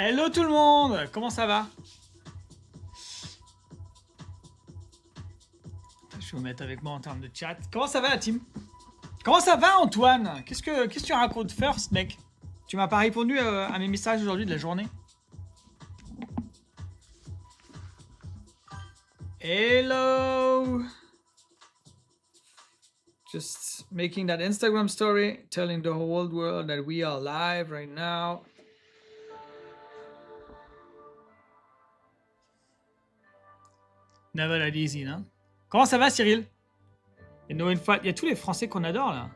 Hello tout le monde, comment ça va? Je vais vous mettre avec moi en termes de chat. Comment ça va la team? Comment ça va Antoine? Qu'est-ce que tu racontes first, mec? Tu m'as pas répondu à mes messages aujourd'hui de la journée. Hello. Just making that Instagram story, telling the whole world that we are live right now. Never that easy, non? Comment ça va, Cyril? Il y a tous les Français qu'on adore, là.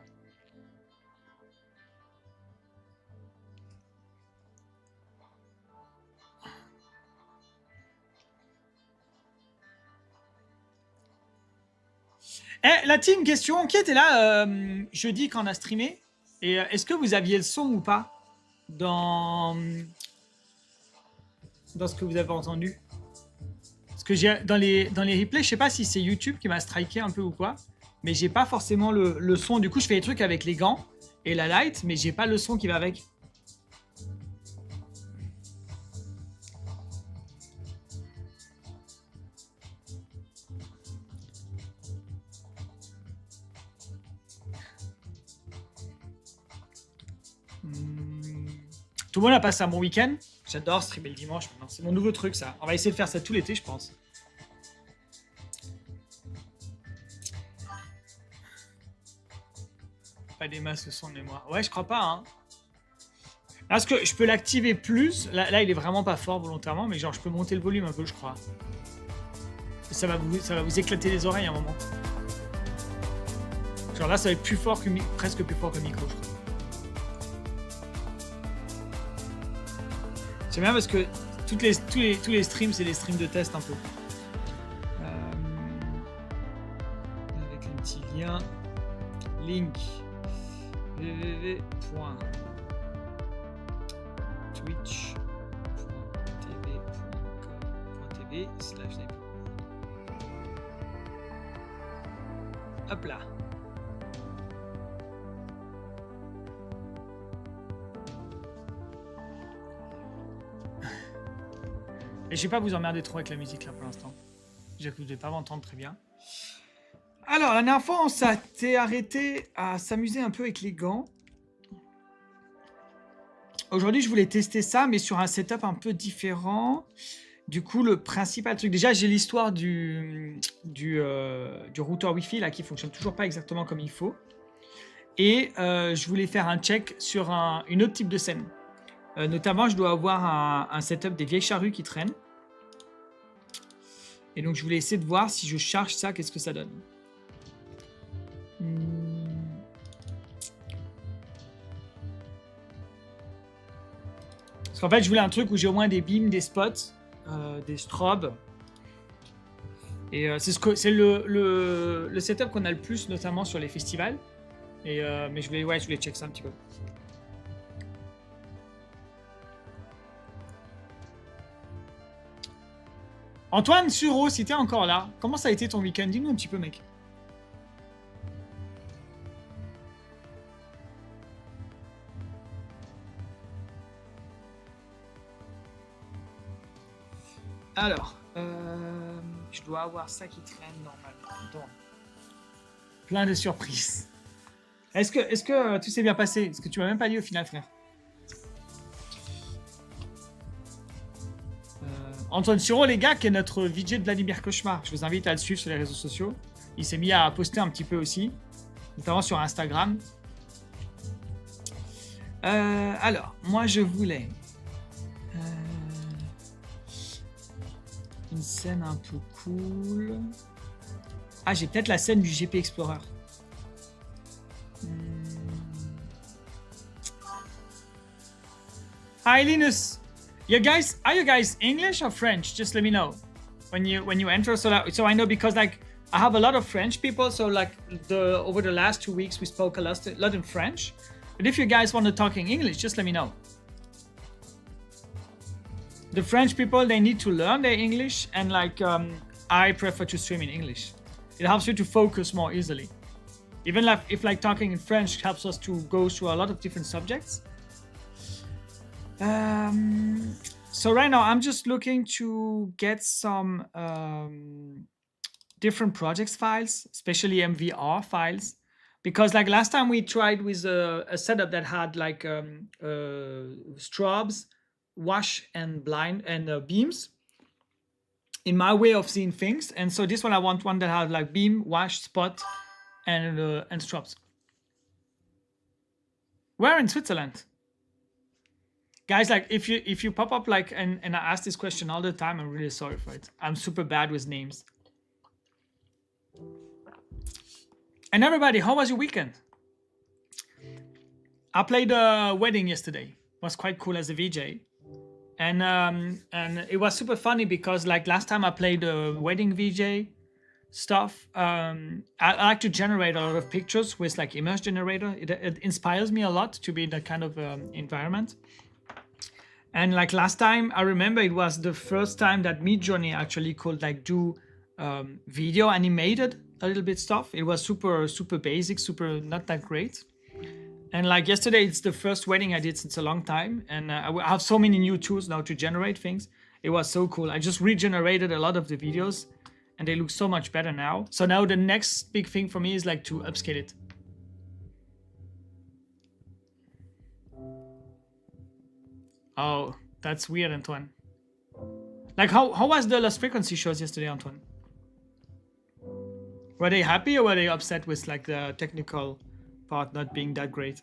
Eh, la team, question. Qui était là jeudi quand on a streamé? Et est-ce que vous aviez le son ou pas dans ce que vous avez entendu? Parce que j'ai dans les replays, je sais pas si c'est YouTube qui m'a striké un peu ou quoi, mais j'ai pas forcément le son. Du coup, je fais des trucs avec les gants et la light, mais j'ai pas le son qui va avec. Tout le monde a passé un bon week-end. J'adore streamer le dimanche maintenant. C'est mon nouveau truc, ça. On va essayer de faire ça tout l'été, je pense. Pas des masses de son de mémoire. Ouais, je crois pas, hein. Parce que je peux l'activer plus. Là, il est vraiment pas fort volontairement, mais genre, je peux monter le volume un peu, je crois. Et ça va vous éclater les oreilles à un moment. Genre là, ça va être plus fort que presque plus fort que le micro, je crois. C'est bien parce que tous les streams, c'est des streams de test un peu. Avec un petit lien. Link www.twitch.tv/. Hop là. Et je vais pas vous emmerder trop avec la musique là pour l'instant. Je ne vais pas m'entendre très bien. Alors, la dernière fois, on s'était arrêté à s'amuser un peu avec les gants. Aujourd'hui, je voulais tester ça, mais sur un setup un peu différent. Du coup, le principal truc... Déjà, j'ai l'histoire du routeur Wi-Fi là, qui fonctionne toujours pas exactement comme il faut. Et je voulais faire un check sur une autre type de scène. Notamment, je dois avoir un setup des vieilles charrues qui traînent. Et donc, je voulais essayer de voir si je charge ça, qu'est-ce que ça donne. Parce qu'en fait, je voulais un truc où j'ai au moins des beams, des spots, des strobes. Et c'est le setup qu'on a le plus, notamment sur les festivals. Et, mais je voulais check ça un petit peu. Antoine Suro, si t'es encore là, comment ça a été ton week-end? Dis-nous un petit peu, mec. Alors, je dois avoir ça qui traîne normalement. Donc, plein de surprises. Est-ce que tout s'est bien passé? Est-ce que tu m'as même pas dit au final, frère? Antoine Suro, les gars, qui est notre VJ de Vladimir Cauchemar. Je vous invite à le suivre sur les réseaux sociaux. Il s'est mis à poster un petit peu aussi, notamment sur Instagram. Alors, moi, je voulais une scène un peu cool. Ah, j'ai peut-être la scène du GP Explorer. Hi, Linus. Are you guys English or French? Just let me know when you enter, so I know, because like I have a lot of French people, so like over the last 2 weeks we spoke a lot in French. But if you guys want to talk in English, just let me know. The French people, they need to learn their English, and like I prefer to stream in English. It helps you to focus more easily. Even if talking in French helps us to go through a lot of different subjects. So right now I'm just looking to get some different projects files, especially MVR files, because like last time we tried with a setup that had like strobes, wash and blind and beams in my way of seeing things. And so this one I want one that has like beam, wash, spot, and strobes. Where in Switzerland? Guys, like if you pop up like and I ask this question all the time, I'm really sorry for it. I'm super bad with names. And everybody, how was your weekend? I played a wedding yesterday. It was quite cool as a VJ. And it was super funny because like last time I played a wedding VJ stuff, I like to generate a lot of pictures with like image generator. It inspires me a lot to be in that kind of environment. And like last time, I remember it was the first time that Midjourney actually could like do video animated a little bit stuff. It was super basic, super not that great. And like yesterday, it's the first wedding I did since a long time. And I have so many new tools now to generate things. It was so cool. I just regenerated a lot of the videos and they look so much better now. So now the next big thing for me is like to upscale it. Oh, that's weird, Antoine. Like how was the Lost Frequency shows yesterday, Antoine? Were they happy or were they upset with like the technical part not being that great?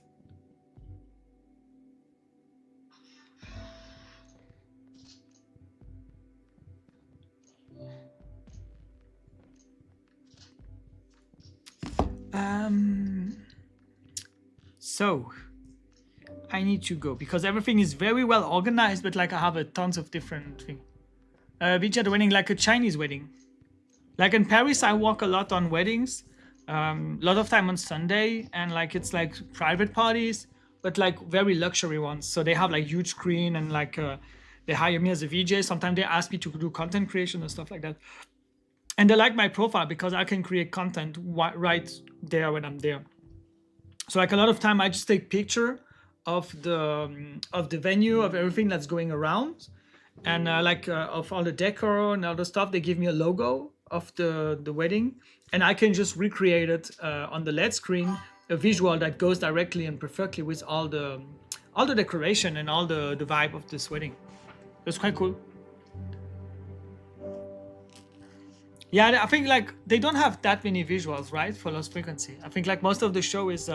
So I need to go because everything is very well organized, but like I have a tons of different things. Which are the wedding like a Chinese wedding. Like in Paris, I walk a lot on weddings, a lot of time on Sunday, and like it's like private parties, but like very luxury ones. So they have like huge screen and like they hire me as a VJ. Sometimes they ask me to do content creation and stuff like that. And they like my profile because I can create content right there when I'm there. So like a lot of time I just take picture of the venue, of everything that's going around, and of all the decor and all the stuff. They give me a logo of the wedding, and I can just recreate it on the LED screen, a visual that goes directly and perfectly with all the decoration and all the vibe of this wedding. It's quite cool. Yeah, I think like they don't have that many visuals, right, for Lost Frequency. I think like most of the show is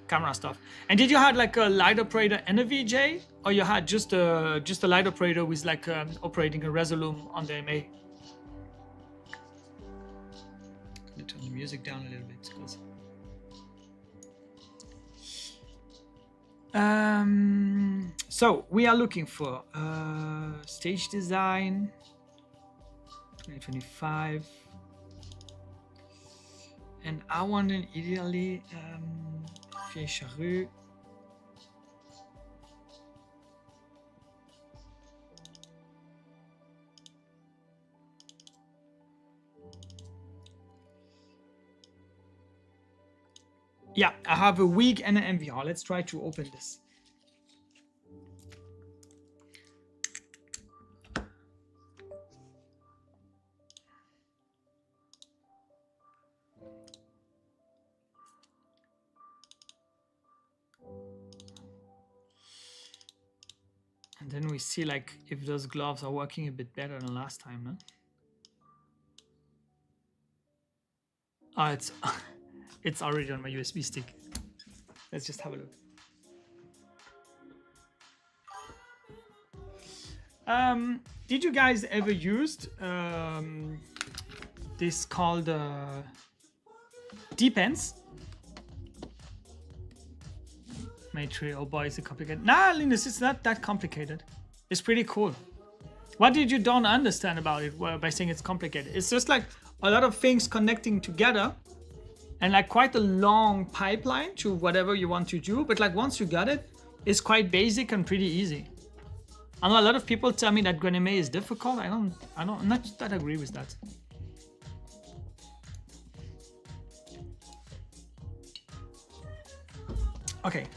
camera stuff. And did you had like a light operator and a VJ, or you had just a light operator with like operating a Resolume on the MA? I'm gonna turn the music down a little bit because. So we are looking for stage design 2025, and I want an ideally Vieille Charrue. Yeah, I have a wig and an MVR. Let's try to open this. And then we see like if those gloves are working a bit better than last time, no? Oh, it's already on my USB stick. Let's just have a look. Did you guys ever used this called Depends? Matrix, oh boy, is it complicated? Nah, Linus, it's not that complicated. It's pretty cool. What did you don't understand about it by saying it's complicated? It's just like a lot of things connecting together and like quite a long pipeline to whatever you want to do. But like once you got it, it's quite basic and pretty easy. I know a lot of people tell me that Greneme is difficult. I'm not that agree with that. Okay.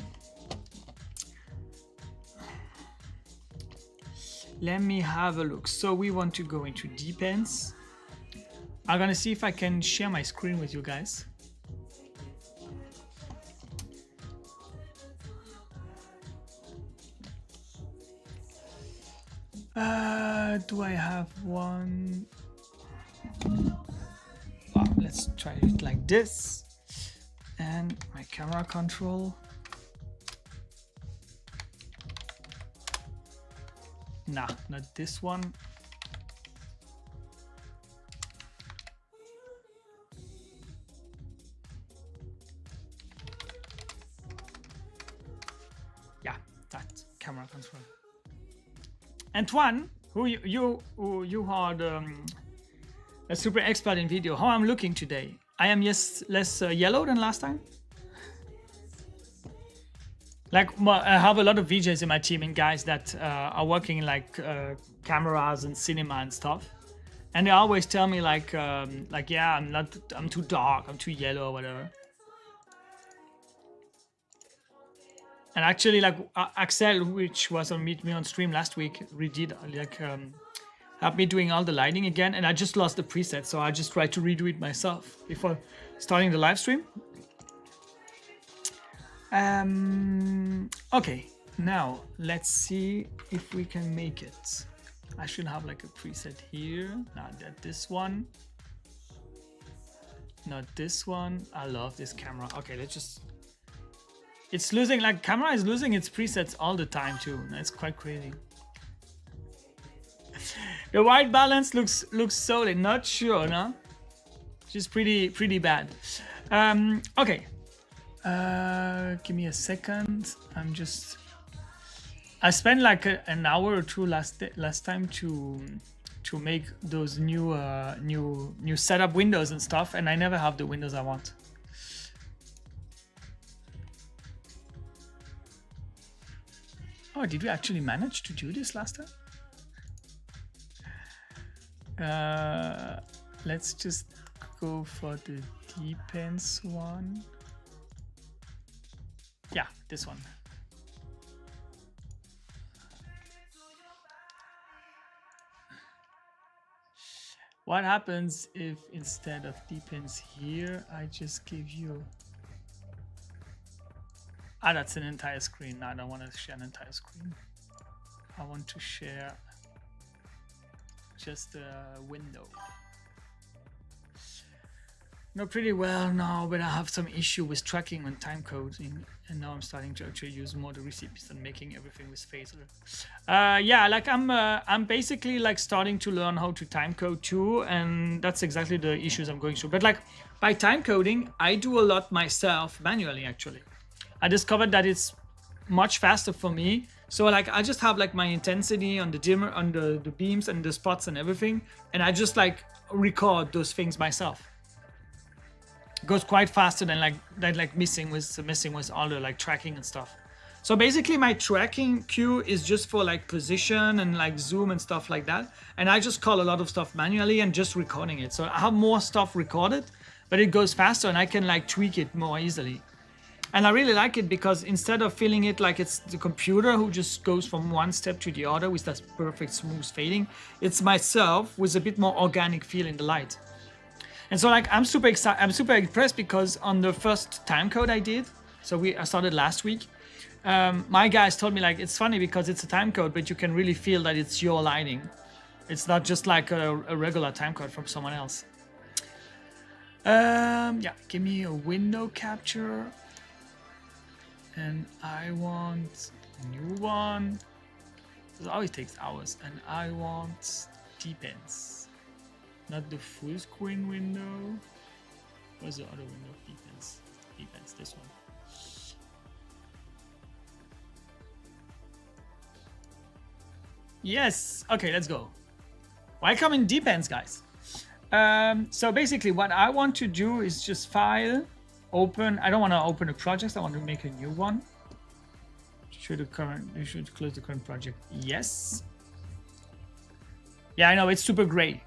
Let me have a look. So we want to go into Depends. I'm gonna see if I can share my screen with you guys. Do I have one? Oh, let's try it like this. And my camera control. Nah, not this one. Yeah, that camera control. Antoine, who you are the a super expert in video. How I'm looking today? I am less yellow than last time. Like I have a lot of VJs in my team and guys that are working in like cameras and cinema and stuff, and they always tell me like yeah, I'm too dark, I'm too yellow or whatever. And actually, like Axel, which was on Meet Me on Stream last week, redid like have me doing all the lighting again, and I just lost the preset, so I just tried to redo it myself before starting the live stream. Okay, now let's see if we can make it. I should have like a preset here. Not that this one. Not this one. I love this camera. Okay, let's just. It's losing, like camera is losing its presets all the time too. That's quite crazy. The white balance looks solid. Not sure, no? Just pretty bad. Okay. Give me a second. I spent like an hour or two last time to make those new setup windows and stuff, and I never have the windows I want. Oh, did we actually manage to do this last time? Let's just go for the Depends one. Yeah, this one. What happens if instead of Depends here, I just give you... Ah, that's an entire screen. No, I don't want to share an entire screen. I want to share just a window. Not pretty well now, but I have some issue with tracking and time coding, and now I'm starting to actually use more the recipes and making everything with phaser. Yeah, like I'm basically like starting to learn how to time code too, and that's exactly the issues I'm going through. But like by time coding, I do a lot myself manually actually. I discovered that it's much faster for me. So like I just have like my intensity on the dimmer, on the beams and the spots and everything, and I just like record those things myself. It goes quite faster than like messing with all the like tracking and stuff. So basically my tracking queue is just for like position and like zoom and stuff like that, and I just call a lot of stuff manually and just recording it. So I have more stuff recorded, but it goes faster and I can like tweak it more easily. And I really like it because instead of feeling it like it's the computer who just goes from one step to the other with that perfect smooth fading, it's myself with a bit more organic feel in the light. And so like I'm super excited, I'm super impressed because on the first time code I did, so I started last week, my guys told me like it's funny because it's a time code, but you can really feel that it's your lighting. It's not just like a regular time code from someone else. Yeah, give me a window capture. And I want a new one. It always takes hours. And I want Depends. Not the full screen window. Where's the other window? Depends. Depends, this one. Yes. Okay, let's go. Welcome in Depends, guys. So basically what I want to do is just file, open. I don't want to open a project. I want to make a new one. You should close the current project. Yes. Yeah, I know it's super gray.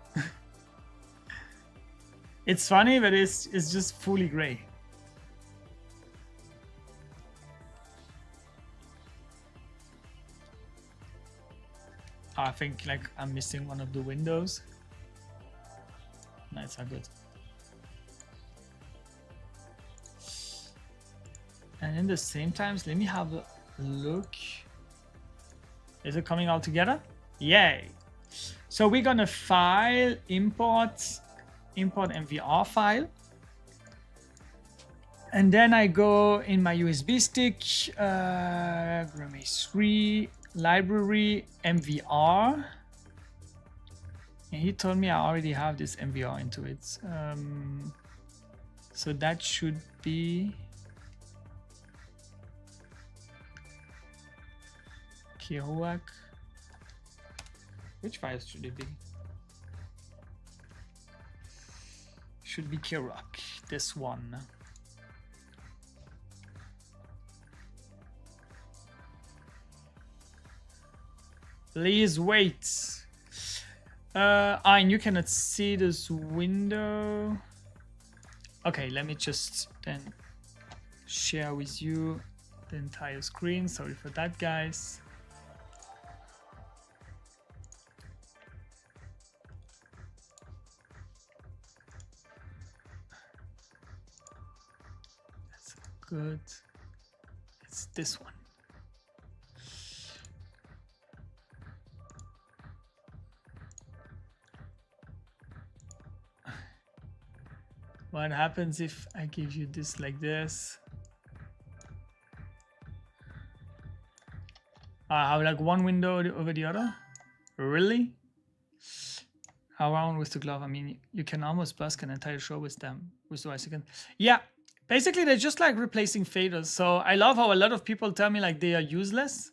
It's funny, but it's just fully gray. think like I'm missing one of the windows. No, it's not good. And in the same times, let me have a look. Is it coming all together? Yay. So we're gonna file, import MVR file. And then I go in my USB stick, Grame3, library, MVR. And he told me I already have this MVR into it. So that should be Kerouac. Which files should it be? Should be Kerouac, this one. Please wait. And you cannot see this window. Okay, let me just then share with you the entire screen. Sorry for that, guys. That's good. It's this one. What happens if I give you this like this? I have like one window over the other? Really? Around with the glove, I mean, you can almost busk an entire show with them. With the second. Yeah, basically they're just like replacing faders. So I love how a lot of people tell me like they are useless.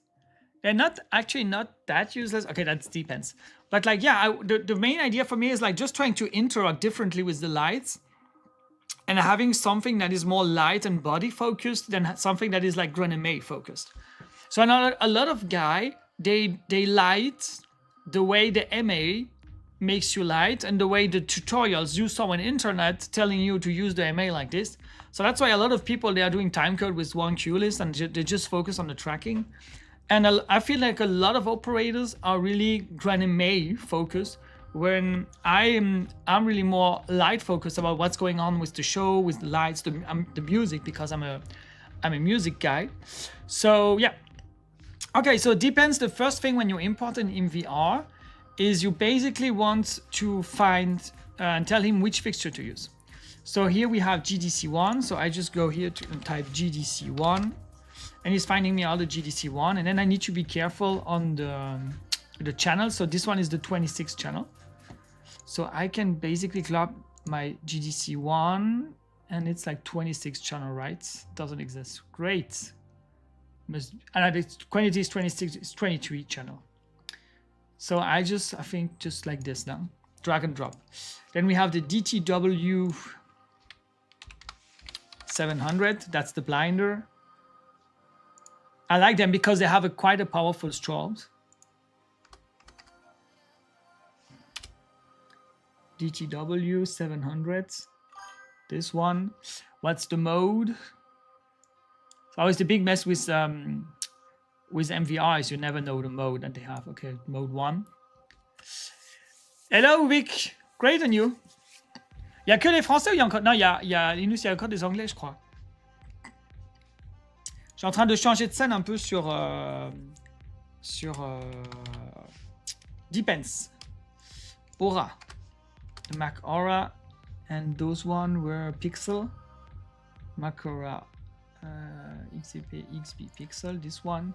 They're not actually not that useless. Okay, that depends. But like, yeah, the main idea for me is like just trying to interact differently with the lights. And having something that is more light and body focused than something that is like Grenade focused. So I know a lot of guys, they light the way the MA makes you light and the way the tutorials you saw on the internet telling you to use the MA like this. So that's why a lot of people, they are doing timecode with one cue list and they just focus on the tracking. And I feel like a lot of operators are really Grenade focused, when I'm really more light focused about what's going on with the show, with the lights, the music, because I'm a music guy. So yeah. Okay, so it depends. The first thing when you import an MVR is you basically want to find and tell him which fixture to use. So here we have GDC1. So I just go here to type GDC1 and he's finding me all the GDC1. And then I need to be careful on the channel. So this one is the 26th channel. So I can basically grab my GDC1 and it's like 26 channel, right? Doesn't exist. Great. And it's quantity is 26, it's 23 channel. So I think just like this now, drag and drop. Then we have the DTW 700, that's the blinder. I like them because they have quite a powerful strobe. DTW 700, this one. What's the mode? So always the big mess with MVR is you never know the mode that they have. Okay, mode 1. Hello Vic, great on you. Il y a que les Français ou il y a encore... Non, il y a Linus, il y a encore des Anglais, je crois. Je suis en train de changer de scène un peu sur Depends. Aura. The Mac Aura, and those one were Pixel. Mac Aura, XB Pixel. This one.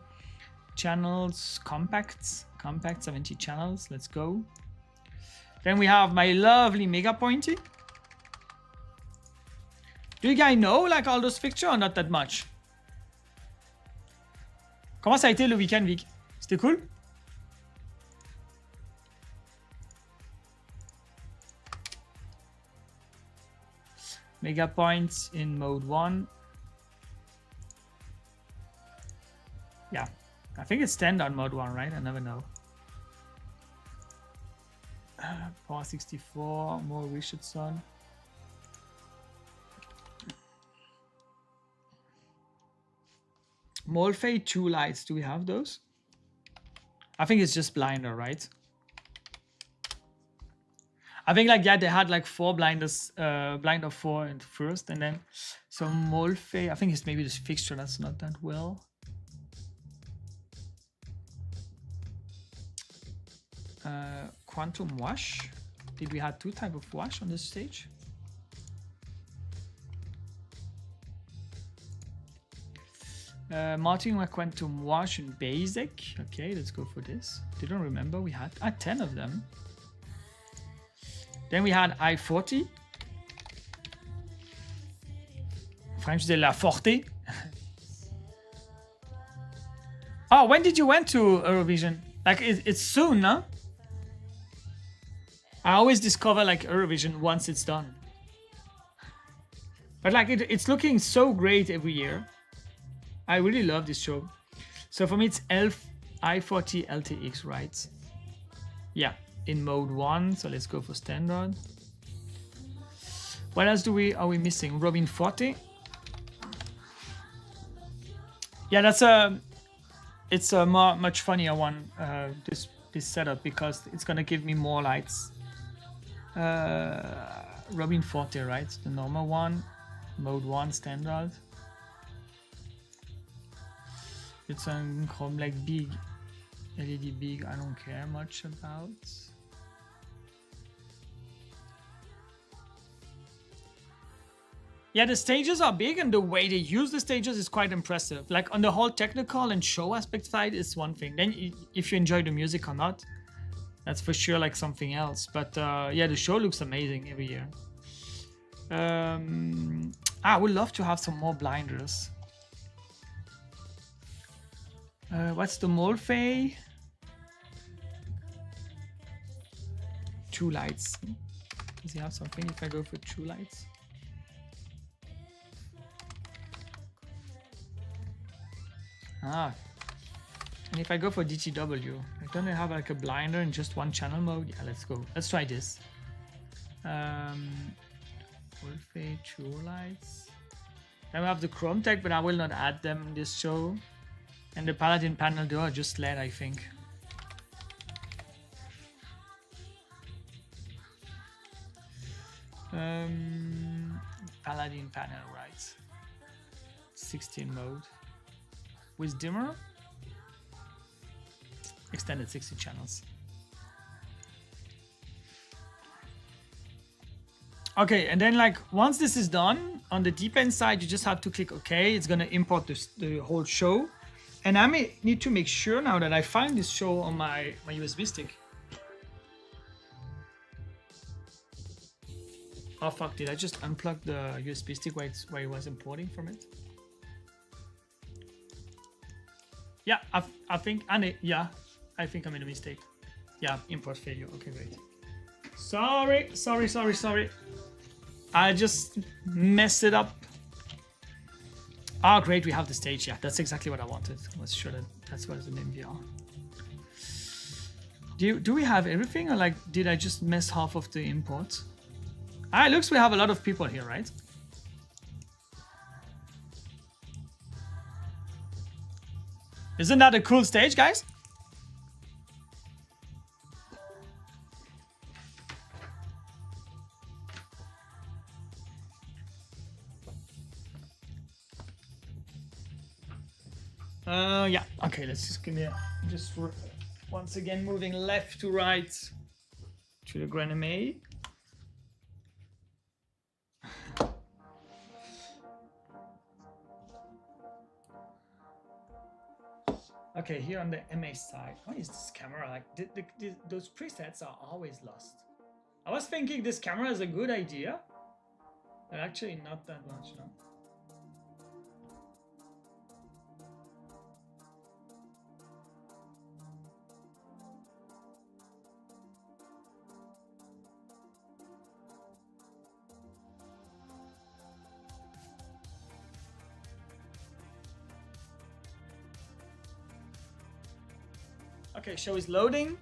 Channels, compact 70 channels. Let's go. Then we have my lovely Mega Pointy. Do you guys know like all those fixtures or not that much? Comment ça a été le week-end, Vic? C'était cool? Mega points in mode 1. Yeah, I think it's standard mode 1, right? I never know. Power 64, more Richardson. Morphe 2 lights, do we have those? I think it's just blinder, right? I think like yeah, they had like 4 blinders, blinder 4 in first, and then so Molfe. I think it's maybe this fixture that's not that well. Quantum Wash. Did we have 2 type of wash on this stage? Martin Quantum Wash in basic. Okay, let's go for this. Didn't remember we had 10 of them. Then we had I-40. French de la Forte. Oh, when did you went to Eurovision? Like it's soon, no? I always discover like Eurovision once it's done. But like it's looking so great every year. I really love this show. So for me it's I-40 LTX, right? Yeah, in mode 1. So let's go for standard. What else are we missing? Robin Forte. Yeah, that's it's a much funnier one, this setup, because it's gonna give me more lights. Robin Forte, right? The normal one, mode 1 standard. It's a chrome like big LED big. I don't care much about. Yeah, the stages are big, and the way they use the stages is quite impressive. Like on the whole technical and show aspect side is one thing. Then if you enjoy the music or not, that's for sure like something else. But yeah, the show looks amazing every year. I would love to have some more blinders. What's the Molfe? 2 lights. Does he have something if I go for 2 lights? Ah, and if I go for DTW, I don't have like a blinder in just 1 channel mode. Yeah, let's go. Let's try this. Wolfie, 2 lights. Then we have the Chrome Tech, but I will not add them in this show. And the Paladin panel though are just LED, I think. Paladin panel, right? 16 mode. With dimmer. Extended 60 channels. Okay, and then like once this is done, on the deep end side, you just have to click OK. It's gonna import the whole show. And I may need to make sure now that I find this show on my USB stick. Oh fuck, did I just unplug the USB stick where it was importing from it? Yeah, I think I made a mistake. Yeah, import failure. Okay, great. Sorry. I just messed it up. Oh, great, we have the stage. Yeah, that's exactly what I wanted. I was sure that's what is in VR. Do we have everything, or like did I just mess half of the import? Ah, it looks we have a lot of people here, right? Isn't that a cool stage, guys? Yeah. Okay, let's just give me once again moving left to right to the Grename. Okay, here on the MA side, why is this camera like those presets are always lost? I was thinking this camera is a good idea, but actually not that much, no. Okay, show is loading.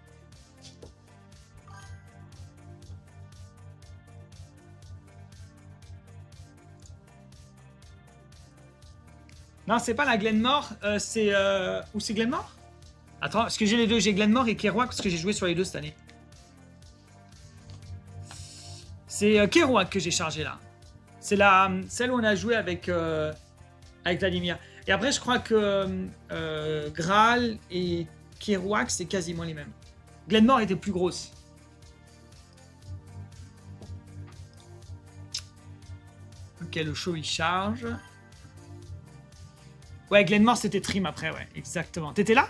Non, c'est pas la Glenmore, c'est... Où c'est Glenmore? Attends, parce que j'ai les deux, j'ai Glenmore et Kerouac, parce que j'ai joué sur les deux cette année. C'est Kerouac que j'ai chargé là. C'est celle où on a joué avec Vladimir. Et après, je crois que Graal et Kerouac, c'est quasiment les mêmes. Glenmore était plus grosse. Ok, le show il charge. Ouais, Glenmore c'était trim après, ouais, exactement. T'étais là?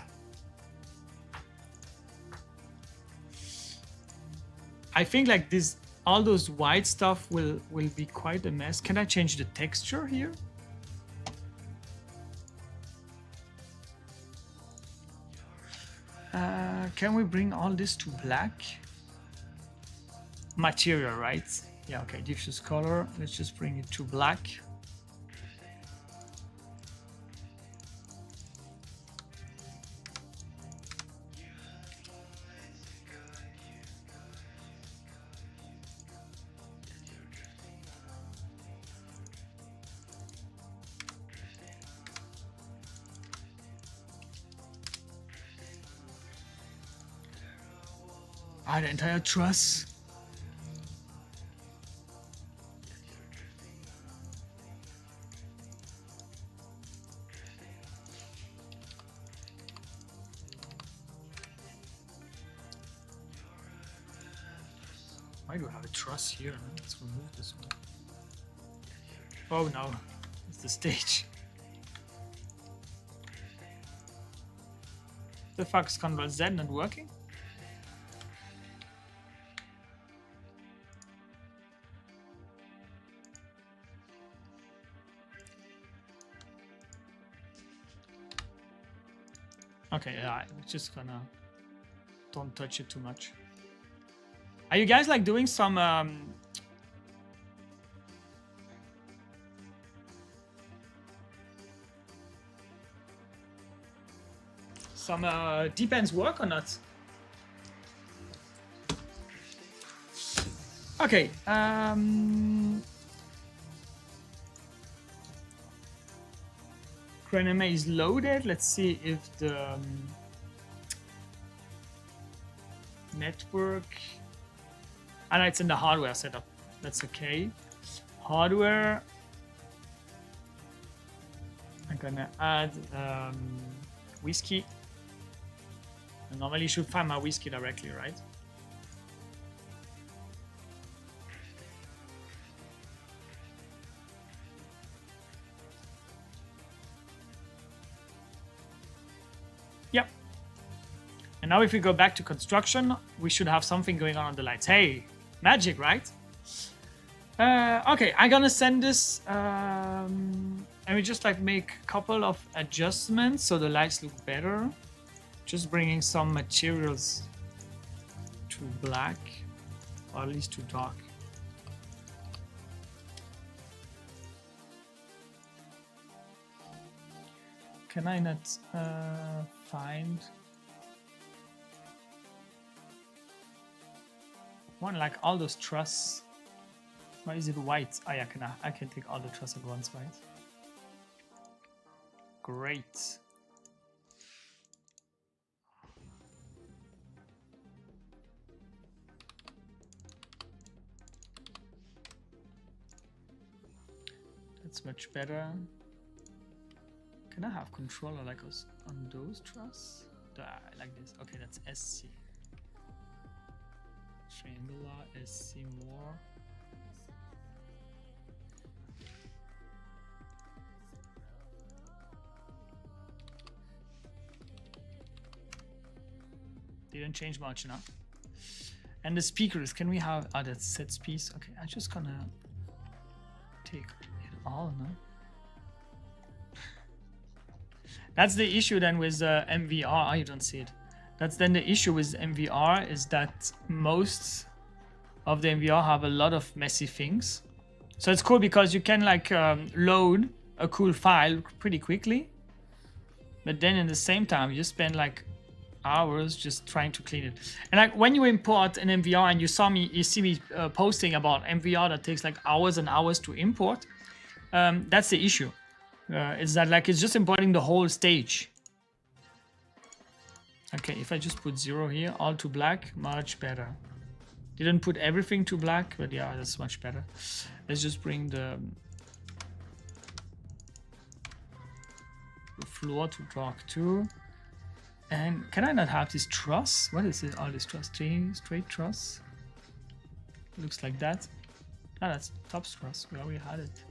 I think like this, all those white stuff will be quite a mess. Can I change the texture here? Can we bring all this to black? Material, right? Yeah, okay, diffuse color. Let's just bring it to black. Ah, the entire truss. Why do I have a truss here? Let's remove this one. Oh no, it's the stage. The fuck is Ctrl Z not working? Okay, yeah, I'm just gonna don't touch it too much. Are you guys like doing some deep ends work or not? Okay, Grename is loaded. Let's see if the network. I know it's in the hardware setup. That's okay. Hardware. I'm gonna add whiskey. I normally should find my whiskey directly, right? Yep. And now if we go back to construction, we should have something going on the lights. Hey, magic, right? Okay, I'm gonna send this and we just like make a couple of adjustments so the lights look better. Just bringing some materials to black, or at least to dark. Can I not find one like all those truss? Why is it white? Oh yeah, I can take all the truss at once, right? Great. That's much better. Can I have controller like us on those truss? Like this. Okay, that's SC. Triangular, SC more. Didn't change much now. And the speakers, can we have that's set piece? Okay, I'm just gonna take it all now. That's the issue then with MVR. Oh, you don't see it. That's then the issue with MVR is that most of the MVR have a lot of messy things. So it's cool because you can like load a cool file pretty quickly, but then in the same time you spend like hours just trying to clean it. And like when you import an MVR and you see me posting about MVR that takes like hours and hours to import, that's the issue. It's that like it's just importing the whole stage. Okay, if I just put 0 here, all to black, much better. Didn't put everything to black, but yeah, that's much better. Let's just bring the floor to dark too. And can I not have this truss? What is it? All this truss, straight truss. Looks like that. Ah, that's top truss. We already had it.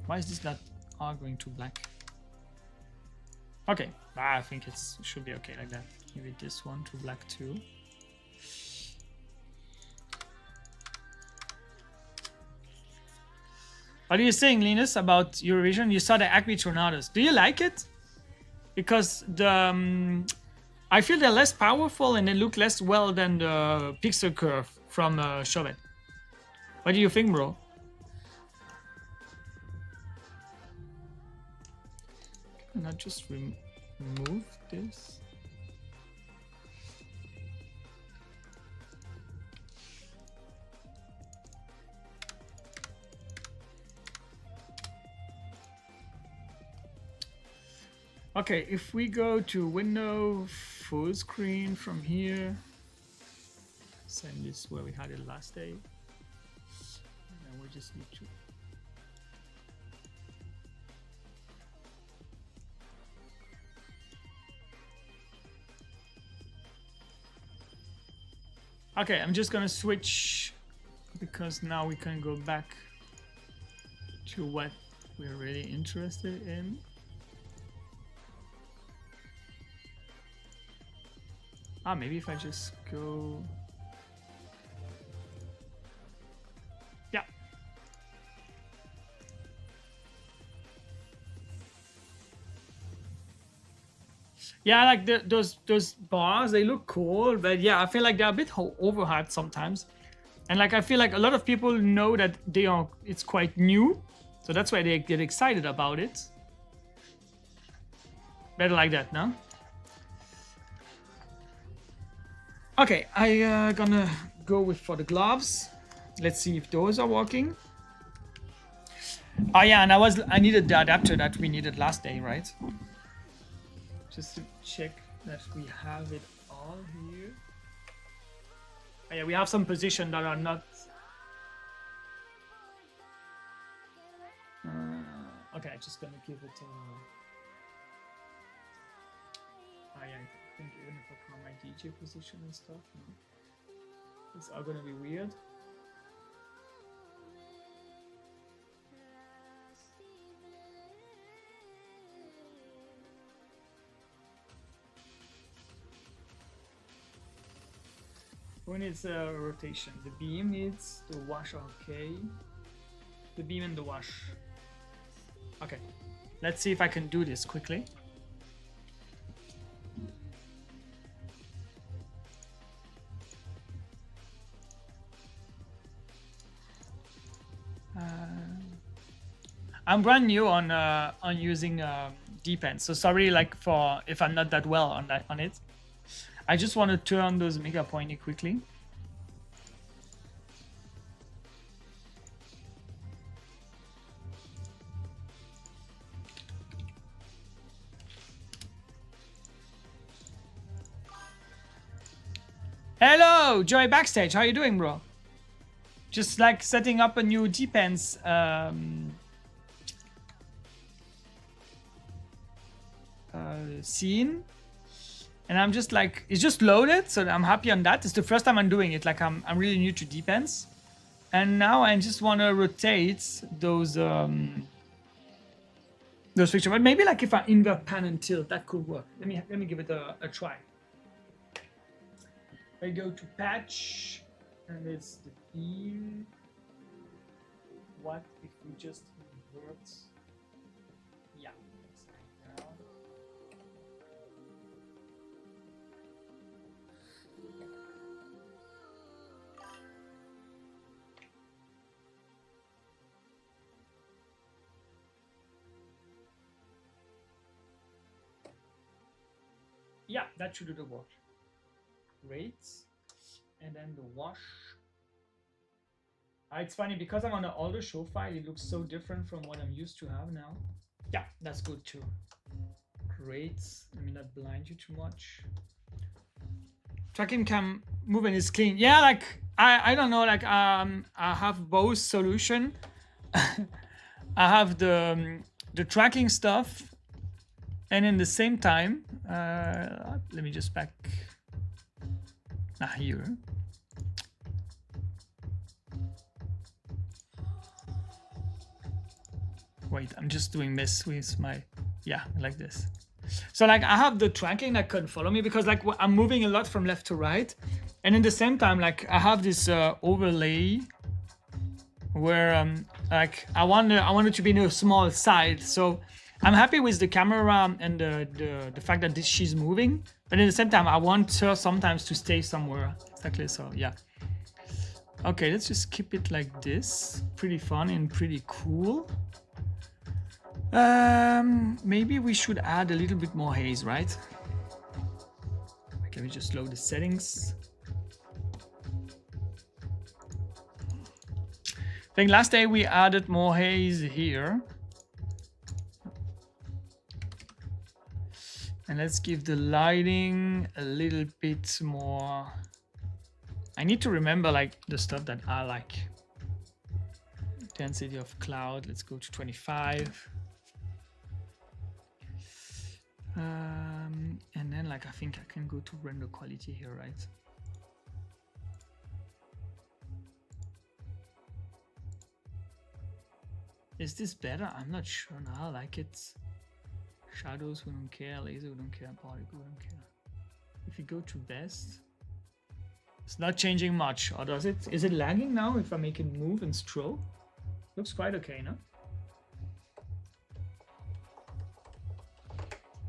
Why is this not all going to black? Okay, I think it should be okay like that. Maybe this one to black too. What are you saying, Linus, about Eurovision? You saw the Acme Tornadoes. Do you like it? Because the I feel they're less powerful and they look less well than the Pixel Curve from Chauvet. What do you think, bro? Can I just remove this? Okay, if we go to window, full screen from here, send this where we had it last day, and then we just need to. Okay, I'm just gonna switch because now we can go back to what we're really interested in. Ah, maybe if I just go... Yeah. Yeah, like those bars, they look cool, but yeah, I feel like they're a bit overhyped sometimes. And like I feel like a lot of people know that it's quite new, so that's why they get excited about it. Better like that, no? Okay, I gonna go for the gloves. Let's see if those are working. Oh yeah, and I needed the adapter that we needed last day, right? Just to check that we have it all here. Oh yeah, we have some positions that are not. Okay, I'm just gonna give it. Oh yeah, I think even if I count my DJ position and stuff, no, it's all gonna be weird. Who needs a rotation? The beam needs the wash, okay. The beam and the wash. Okay, let's see if I can do this quickly. I'm brand new on using Depends, so sorry like for if I'm not that well on it. I just want to turn those mega pointy quickly. Hello, Joy Backstage. How you doing, bro? Just like setting up a new Depends scene. And I'm just like, it's just loaded, so I'm happy on that. It's the first time I'm doing it. Like I'm really new to Depends, and now I just want to rotate those pictures. But maybe like if I invert pan and tilt, that could work. Let me give it a try. I go to patch, and it's the beam. What if we just invert? Yeah. Yeah, that should do the work. Great. And then the wash. It's funny because I'm on an older show file, it looks so different from what I'm used to have now. Yeah, that's good too. Great. Let me not blind you too much. Tracking cam movement is clean. Yeah, like I don't know, like I have both solution. I have the tracking stuff, and in the same time, let me just back here. Wait, I'm just doing this with my, yeah, like this. So like I have the tracking that can follow me because like I'm moving a lot from left to right, and in the same time like I have this overlay where like I want it to be in a small side. So I'm happy with the camera and the fact that she's moving, but at the same time I want her sometimes to stay somewhere. Exactly. So yeah. Okay, let's just keep it like this. Pretty fun and pretty cool. Maybe we should add a little bit more haze, right? Let me just load the settings. I think last day we added more haze here. And let's give the lighting a little bit more. I need to remember like the stuff that I like. Density of cloud, let's go to 25. And then like I think I can go to render quality here, right? Is this better? I'm not sure now. I like it. Shadows, we don't care. Laser, we don't care. Particle, we don't care. If you go to best, it's not changing much, or does it? Is it lagging now if I make it move and stroke? Looks quite okay, no?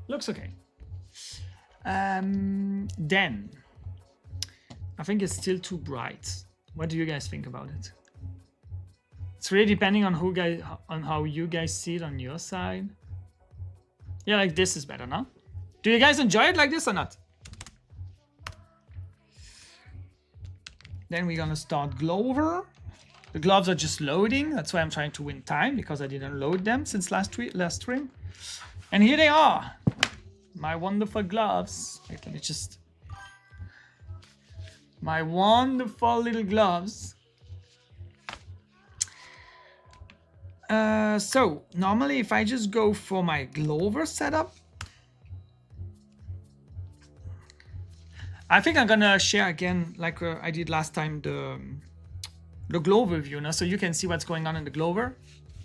Looks okay. Then I think it's still too bright. What do you guys think about it? It's really depending on how you guys see it on your side. Yeah, like this is better, no? Do you guys enjoy it like this or not? Then we're gonna start Glover. The gloves are just loading. That's why I'm trying to win time, because I didn't load them since last stream. And here they are. My wonderful gloves. Wait, let me just... My wonderful little gloves. So, normally if I just go for my Glover setup, I think I'm gonna share again, like I did last time, the Glover view, now, so you can see what's going on in the Glover.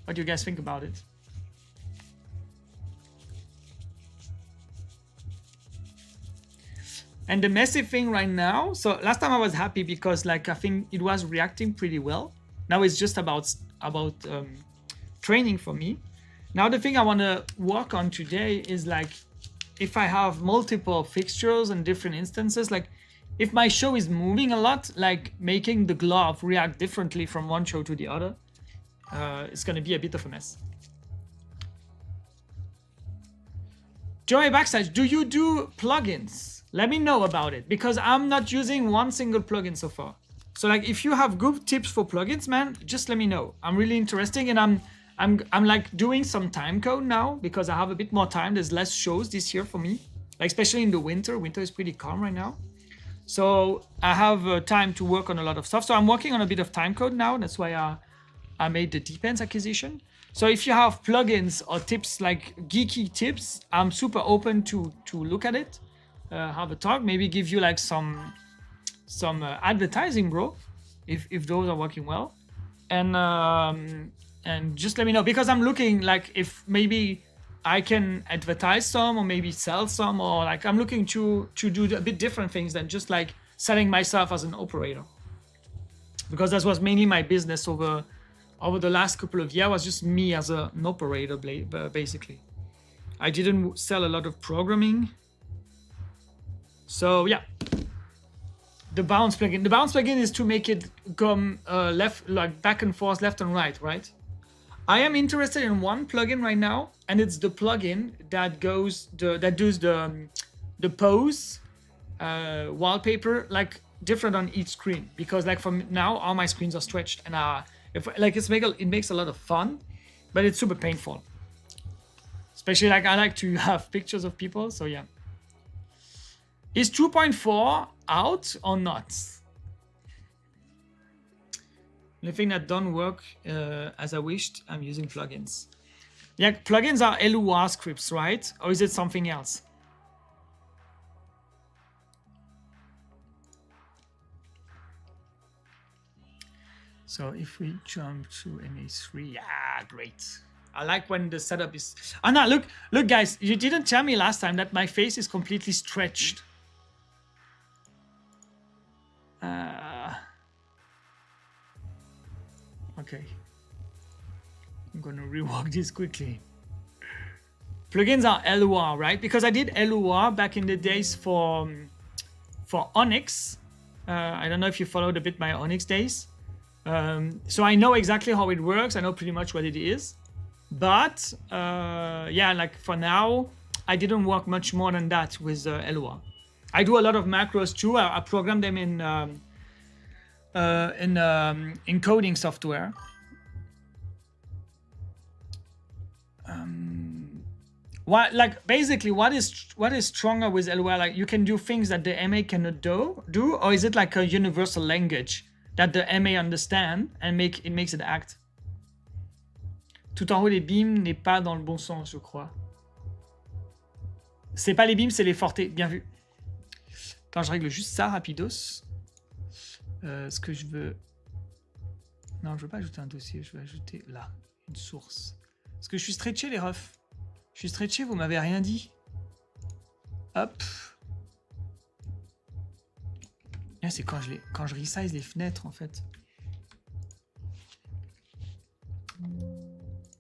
What do you guys think about it? And the messy thing right now, so last time I was happy because like I think it was reacting pretty well. Now it's just about training for me. Now the thing I want to work on today is like if I have multiple fixtures and different instances, like if my show is moving a lot, like making the glove react differently from one show to the other, it's going to be a bit of a mess. Joey Backstage, do you do plugins? Let me know about it, because I'm not using one single plugin so far. So like if you have good tips for plugins, man, just let me know. I'm really interested, and I'm like doing some time code now because I have a bit more time. There's less shows this year for me, like especially in the winter. Winter is pretty calm right now. So I have time to work on a lot of stuff. So I'm working on a bit of time code now. That's why I made the Depends acquisition. So if you have plugins or tips, like geeky tips, I'm super open to look at it, have a talk, maybe give you like some advertising, bro, if those are working well. And just let me know, because I'm looking like if maybe I can advertise some or maybe sell some, or like I'm looking to do a bit different things than just like selling myself as an operator, because that was mainly my business over the last couple of years, was just me as an operator basically. I didn't sell a lot of programming. So yeah, the bounce plugin. The bounce plugin is to make it come left, like back and forth, left and right, right? I am interested in one plugin right now, and it's the plugin that does the pose wallpaper, like different on each screen because like from now all my screens are stretched and if like it makes a lot of fun, but it's super painful. Especially like I like to have pictures of people, so yeah. Is 2.4 out or not? The thing that don't work as I wished, I'm using plugins. Yeah, plugins are LUR scripts, right? Or is it something else? So if we jump to MA3, yeah, great. I like when the setup is... Oh no, look guys, you didn't tell me last time that my face is completely stretched. Okay. I'm gonna rework this quickly. Plugins are LUR, right? Because I did LUR back in the days for Onyx. I don't know if you followed a bit my Onyx days. So I know exactly how it works. I know pretty much what it is. But yeah, like for now, I didn't work much more than that with LUR. I do a lot of macros too. I program them in encoding software. Basically what is stronger with LUR? Like you can do things that the MA cannot do, or is it like a universal language that the MA understand and it makes it act? Tout en haut les beams n'est pas dans le bon sens, je crois. C'est pas les beams, c'est les fortés. Bien vu. Attends, je règle juste ça rapidos. Ce que je veux... Non, je veux pas ajouter un dossier, je veux ajouter là, une source. Parce que je suis stretché les refs. Je suis stretché, vous m'avez rien dit. Hop. Ah, c'est quand je resize les fenêtres en fait.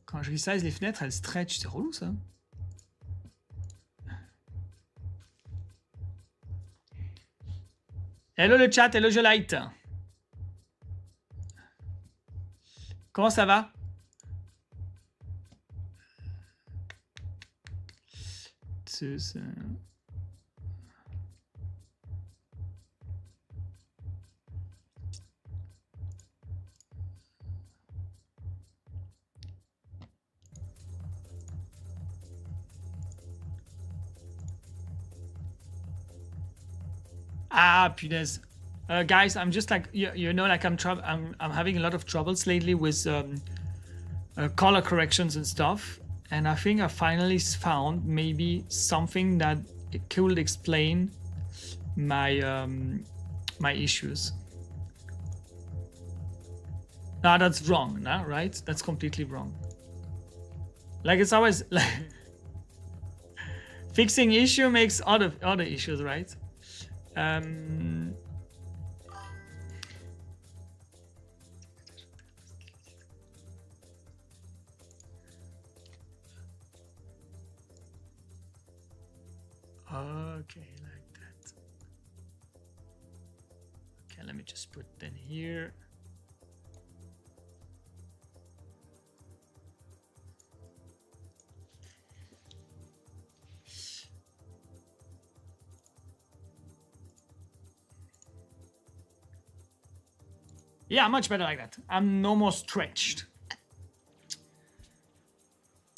Quand je resize les fenêtres, elles stretch. C'est relou ça. Hello le chat, hello Jolite. Comment ça va? Ah, punaise. Guys, I'm just like, you know, like I'm having a lot of troubles lately with color corrections and stuff. And I think I finally found maybe something that it could explain my my issues. No, that's wrong, no? Right? That's completely wrong. Like it's always like fixing issue makes other issues, right? Okay, like that. Okay, let me just put them here. Yeah, much better like that. I'm no more stretched.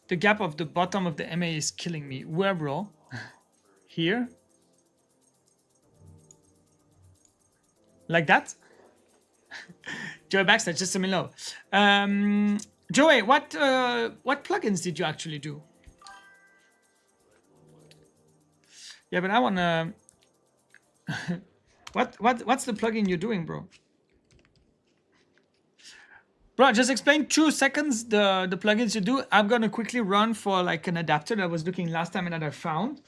The gap of the bottom of the MA is killing me. Where, bro? Here? Like that? Joey Backstage, just let me know. Joey, what plugins did you actually do? Yeah, but I wanna... What's the plugin you're doing, bro? Bro, just explain 2 seconds the plugins you do. I'm gonna quickly run for like an adapter that I was looking last time and that I found.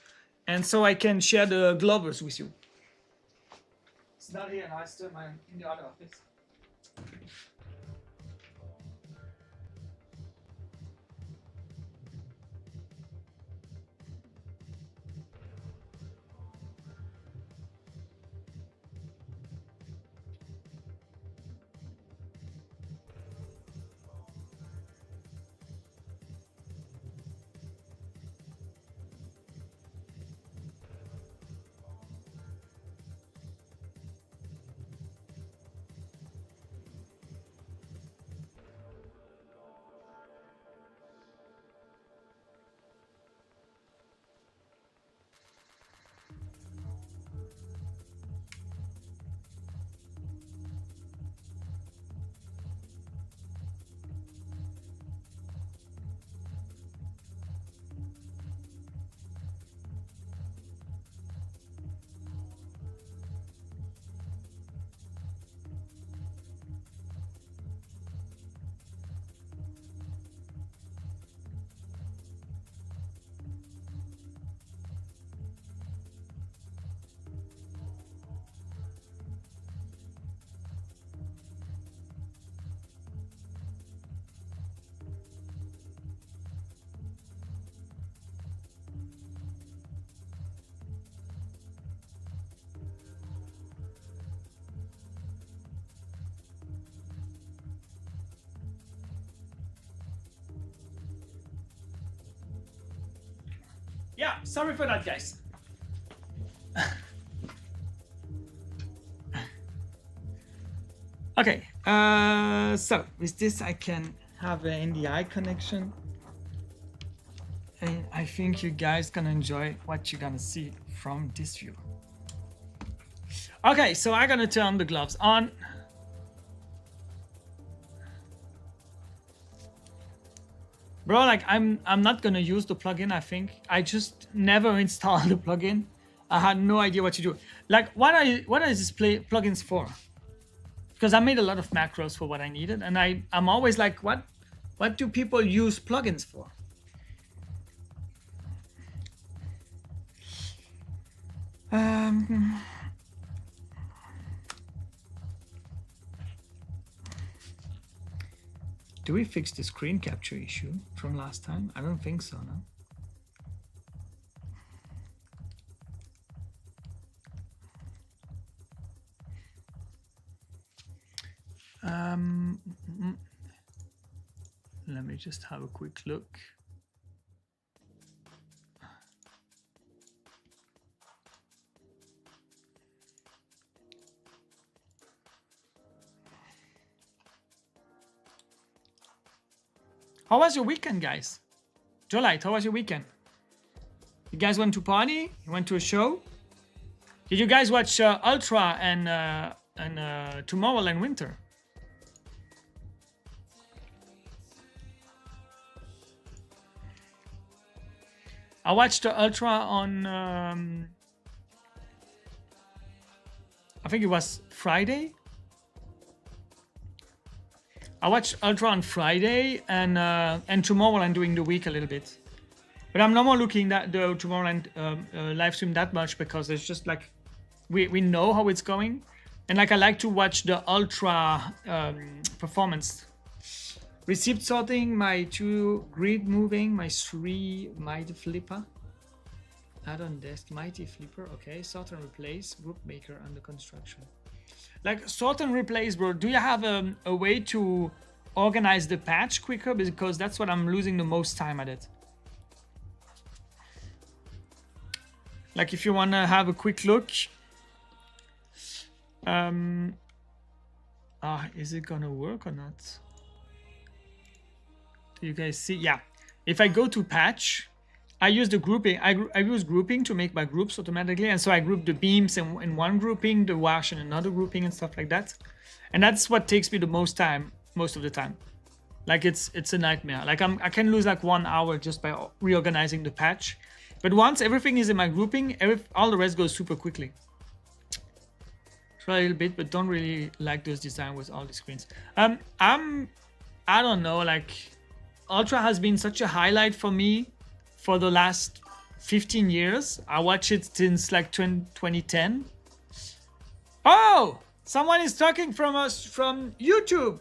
And so I can share the Glovers with you. It's not here now, it's still in the other office. Yeah, sorry for that, guys. Okay, so with this I can have an NDI connection. And I think you guys gonna enjoy what you're gonna see from this view. Okay, so I'm gonna turn the gloves on. Bro, like I'm not gonna use the plugin, I think. I just never installed the plugin. I had no idea what to do. Like, what are these plugins for? Because I made a lot of macros for what I needed, and I'm always like, what do people use plugins for? Do we fix the screen capture issue from last time? I don't think so, no? Let me just have a quick look. How was your weekend, guys? Jolite, how was your weekend? You guys went to party? You went to a show? Did you guys watch Ultra and Tomorrowland Winter? I watched the Ultra on, I think it was Friday. I watched Ultra on Friday and Tomorrowland during the week a little bit. But I'm no more looking at the Tomorrowland live stream that much because it's just like, we know how it's going. And like I like to watch the Ultra performance. Receipt sorting, my 2 grid moving, my 3 mighty flipper. Add on desk, mighty flipper, okay. Sort and replace, group maker under construction. Like sort and replace, bro, do you have a way to organize the patch quicker? Because that's what I'm losing the most time at it. Like if you want to have a quick look. Is it gonna work or not? Do you guys see? Yeah. If I go to patch, I use the grouping. I use grouping to make my groups automatically. And so I group the beams in one grouping, the wash in another grouping and stuff like that. And that's what takes me the most time, most of the time. Like it's a nightmare. Like I can lose like 1 hour just by reorganizing the patch. But once everything is in my grouping, all the rest goes super quickly. Try a little bit, but don't really like those designs with all the screens. I don't know, like Ultra has been such a highlight for me for the last 15 years. I watch it since like 2010. Oh, someone is talking from us from YouTube.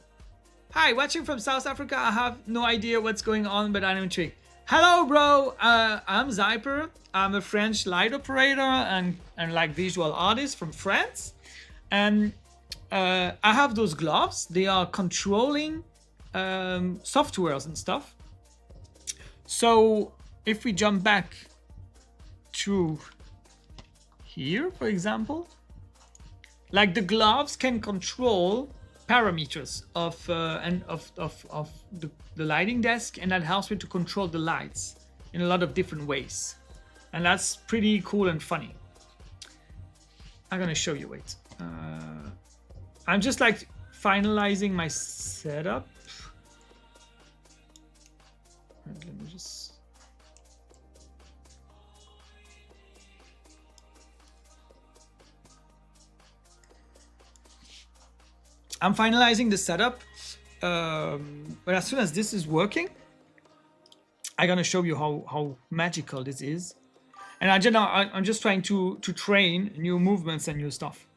Hi, watching from South Africa. I have no idea what's going on, but I'm intrigued. Hello, bro. I'm Zyper. I'm a French light operator and like visual artist from France. And I have those gloves. They are controlling softwares and stuff. So if we jump back to here, for example, like the gloves can control parameters of the lighting desk, and that helps me to control the lights in a lot of different ways, and that's pretty cool and funny. I'm gonna show you. Wait, I'm just like finalizing my setup. Let me just. I'm finalizing the setup, but as soon as this is working, I'm gonna show you how magical this is. And I'm just trying to train new movements and new stuff.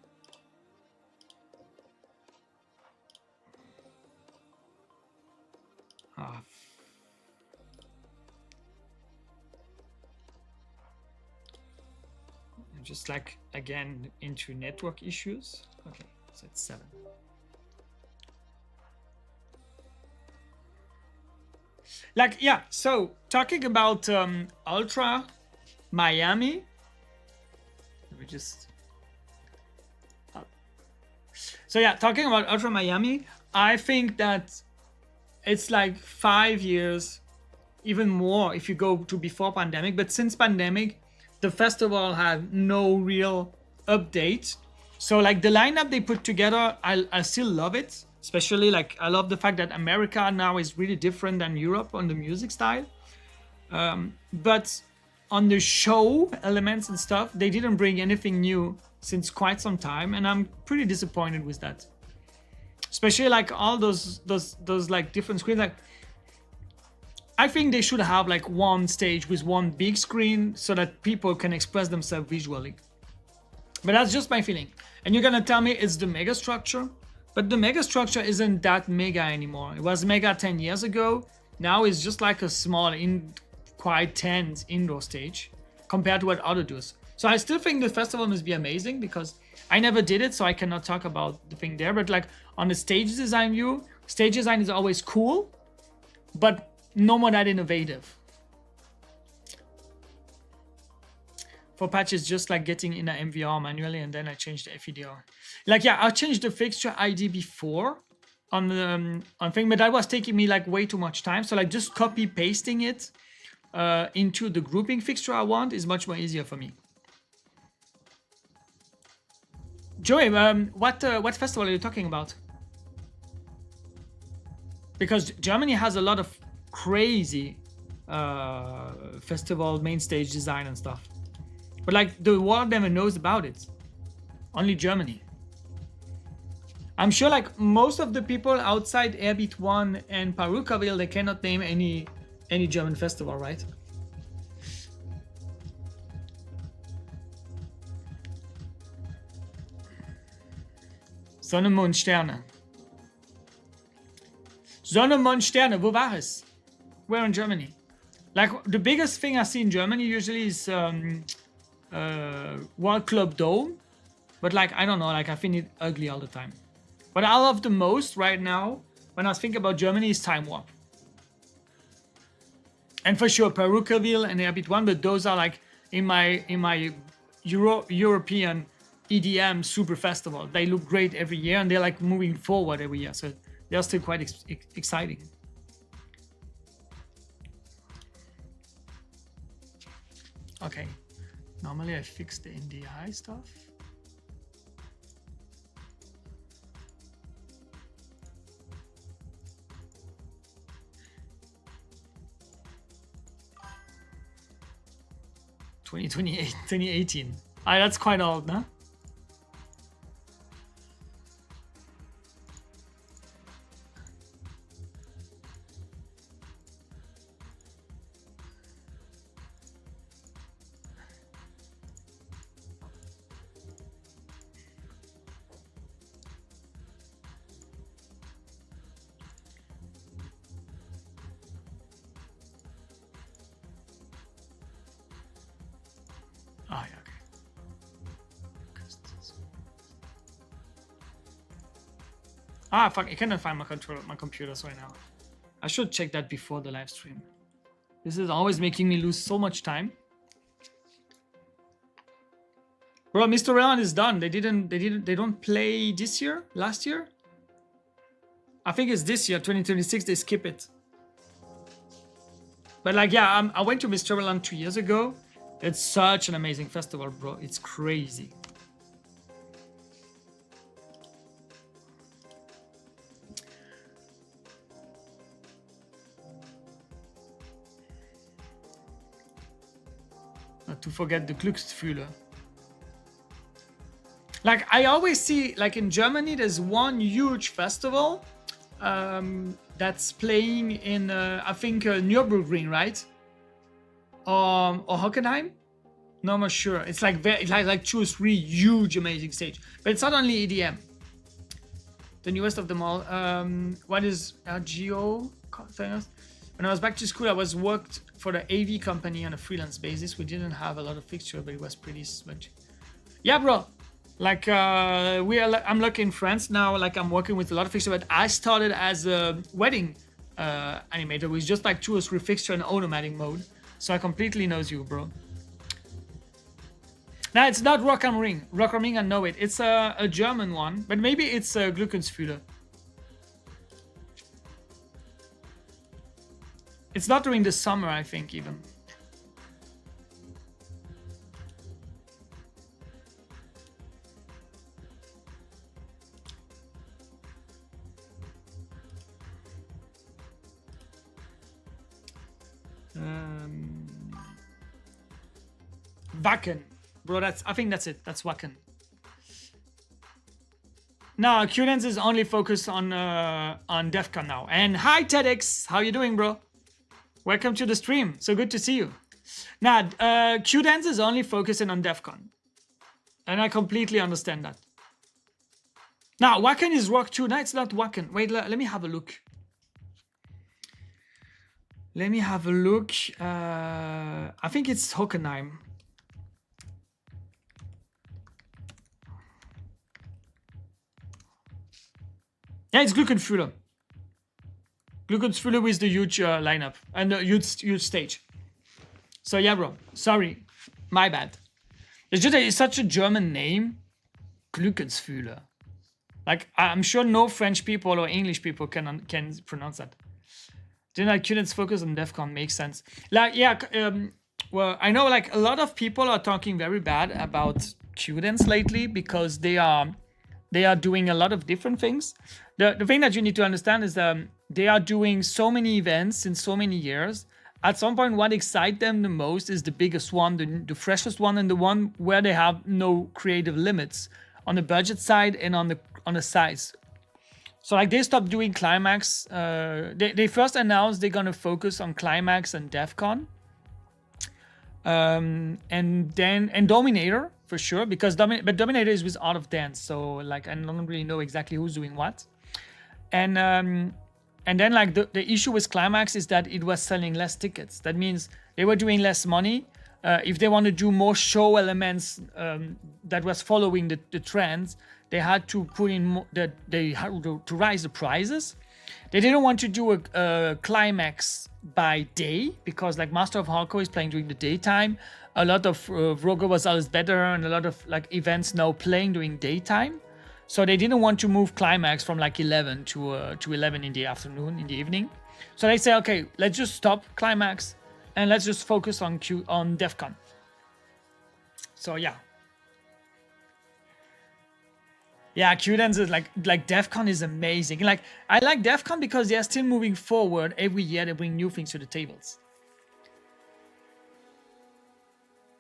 Just like again into network issues. Okay, so it's 7. Like, yeah, so talking about Ultra Miami. Let me just. So yeah, talking about Ultra Miami, I think that it's like 5 years, even more if you go to before pandemic. But since pandemic, the festival had no real update. So like the lineup they put together, I still love it. Especially like I love the fact that America now is really different than Europe on the music style. But on the show elements and stuff, they didn't bring anything new since quite some time, and I'm pretty disappointed with that. Especially like all those like different screens. Like I think they should have like one stage with one big screen so that people can express themselves visually. But that's just my feeling. And you're gonna tell me it's the mega structure, but the mega structure isn't that mega anymore. It was mega 10 years ago. Now it's just like a small, quite tense indoor stage compared to what others do. So I still think the festival must be amazing because I never did it, so I cannot talk about the thing there. But like on the stage design view, stage design is always cool, but no more that innovative. For patches, just like getting in an MVR manually, and then I changed the FEDR. Like yeah, I changed the fixture ID before on the thing, but that was taking me like way too much time. So like just copy pasting it into the grouping fixture I want is much more easier for me. Joey, what festival are you talking about? Because Germany has a lot of crazy festival main stage design and stuff, but like the world never knows about it. Only Germany. I'm sure like most of the people outside Airbeat 1 and Perukaville, they cannot name any German festival, right? Sonne, Mond, Sterne. Sonne, Mond, Sterne, wo war es? Where in Germany? Like the biggest thing I see in Germany usually is World Club Dome. But like, I don't know, like I find it ugly all the time. What I love the most right now when I think about Germany is Time Warp. And for sure Perukaville and Airbeat 1, but those are like in my European EDM super festival. They look great every year and they're like moving forward every year. So they're still quite exciting. Okay, normally I fix the NDI stuff. (2028, 2018). That's quite old, no? Ah, yeah, okay. Ah, fuck, I cannot find my computers right now. I should check that before the live stream. This is always making me lose so much time. Bro, Mr. Round is done. They don't play this year, last year. I think it's this year, 2026, they skip it. But like, yeah, I went to Mr. Round 2 years ago. It's such an amazing festival, bro. It's crazy. Not to forget the Glücksfühle. Like I always see, like in Germany, there's one huge festival that's playing in, I think, Nürburgring, right? Or Hockenheim? No, I'm not sure. It's like like 2 or 3 huge, amazing stage. But it's not only EDM. The newest of them all. What is Geo? When I was back to school, I was worked for the AV company on a freelance basis. We didn't have a lot of fixture, but it was pretty smudgy. Yeah, bro. Like I'm lucky in France now. Like I'm working with a lot of fixture, but I started as a wedding animator with just like 2 or 3 fixture in automatic mode. So I completely knows you, bro. No, it's not Rock am Ring. Rock am Ring, I know it. It's a German one, but maybe it's Glückensfühle. It's not during the summer, I think, even. Wacken. Bro, I think that's it. That's Wacken. No, Q-Dance is only focused on DEF CON now. And hi TEDx, how you doing, bro? Welcome to the stream. So good to see you. Now, Q-Dance is only focusing on DEF CON. And I completely understand that. Now, Wacken is Rock 2. No, it's not Wacken. Wait, let me have a look. Let me have a look. I think it's Hockenheim. Yeah, it's Glückenfühler. Glückenfühler with the huge lineup and the huge stage. So yeah, bro. Sorry. My bad. It's just it's such a German name. Glückenfühler. Like, I'm sure no French people or English people can pronounce that. Then I couldn't focus on DEF CON. Makes sense. Like, yeah, well, I know like a lot of people are talking very bad about Q-Dance lately because they are doing a lot of different things. The thing that you need to understand is they are doing so many events in so many years. At some point, what excites them the most is the biggest one, the freshest one, and the one where they have no creative limits on the budget side and on the size. So like they stopped doing Climax. They first announced they're gonna focus on Climax and DEF CON. And Dominator for sure, because Dominator is with Art of Dance, so like I don't really know exactly who's doing what. And then like the issue with Climax is that it was selling less tickets. That means they were doing less money. If they want to do more show elements that was following the trends, they had to put in more, they had to raise the prices. They didn't want to do a Climax by day because like Master of Hardcore is playing during the daytime. A lot of Vroger was always better, and a lot of like events now playing during daytime. So they didn't want to move Climax from like 11 to 11 in the afternoon, in the evening. So they say, okay, let's just stop Climax and let's just focus on DEF CON. So yeah. Yeah, Q-Dance is like DEF CON is amazing. Like I like DEF CON because they are still moving forward every year. They bring new things to the tables.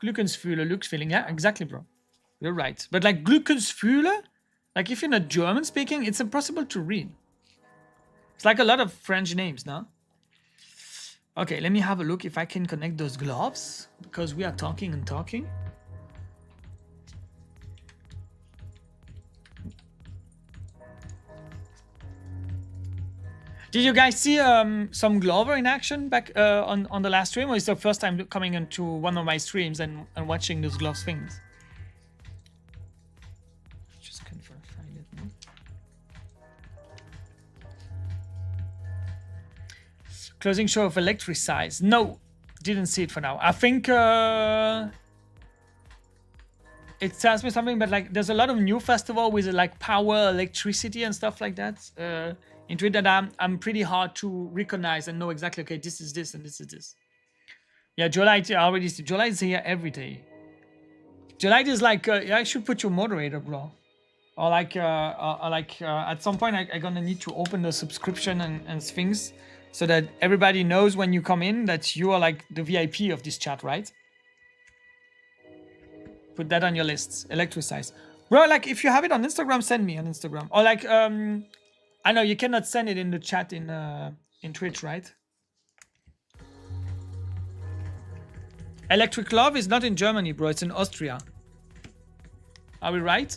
Glückensfühler, Glücksfeeling. Yeah, exactly, bro. You're right. But like Glückensfühler, like if you're not German speaking, it's impossible to read. It's like a lot of French names, no? Okay, let me have a look if I can connect those gloves because we are talking and talking. Did you guys see some Glover in action back on the last stream, or is it the first time coming into one of my streams and watching those gloves things? Just can't find it. No? Closing show of Electricize. No, didn't see it for now. I think it tells me something, but like there's a lot of new festival with like power, electricity, and stuff like that. Into it that I'm pretty hard to recognize and know exactly, okay, this is this and this is this. Yeah, Jolite, I already see. Jolite is here every day. Jolite is like, yeah, I should put your moderator, bro. Or like, at some point I'm gonna need to open the subscription and things so that everybody knows when you come in that you are like the VIP of this chat, right? Put that on your lists. Electricize. Bro, like if you have it on Instagram, send me on Instagram. Or like, I know you cannot send it in the chat in Twitch, right? Electric Love is not in Germany, bro. It's in Austria. Are we right?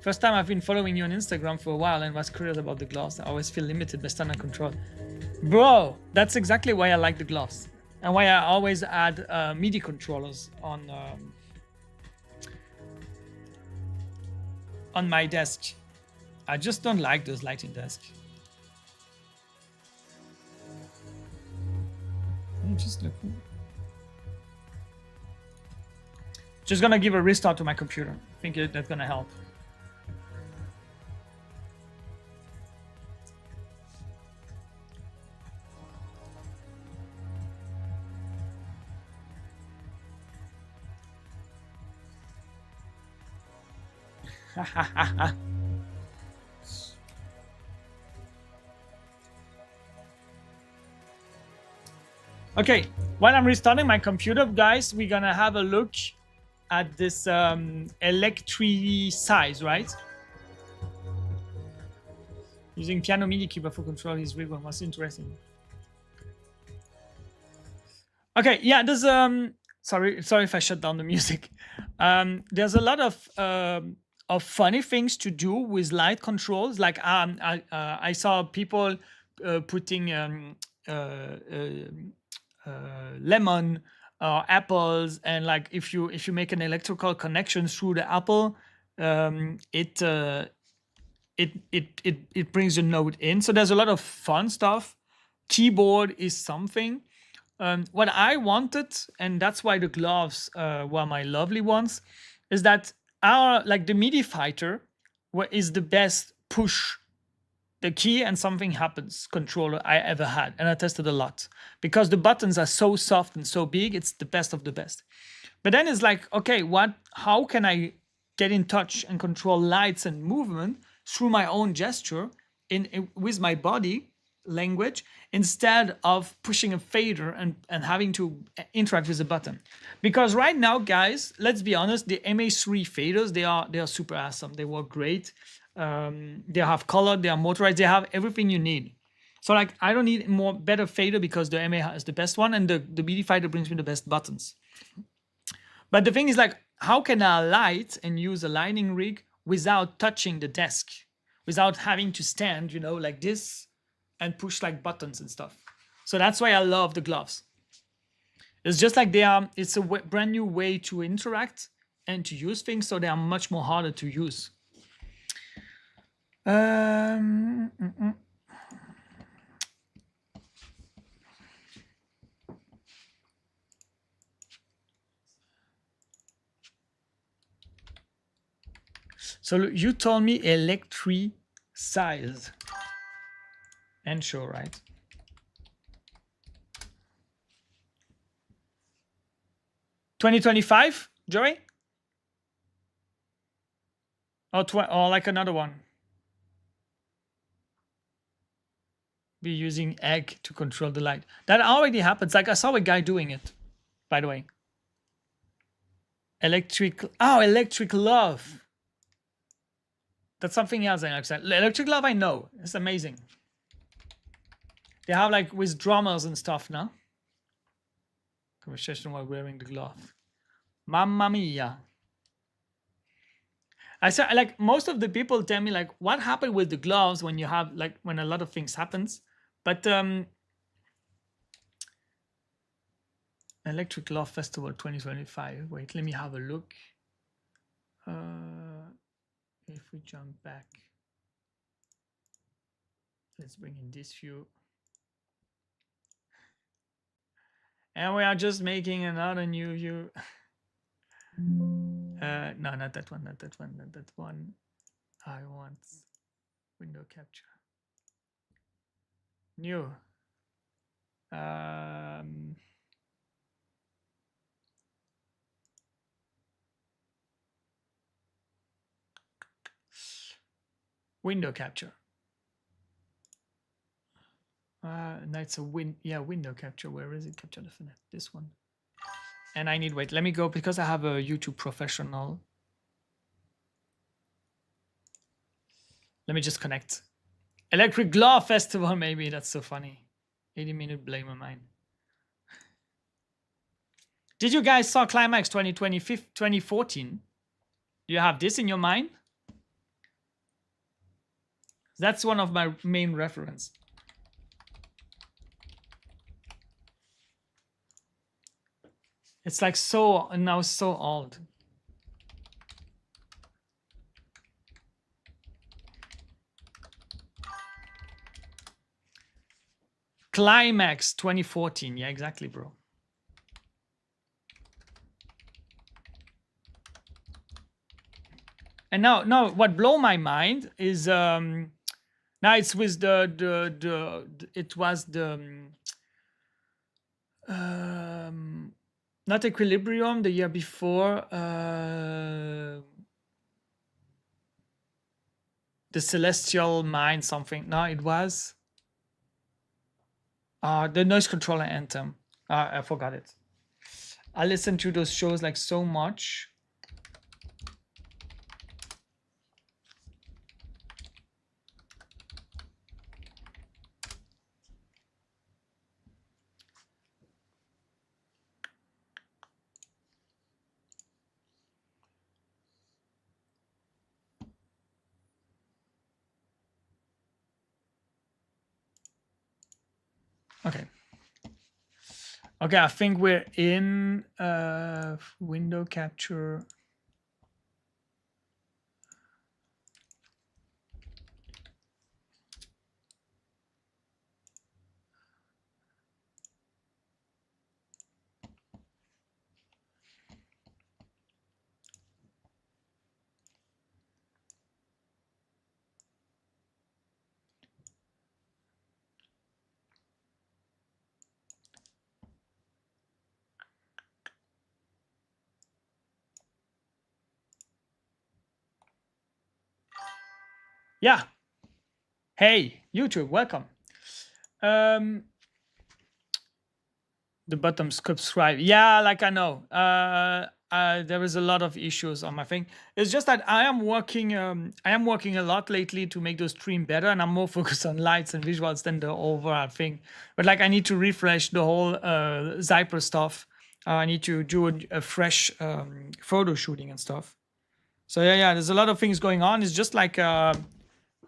First time I've been following you on Instagram for a while and was curious about the gloves. I always feel limited by standard control. Bro, that's exactly why I like the gloves. And why I always add MIDI controllers on my desk. I just don't like those lighting desks. Just look. Just gonna give a restart to my computer. I think that's gonna help. Okay, while I'm restarting my computer, guys, we're gonna have a look at this electric size, right? Using piano MIDI keyboard for control his ribbon was interesting. Okay, yeah, there's sorry if I shut down the music. There's a lot of funny things to do with light controls. Like I saw people putting lemon apples, and like if you make an electrical connection through the apple, it brings a note in. So there's a lot of fun stuff. Keyboard is something. What I wanted, and that's why the gloves were my lovely ones, is that like the MIDI fighter is the best push the key and something happens controller I ever had, and I tested a lot because the buttons are so soft and so big. It's the best of the best. But then it's like, okay, how can I get in touch and control lights and movement through my own gesture with my body language, instead of pushing a fader and having to interact with the button? Because right now, guys, let's be honest, the MA3 faders, they are super awesome. They work great. They have color, they are motorized, they have everything you need. So like, I don't need better fader because the MA is the best one, and the MIDI fighter brings me the best buttons. But the thing is, like, how can I light and use a lighting rig without touching the desk, without having to stand, you know, like this and push like buttons and stuff? So that's why I love the gloves. It's just like it's a brand new way to interact and to use things, so they are much more harder to use. So you told me electric size and show, right? $2025, Joey? Or like another one? Be using egg to control the light. That already happens. Like I saw a guy doing it, by the way. Electric Love. That's something else I accept. Electric Love, I know. It's amazing. They have like with drummers and stuff now. Conversation while wearing the glove. Mamma mia. I said, like, most of the people tell me like, what happened with the gloves when you have like, when a lot of things happens. But Electric Glove Festival 2025. Wait, let me have a look. If we jump back, let's bring in this view. And we are just making another new view. No, not that one, not that one, not that one. I want window capture. New. Window capture. No, it's a window capture. Where is it? Capture definite. This one. And I need, wait, let me go because I have a YouTube professional. Let me just connect. Electric Glove Festival, maybe. That's so funny. 80-minute blame of mine. Did you guys saw Climax 2014? Do you have this in your mind? That's one of my main reference. It's like so old. Climax 2014. Yeah, exactly, bro. And now what blow my mind is now it's with it was the not Equilibrium the year before, the Celestial Mind something. No, it was the Noise Controller Anthem. I forgot it. I listen to those shows like so much. Okay. Okay, I think we're in window capture. Yeah. Hey, YouTube, welcome. The bottom subscribe. Yeah, like I know. There is a lot of issues on my thing. It's just that I am working a lot lately to make the stream better, and I'm more focused on lights and visuals than the overall thing. But like I need to refresh the whole Zyper stuff. I need to do a fresh photo shooting and stuff. So yeah, there's a lot of things going on. It's just like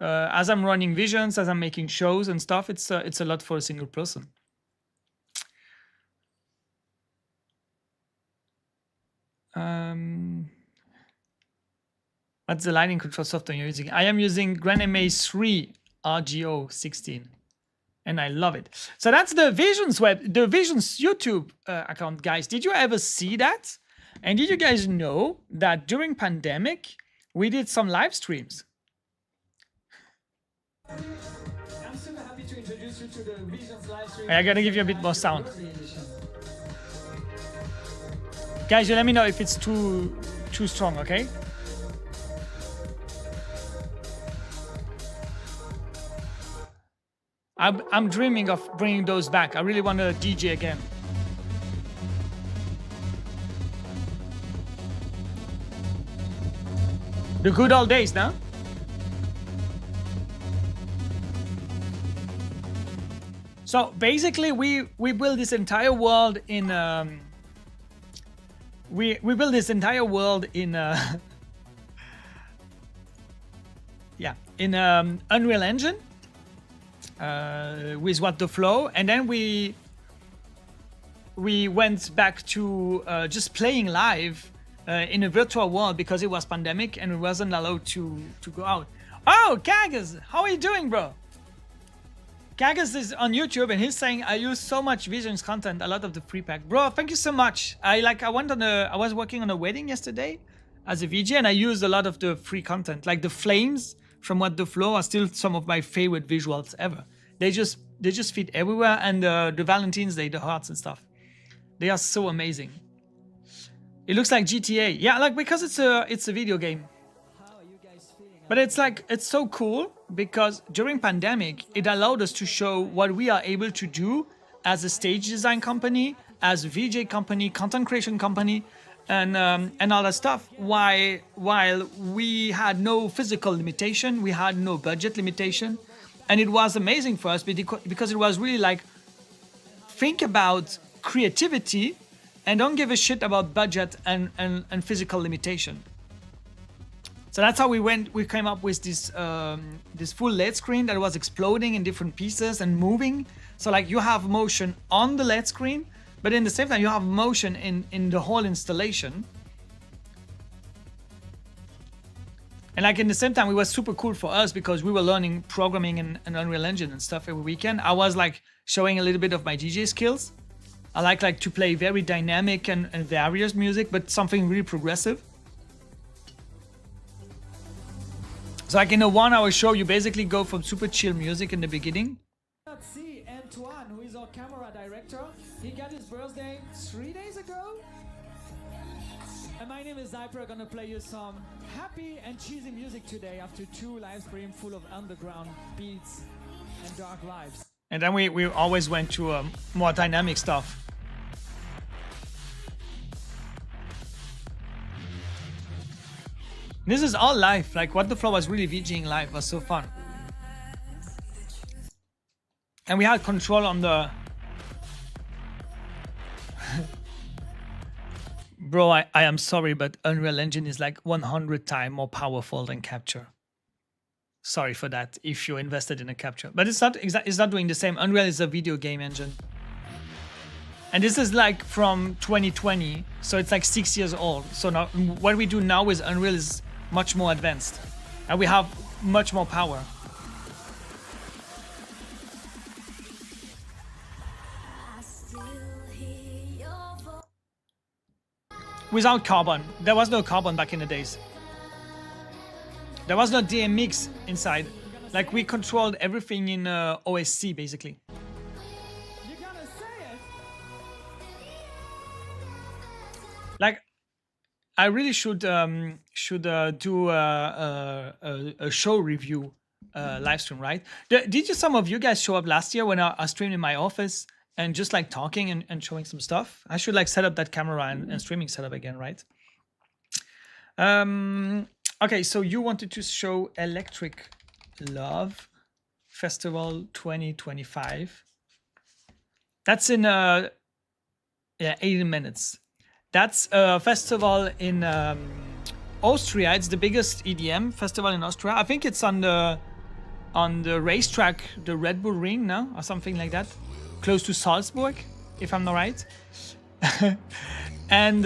as I'm running visions, as I'm making shows and stuff, it's a lot for a single person. What's the lighting control software you're using? I am using GrandMA 3 RGO 16, and I love it. So that's the Visions the Visions YouTube account, guys. Did you ever see that? And did you guys know that during pandemic we did some live streams? I'm super happy to introduce you to the Visions live stream. I gotta give you a bit more sound. Guys, you let me know if it's too strong, okay? I'm dreaming of bringing those back. I really want to DJ again. The good old days, no? So basically, we build this entire world in we build this entire world in yeah, in Unreal Engine with What the Flow, and then we went back to just playing live in a virtual world because it was pandemic and we wasn't allowed to go out. Oh, Kagas, how are you doing, bro? Kagas is on YouTube and he's saying I use so much Visions content, a lot of the free pack. Bro, thank you so much. I was working on a wedding yesterday as a VJ and I used a lot of the free content. Like the flames from What the Flow are still some of my favorite visuals ever. They just fit everywhere, and the Valentine's Day, the hearts and stuff. They are so amazing. It looks like GTA. Yeah, like because it's a video game. But it's like, it's so cool because during pandemic, it allowed us to show what we are able to do as a stage design company, as a VJ company, content creation company, and all that stuff. While we had no physical limitation, we had no budget limitation. And it was amazing for us because it was really like, think about creativity and don't give a shit about budget and physical limitation. So that's how we came up with this this full LED screen that was exploding in different pieces and moving. So like you have motion on the LED screen, but in the same time you have motion in the whole installation. And like in the same time, it was super cool for us because we were learning programming and Unreal Engine and stuff every weekend. I was like showing a little bit of my DJ skills. I like to play very dynamic and various music, but something really progressive. So like in a 1 hour show, you basically go from super chill music in the beginning. Let's see Antoine, who is our camera director. He got his birthday 3 days ago. And my name is Zyper, gonna play you some happy and cheesy music today after 2 live streams full of underground beats and dark vibes. And then we always went to more dynamic stuff. This is all live. Like What the Flow was really VJing live. It was so fun. And we had control on the... Bro, I am sorry, but Unreal Engine is like 100 times more powerful than Capture. Sorry for that if you're invested in a Capture. But it's not doing the same. Unreal is a video game engine. And this is like from 2020, so it's like 6 years old. So now what we do now with Unreal is much more advanced. And we have much more power. Without carbon. There was no carbon back in the days. There was no DMX inside. Like we controlled everything in OSC basically. You gotta say it. Like I really should do a show review live stream, right? Did you some of you guys show up last year when I streamed in my office and just like talking and showing some stuff? I should like set up that camera and streaming setup again, right? Okay, so you wanted to show Electric Love Festival 2025. That's in 80 minutes. That's a festival in Austria. It's the biggest EDM festival in Austria. I think it's on the racetrack, the Red Bull Ring, no, or something like that, close to Salzburg, if I'm not right. and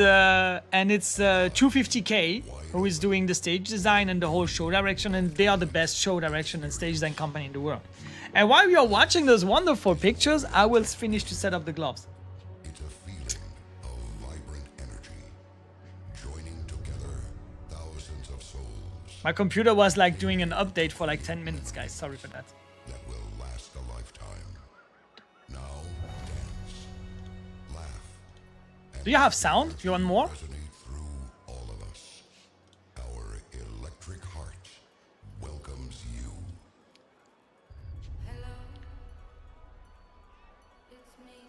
it's 250K who is doing the stage design and the whole show direction, and they are the best show direction and stage design company in the world. And while we are watching those wonderful pictures, I will finish to set up the gloves. It's a feeling of vibrant energy, joining together thousands of souls My computer was like doing an update for like 10 minutes, guys. Sorry for that. that will last a lifetime. Now dance, laugh, Do you have sound? You want more? resonate through all of us. Our electric heart welcomes you. Hello, it's me.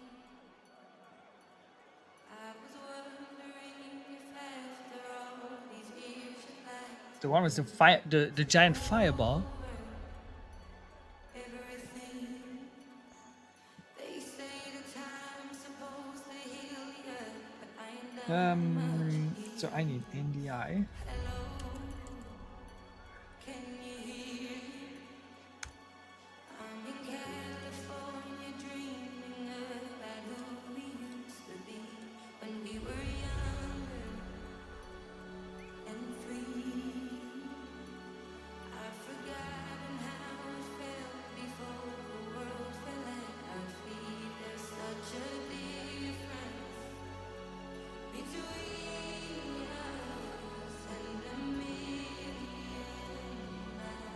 I was wondering if after all these years you'd like The one with the fire, the giant fireball. everything. They say the time's supposed to heal you, but I ain't done So I need NDI. Can you hear? I'm in California dreaming about who we used to be when we were younger and free. I've forgotten how it felt before the world fell at our feet. There's such a difference between us and a million miles.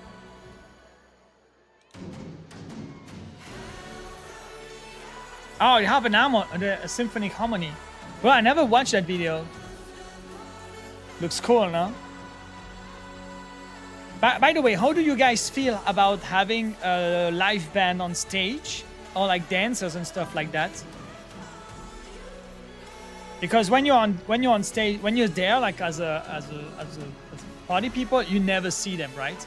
Oh, you have an a symphonic harmony. Bro, I never watched that video. Looks cool, no? By the way, how do you guys feel about having a live band on stage or like dancers and stuff like that? Because when you're on stage, when you're there like as a party people, you never see them, right?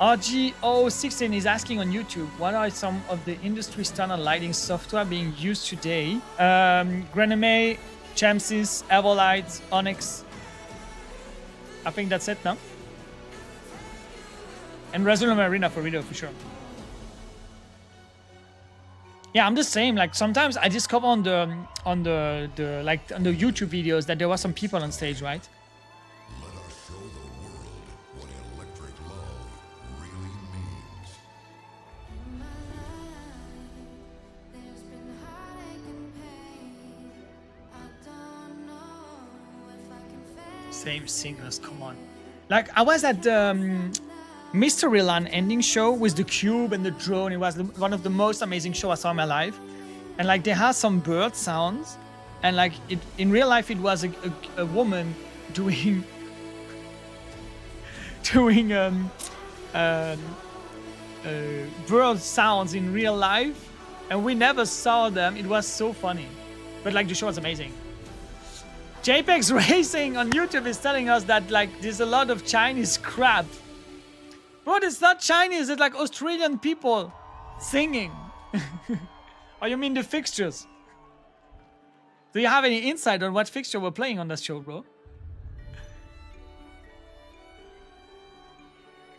RGO16 is asking on YouTube, what are some of the industry standard lighting software being used today? Grename, Chamsys, Everlight, Onyx. I think that's it now. And Resolum Arena for video for sure. Yeah, I'm the same. Like sometimes I discover on the YouTube videos that there were some people on stage, right? Let us show the world what electric love really means. There's been heartache and pain. I don't know Same singers, come on. Like, I was at Mysteryland ending show with the cube and the drone. It was one of the most amazing shows I saw in my life. And like, they had some bird sounds. And like, in real life, it was a woman doing bird sounds in real life. And we never saw them. It was so funny. But like, the show was amazing. JPEX Racing on YouTube is telling us that like there's a lot of Chinese crap. But it's not Chinese, it's like Australian people singing. Or you mean the fixtures? Do you have any insight on what fixture we're playing on that show, bro?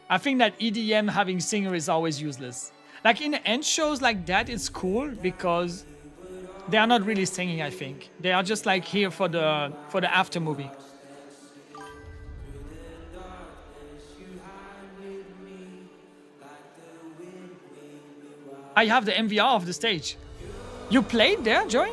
I think that EDM having singer is always useless. Like in end shows like that, it's cool because they are not really singing, I think. They are just like here for the after movie. I have the MVR of the stage. You played there, Joy?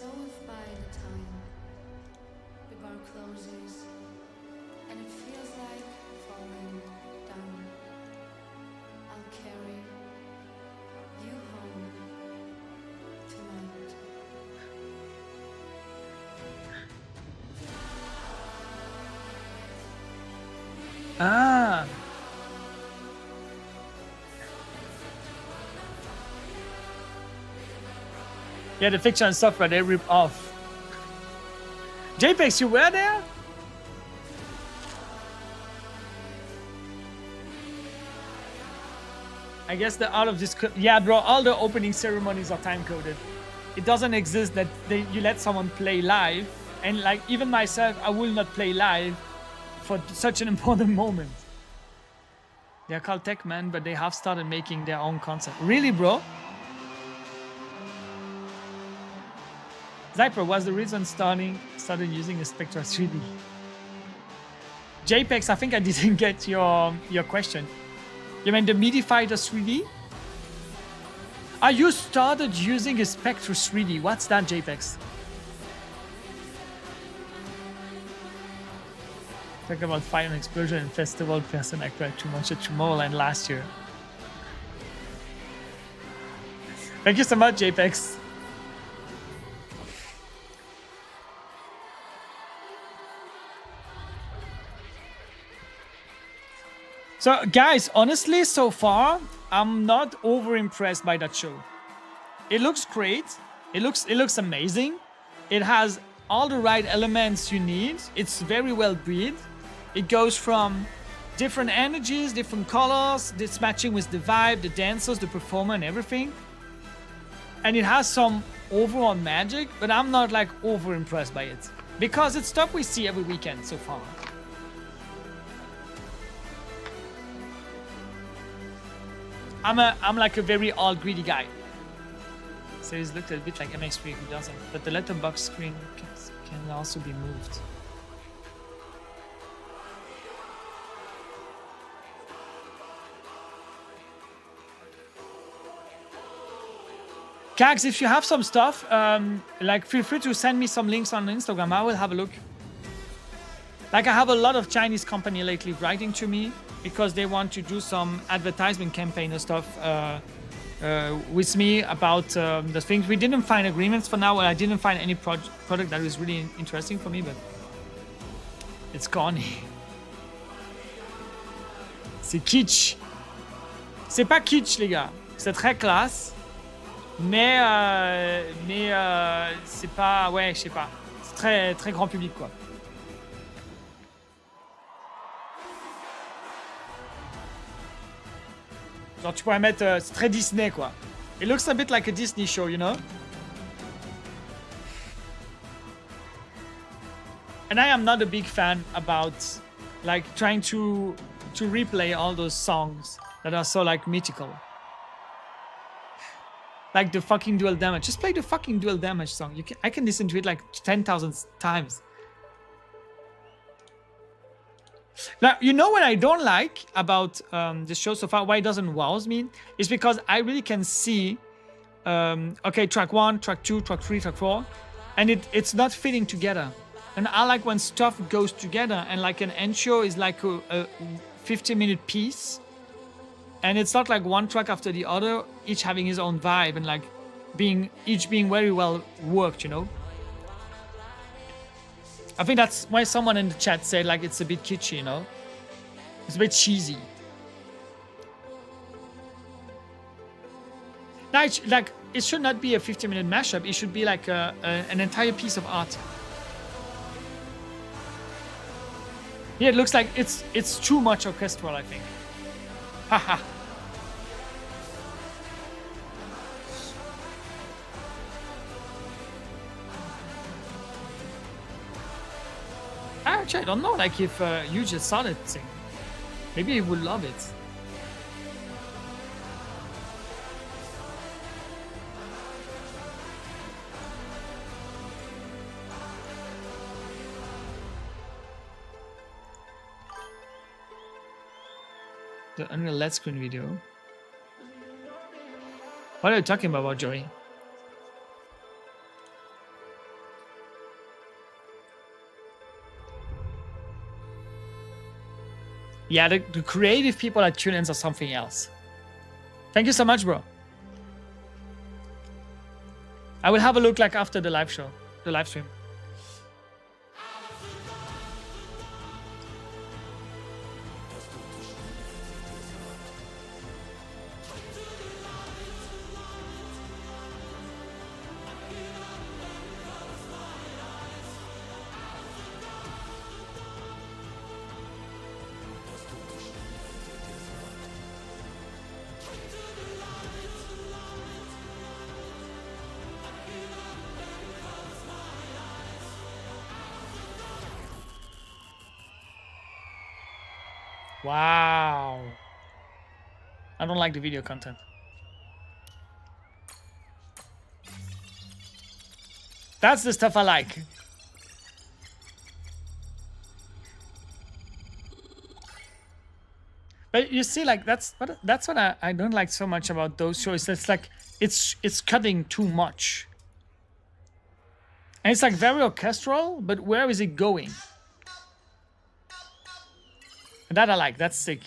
So if by the time the bar closes and it feels like falling down, I'll carry you home tonight. Ah. Yeah, the fiction and software they rip off. JPEX, you were there? I guess the out of this. Yeah, bro, all the opening ceremonies are time coded. It doesn't exist that you let someone play live. And like, even myself, I will not play live for such an important moment. They're called Tech Man, but they have started making their own concept. Really, bro? Zyper was the reason started using a Spectra 3D. JPEX, I think I didn't get your question. You mean the MIDI Fighter 3D? Ah, you started using a Spectra 3D. What's that, JPEX? Talk about fire and explosion and festival person I cried too much at Tomorrowland last year. Thank you so much, JPEX. So guys, honestly, so far, I'm not over impressed by that show. It looks great. It looks amazing. It has all the right elements you need. It's very well built. It goes from different energies, different colors. It's matching with the vibe, the dancers, the performer, and everything. And it has some overall magic, but I'm not like over impressed by it because it's stuff we see every weekend so far. I'm like a very all greedy guy. Series looked a bit like MX3, who doesn't? But the letterbox screen can also be moved. Kags, if you have some stuff, like feel free to send me some links on Instagram. I will have a look. Like I have a lot of Chinese company lately writing to me because they want to do some advertisement campaign or stuff with me about the things. We didn't find agreements for now. I didn't find any product that was really interesting for me, but it's gone. C'est kitsch. C'est pas kitsch, les gars. C'est très classe. Mais c'est pas... Ouais, je sais pas. C'est très, très grand public, quoi. Genre, tu pourrais mettre... c'est très Disney, quoi. It looks a bit like a Disney show, you know? And I am not a big fan about, like, trying to replay all those songs that are so, like, mythical. Like the fucking Dual Damage. Just play the fucking Dual Damage song. I can listen to it like 10,000 times. Now, you know what I don't like about the show so far, why it doesn't wows me, is because I really can see, okay, track 1, track 2, track 3, track 4, and it's not fitting together. And I like when stuff goes together, and like an end show is like a 50-minute piece, and it's not like one track after the other, each having his own vibe and like each being very well worked, you know? I think that's why someone in the chat said like it's a bit kitschy, you know? It's a bit cheesy. Now, it should not be a 50-minute mashup. It should be like an entire piece of art. Yeah, it looks like it's too much orchestral, I think. Haha. Actually, I don't know, like, if you just saw that thing. Maybe you would love it. The Unreal Let's Screen video. What are you talking about, Joey? Yeah, the creative people at TuneIn are something else. Thank you so much, bro. I will have a look like after the live show, the live stream. Wow. I don't like the video content. That's the stuff I like. But you see, like, that's what I don't like so much about those shows. It's like it's cutting too much. And it's like very orchestral, but where is it going? That I like, that's sick.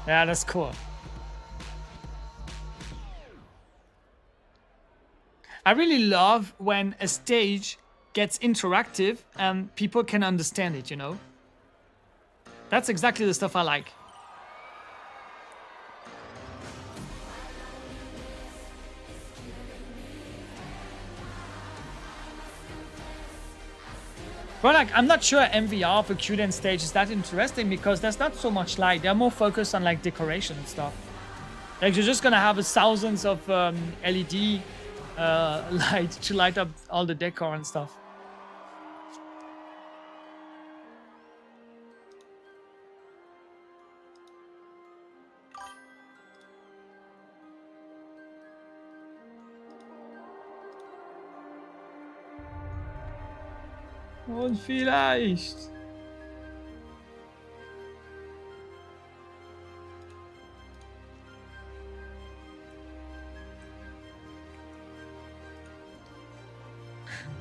Yeah, that's cool. I really love when a stage gets interactive and people can understand it, you know? That's exactly the stuff I like. But like, I'm not sure MVR for Q-Den stage is that interesting because there's not so much light. They're more focused on like decoration and stuff. Like you're just gonna have thousands of LED light to light up all the decor and stuff. Und vielleicht.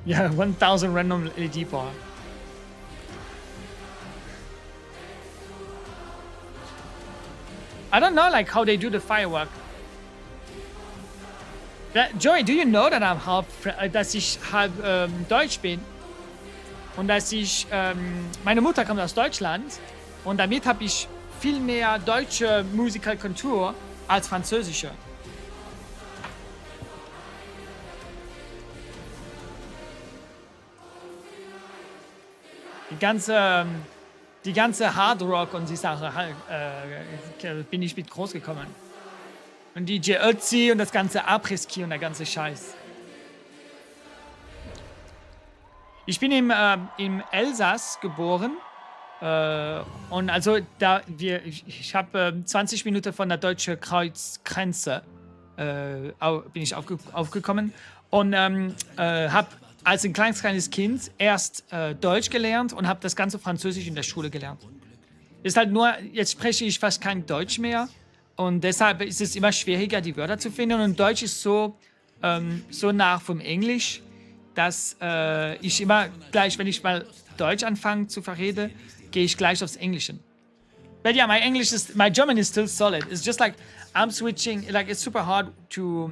Yeah, 1000 random LED power. I don't know like how they do the firework. Joey, do you know that I'm dass ich halb Deutsch bin? Und dass ich, meine Mutter kommt aus Deutschland und damit habe ich viel mehr deutsche Musical-Kultur als französische. Die ganze Hard Rock und die Sache bin ich mit groß gekommen. Und DJ Ötzi und das ganze Après-Ski und der ganze Scheiß. Ich bin im Elsass geboren. Und also ich habe 20 Minuten von der deutschen Kreuzgrenze bin ich aufgekommen und habe als ein kleines Kind erst Deutsch gelernt und habe das ganze Französisch in der Schule gelernt. Ist halt nur, jetzt spreche ich fast kein Deutsch mehr und deshalb ist es immer schwieriger, die Wörter zu finden. Und Deutsch ist so nah vom Englisch, dass ich immer gleich, wenn ich mal Deutsch anfange zu verreden, gehe ich gleich aufs Englische. But yeah, my German is still solid. It's just like I'm switching, like it's super hard to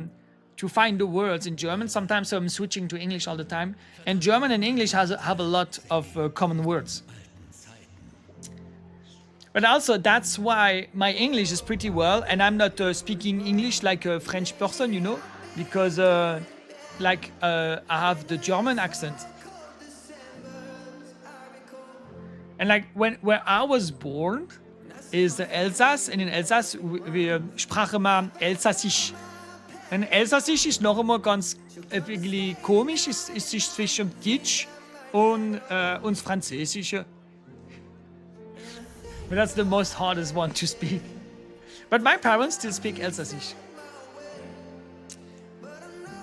find the words in German. Sometimes I'm switching to English all the time. And German and English have a lot of common words. But also that's why my English is pretty well, and I'm not speaking English like a French person, you know, because I have the German accent. And like where I was born is Elsass, and in Elsass wir sprachen immer Elsassisch. Und Elsassisch ist noch einmal ganz irgendwie komisch, es ist zwischen Deutsch und Französische. But that's the most hardest one to speak. But my parents still speak Elsassisch.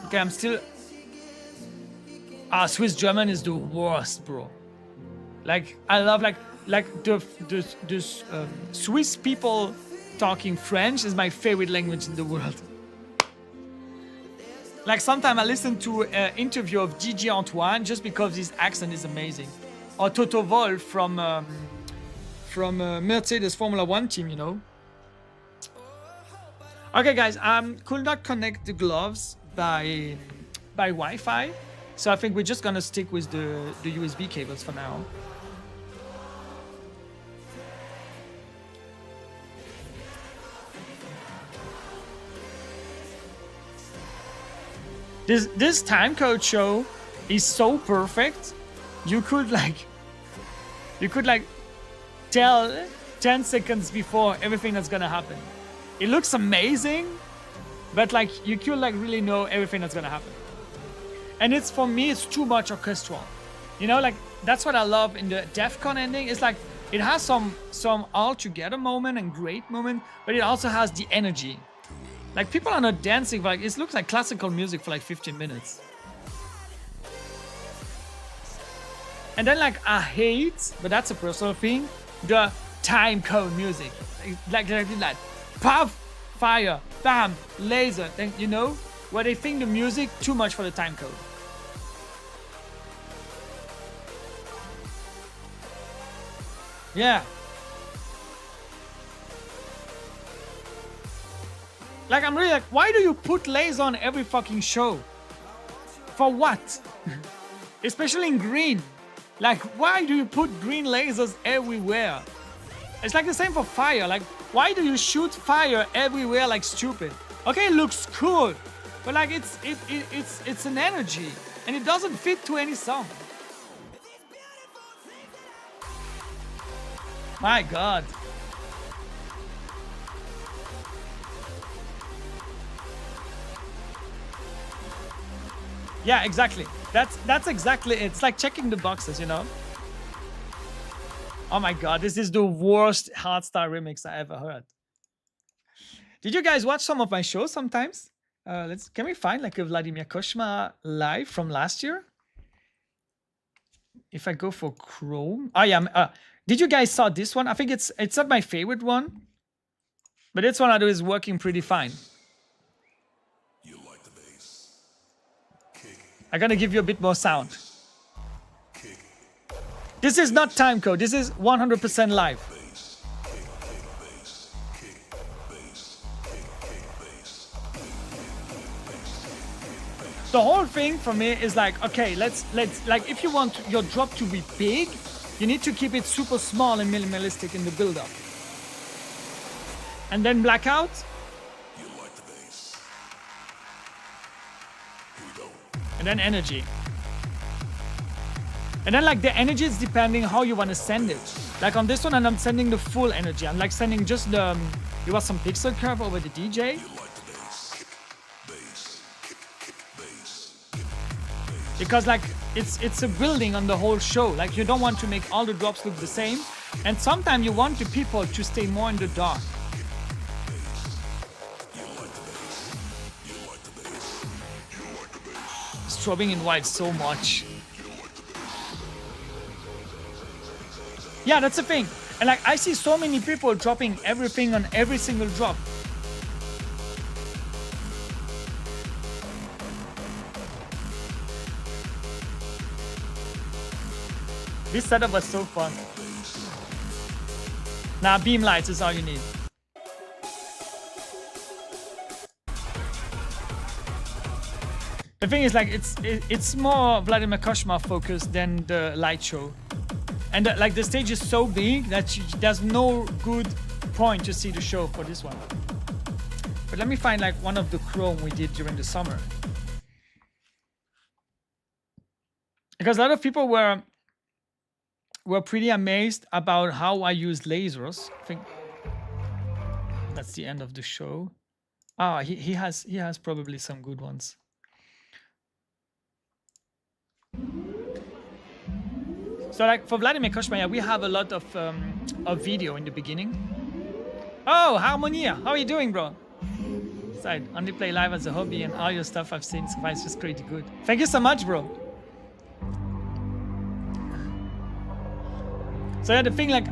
Okay, I'm still... Swiss German is the worst, bro. Like, I love the Swiss people talking French is my favorite language in the world. Like sometimes I listen to an interview of Gigi Antoine just because his accent is amazing. Or Toto Wolff from Mercedes Formula One team, you know. Okay, guys, could not connect the gloves by Wi-Fi, so I think we're just gonna stick with the USB cables for now. This timecode show is so perfect. You could tell 10 seconds before everything that's gonna happen. It looks amazing, but like you could like really know everything that's gonna happen. And it's, for me, it's too much orchestral. You know, like that's what I love in the DEF CON ending. It's like it has some all together moment and great moment, but it also has the energy. Like people are not dancing, but like it looks like classical music for like 15 minutes. And then like I hate, but that's a personal thing, the time code music. Like puff, fire, bam, laser, then you know, where they think the music too much for the time code. Yeah. Like I'm really like, why do you put laser on every fucking show? For what? Especially in green. Like, why do you put green lasers everywhere? It's like the same for fire. Like, why do you shoot fire everywhere like stupid? Okay, it looks cool, but like it's an energy, and it doesn't fit to any song. My God. Yeah, exactly. That's exactly it. It's like checking the boxes, you know? Oh my God, this is the worst Hardstyle remix I ever heard. Did you guys watch some of my shows sometimes? Can we find like a Vladimir Koshma live from last year? If I go for Chrome. Oh yeah, did you guys saw this one? I think it's not my favorite one, but this one I do is working pretty fine. I'm gonna give you a bit more sound. Kick. This is not timecode, this is 100% live. Kick, the whole thing for me is like, okay, let's like, if you want your drop to be big, you need to keep it super small and minimalistic in the build-up. And then blackout. You like the bass? Here we go. And then energy. And then like the energy is depending how you want to send it. Like on this one, and I'm sending the full energy. I'm like sending just the, there was some pixel curve over the DJ. You like the bass? Bass. Bass. Because like it's a building on the whole show. Like you don't want to make all the drops look the same. And sometimes you want the people to stay more in the dark. Strobing in white so much. Yeah, that's the thing. And like I see so many people dropping everything on every single drop. This setup was so fun. Now beam lights is all you need. The thing is like it's more Vladimir Cauchemar focused than the light show. And like the stage is so big that there's no good point to see the show for this one. But let me find like one of the chrome we did during the summer. Because a lot of people were pretty amazed about how I use lasers. I think that's the end of the show. Ah, he has probably some good ones. So like for Vladimir Cauchemar, we have a lot of video in the beginning. Oh, Harmonia, how are you doing, bro? I only play live as a hobby, and all your stuff I've seen so far is just pretty good. Thank you so much, bro. So yeah, the thing, like,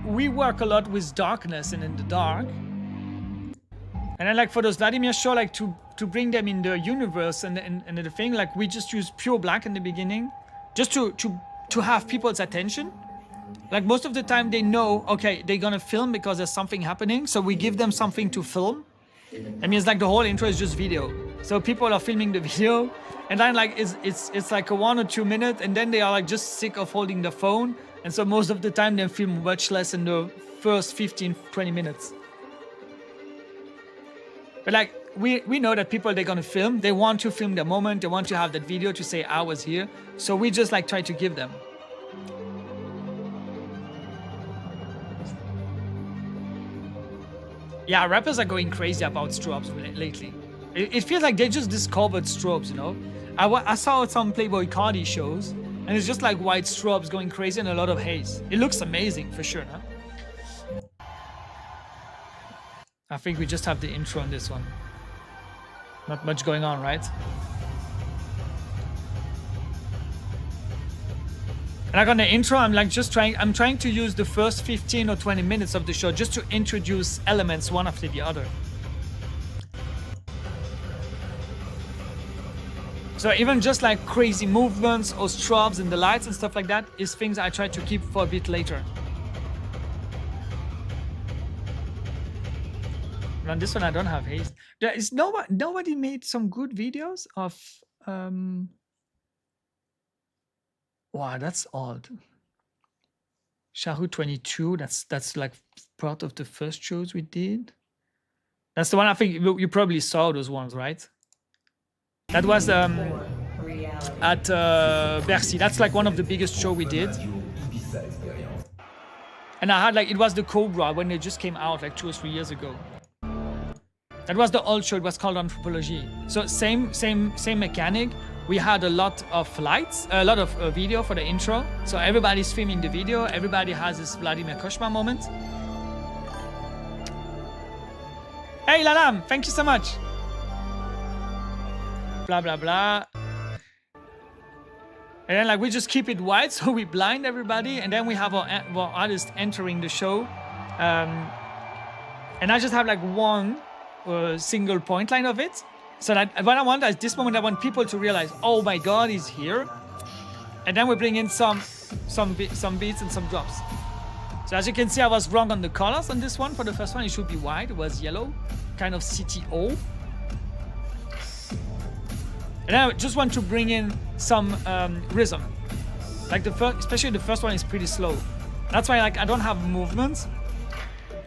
we work a lot with darkness and in the dark. And then like for those Vladimir show, like to bring them in the universe and the thing, like we just use pure black in the beginning, just to have people's attention. Like most of the time they know, okay, they're gonna film because there's something happening, so we give them something to film. I mean, it's like the whole intro is just video, so people are filming the video, and then like it's like a 1 or 2 minutes, and then they are like just sick of holding the phone, and so most of the time they film much less in the first 15-20 minutes. But like we know that people, they're gonna film, they want to film the moment, they want to have that video to say I was here, so we just like try to give them. Yeah, rappers are going crazy about strobes lately. It feels like they just discovered strobes, you know? I saw some Playboy Cardi shows, and it's just like white strobes going crazy and a lot of haze. It looks amazing for sure, huh? I think we just have the intro on this one. Not much going on, right? And like on the intro, I'm trying to use the first 15 or 20 minutes of the show just to introduce elements one after the other. So even just like crazy movements or strobes and the lights and stuff like that is things I try to keep for a bit later. And on this one, I don't have haste. There is nobody made some good videos of. Wow, that's odd. Shahu 22. That's like part of the first shows we did. That's the one I think you probably saw those ones, right? That was at Bercy. That's like one of the biggest show we did. And I had like, it was the Cobra when they just came out like 2 or 3 years ago. That was the old show. It was called Anthropology. So same mechanic. We had a lot of lights, a lot of video for the intro. So everybody's filming the video. Everybody has this Vladimir Cauchemar moment. Hey Lalam, thank you so much. Blah blah blah. And then like we just keep it white, so we blind everybody, and then we have our artist entering the show. And I just have like one single point line of it. So that what I want at this moment, I want people to realize, oh my God, he's here. And then we bring in some beats and some drops. So as you can see, I was wrong on the colors on this one. For the first one, it should be white. It was yellow, kind of CTO. And I just want to bring in some rhythm. Like the first, especially the first one is pretty slow. That's why like I don't have movements.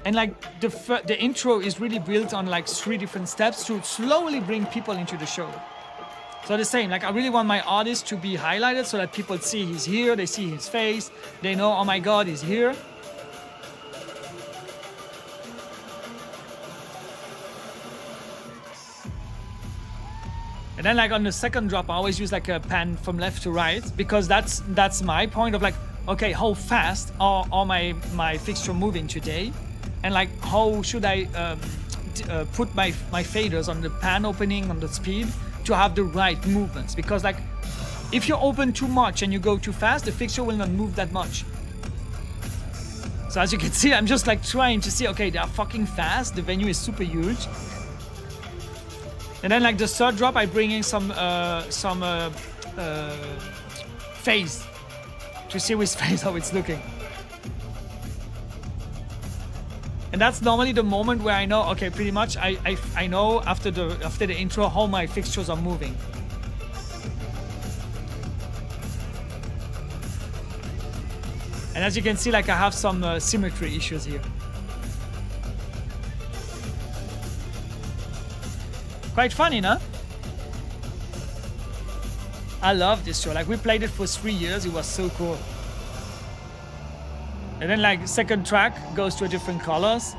And like the intro is really built on like 3 different steps to slowly bring people into the show. So the same, like I really want my artist to be highlighted so that people see he's here, they see his face, they know, oh my God, he's here. And then like on the second drop, I always use like a pan from left to right because that's my point of like, okay, how fast are my fixture moving today? And like how should I put my faders on the pan opening, on the speed to have the right movements? Because like if you open too much and you go too fast, the fixture will not move that much. So as you can see, I'm just like trying to see, okay, they are fucking fast, the venue is super huge. And then like the third drop, I bring in some phase to see with phase how it's looking. And that's normally the moment where I know, okay, pretty much I know after the intro how my fixtures are moving. And as you can see, like I have some symmetry issues here. Quite funny, no? I love this show. Like we played it for 3 years. It was so cool. And then like second track goes to a different colors.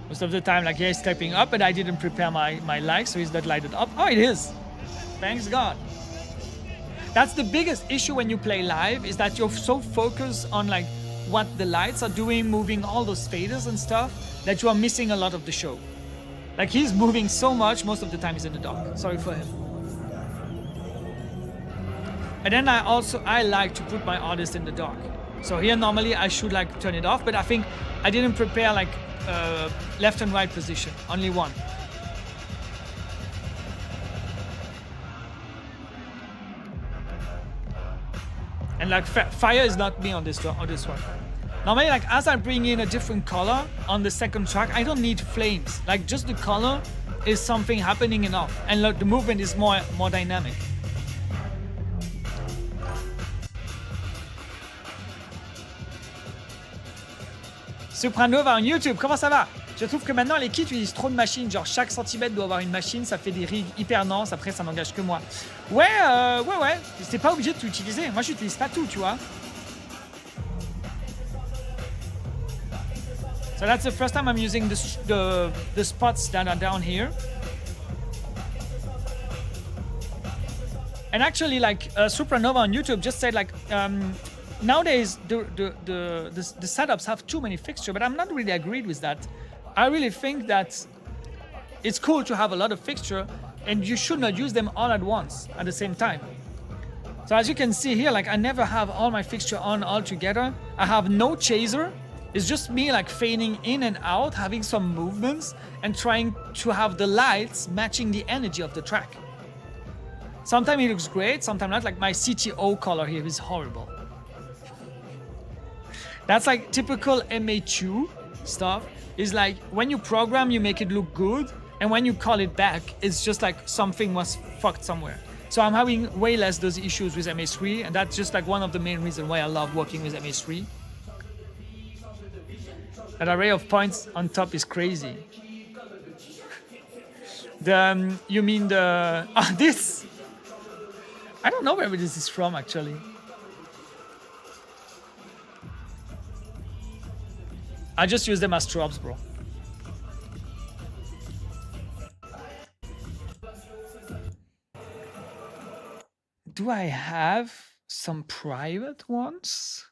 Most of the time, like he's stepping up, but I didn't prepare my light, so he's not lighted up. Oh, it is. Thanks God. That's the biggest issue when you play live, is that you're so focused on like what the lights are doing, moving all those faders and stuff, that you are missing a lot of the show. Like he's moving so much, most of the time he's in the dark. Sorry for him. And then I like to put my artist in the dark. So here normally I should like turn it off, but I think I didn't prepare like left and right position, only one. And like fire is not me on this one. Normally, like as I bring in a different color on the second track, I don't need flames. Like just the color is something happening enough, and like the movement is more dynamic. Supranova on YouTube, comment ça va? Je trouve que maintenant les kits utilisent trop de machines, genre chaque centimètre doit avoir une machine, ça fait des rigs hyper denses, après ça n'engage que moi. Ouais, c'est pas obligé de tout utiliser, moi j'utilise pas tout, tu vois. So that's the first time I'm using the spots that are down here. And actually, like Supranova on YouTube just said, like nowadays the setups have too many fixtures, but I'm not really agreed with that. I really think that it's cool to have a lot of fixture, and you should not use them all at once at the same time. So as you can see here, like I never have all my fixture on all together. I have no chaser. It's just me like fading in and out, having some movements, and trying to have the lights matching the energy of the track. Sometimes it looks great, sometimes not. Like my CTO color here is horrible. That's like typical MA2 stuff. Is like when you program, you make it look good, and when you call it back, it's just like something was fucked somewhere. So I'm having way less those issues with MA3, and that's just like one of the main reasons why I love working with MA3. An array of points on top is crazy. You mean this? I don't know where this is from actually. I just use them as strobes, bro. Do I have some private ones?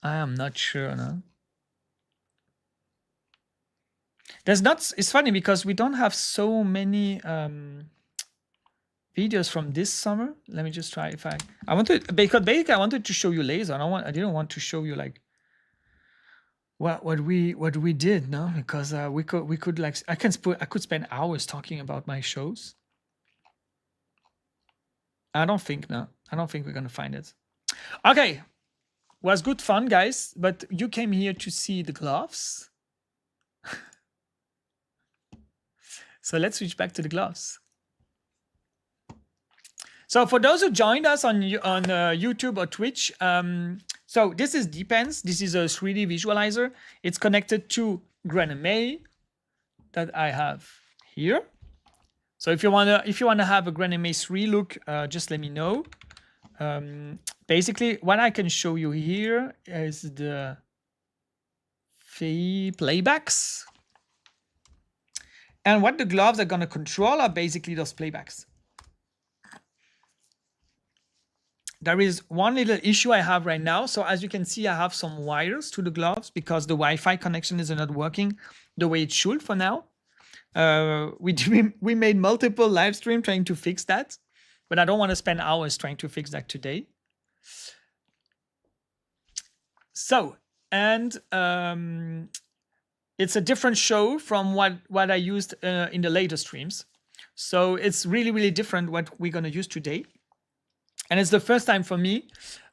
I am not sure, no. There's not. It's funny because we don't have so many videos from this summer. Let me just try if I want to, because basically I wanted to show you laser. I didn't want to show you like what we did, no, because we could like I could spend hours talking about my shows. I don't think we're gonna find it. Okay, was good fun, guys. But you came here to see the gloves. So let's switch back to the gloves. So for those who joined us on YouTube or Twitch, so this is Depends. This is a 3D visualizer. It's connected to Granime that I have here. So if you wanna have a Granime 3 look, just let me know. Basically, what I can show you here is the playbacks, and what the gloves are gonna control are basically those playbacks. There is one little issue I have right now. So as you can see, I have some wires to the gloves because the Wi-Fi connection is not working the way it should for now. We made multiple live streams trying to fix that, but I don't want to spend hours trying to fix that today. So, and it's a different show from what I used in the later streams. So it's really, really different what we're going to use today. And it's the first time for me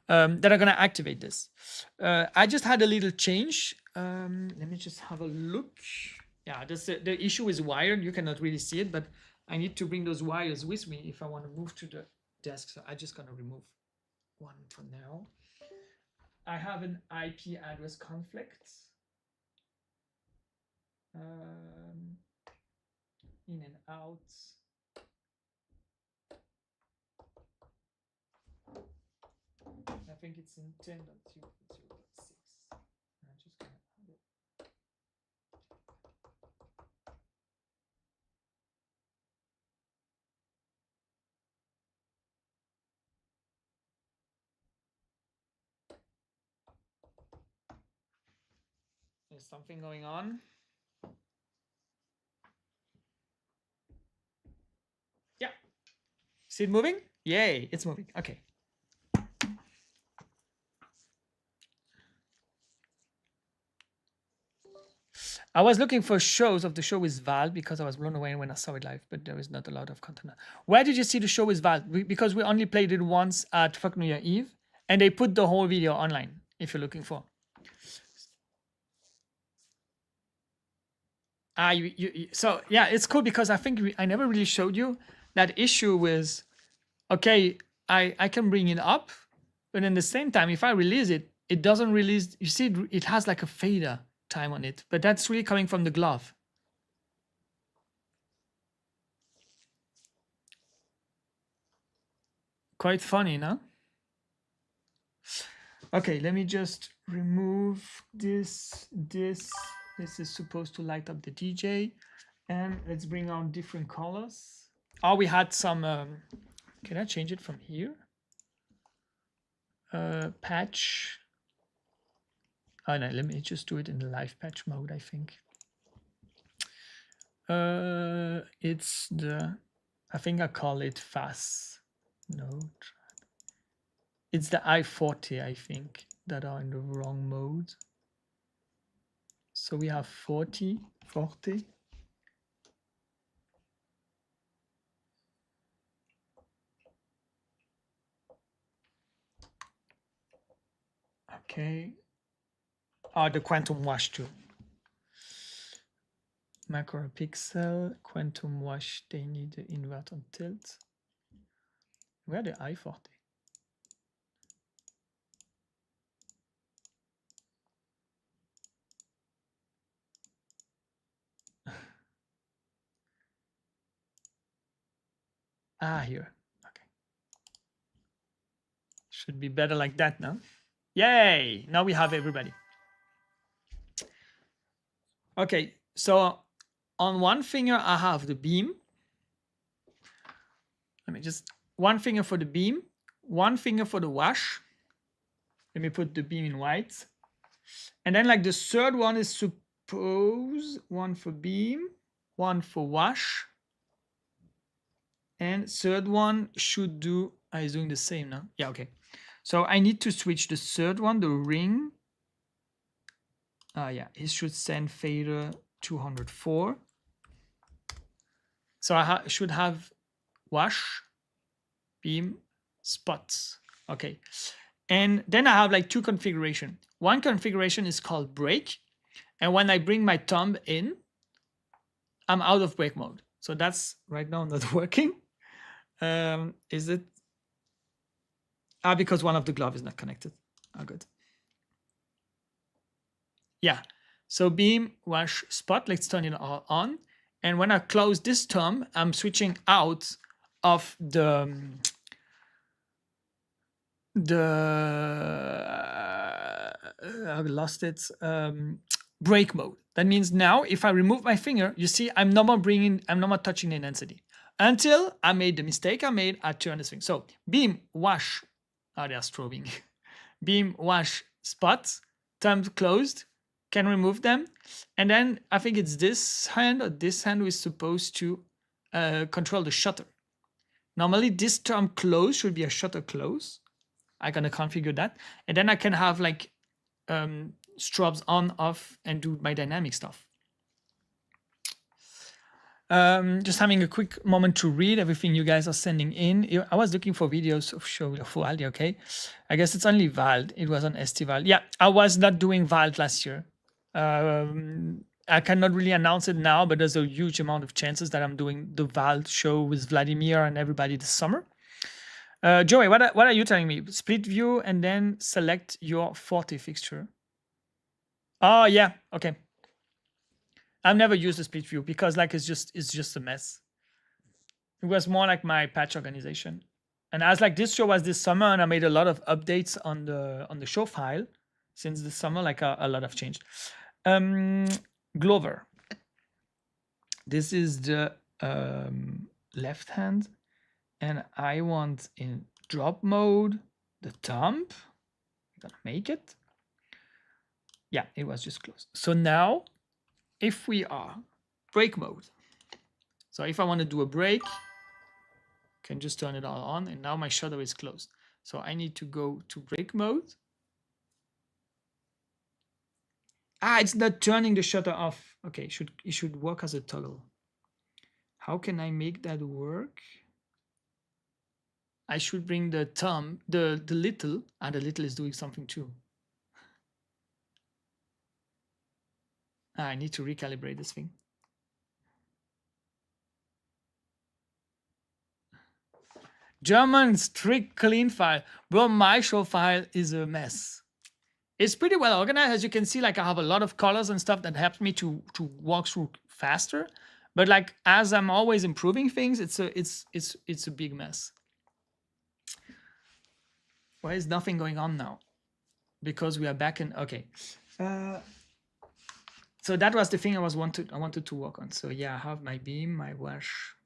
that I'm going to activate this. I just had a little change. Let me just have a look. Yeah, the issue is wired. You cannot really see it, but I need to bring those wires with me if I want to move to the desk. So I'm just going to remove one for now. I have an IP address conflict. In and out. I think it's in 10.2.0.6. I'm just gonna add it. There's something going on. Yeah. See it moving? Yay, it's moving. Okay. I was looking for shows of the show with Val because I was blown away when I saw it live, but there is not a lot of content. Where did you see the show with Val? Because we only played it once at Fuck New Year Eve, and they put the whole video online if you're looking for. So yeah, it's cool because I think I never really showed you that issue with, okay, I can bring it up, but in the same time, if I release it, it doesn't release. You see, it has like a fader time on it, but that's really coming from the glove. Quite funny, no? Okay, let me just remove this. This is supposed to light up the DJ, and let's bring on different colors. Oh, we had some. Can I change it from here? Patch. Oh no, let me just do it in the live patch mode, I think. It's the, I think I call it fast node. It's the I40, I think, that are in the wrong mode. So we have 40. Okay. The quantum wash too. Macro pixel, quantum wash, they need the invert on tilt. Where the I40? Here. Okay. Should be better like that now. Yay! Now we have everybody. Okay, so on one finger I have the beam. Let me just, one finger for the beam, one finger for the wash. Let me put the beam in white. And then like the third one is suppose one for beam, one for wash. And third one should do, is doing the same now. Yeah, okay. So I need to switch the third one, the ring. Yeah, it should send fader 204. So I should have wash, beam, spots. Okay. And then I have like two configuration. One configuration is called break. And when I bring my thumb in, I'm out of break mode. So that's right now not working. Is it? Ah, because one of the glove is not connected. Ah, good. Yeah. So beam, wash, spot. Let's turn it all on. And when I close this term, I'm switching out of I lost it. Break mode. That means now if I remove my finger, you see I'm no more touching the intensity. Until I made the mistake I turn this thing. So beam, wash. Oh, they are strobing. Beam, wash, spot. Term closed. Can remove them. And then I think it's this hand or this hand who is supposed to control the shutter. Normally this term close should be a shutter close. I'm gonna configure that. And then I can have like strobes on, off, and do my dynamic stuff. Just having a quick moment to read everything you guys are sending in. I was looking for videos of show for Aldi, okay? I guess it's only Vald. It was on Estival. Yeah, I was not doing Vald last year. I cannot really announce it now, but there's a huge amount of chances that I'm doing the Vald show with Vladimir and everybody this summer. Joey, what are you telling me? Split view and then select your Forte fixture. Oh yeah, okay. I've never used the split view because like it's just a mess. It was more like my patch organization. And as like this show was this summer and I made a lot of updates on the show file since this summer, like a lot have changed. Glover. This is the left hand. And I want in drop mode the thumb. I'm gonna make it. Yeah, it was just close. So now if we are break mode, so if I want to do a break, can just turn it all on, and now my shutter is closed. So I need to go to break mode. Ah, it's not turning the shutter off. Okay, it should work as a toggle. How can I make that work? I should bring the thumb, the little, and the little is doing something too. I need to recalibrate this thing. German strict clean file. Bro, my show file is a mess. It's pretty well organized. As you can see, like I have a lot of colors and stuff that helps me to walk through faster. But like as I'm always improving things, it's a big mess. Why is nothing going on now? Because we are back in, okay. So that was the thing I wanted to work on. So yeah, I have my beam, my wash,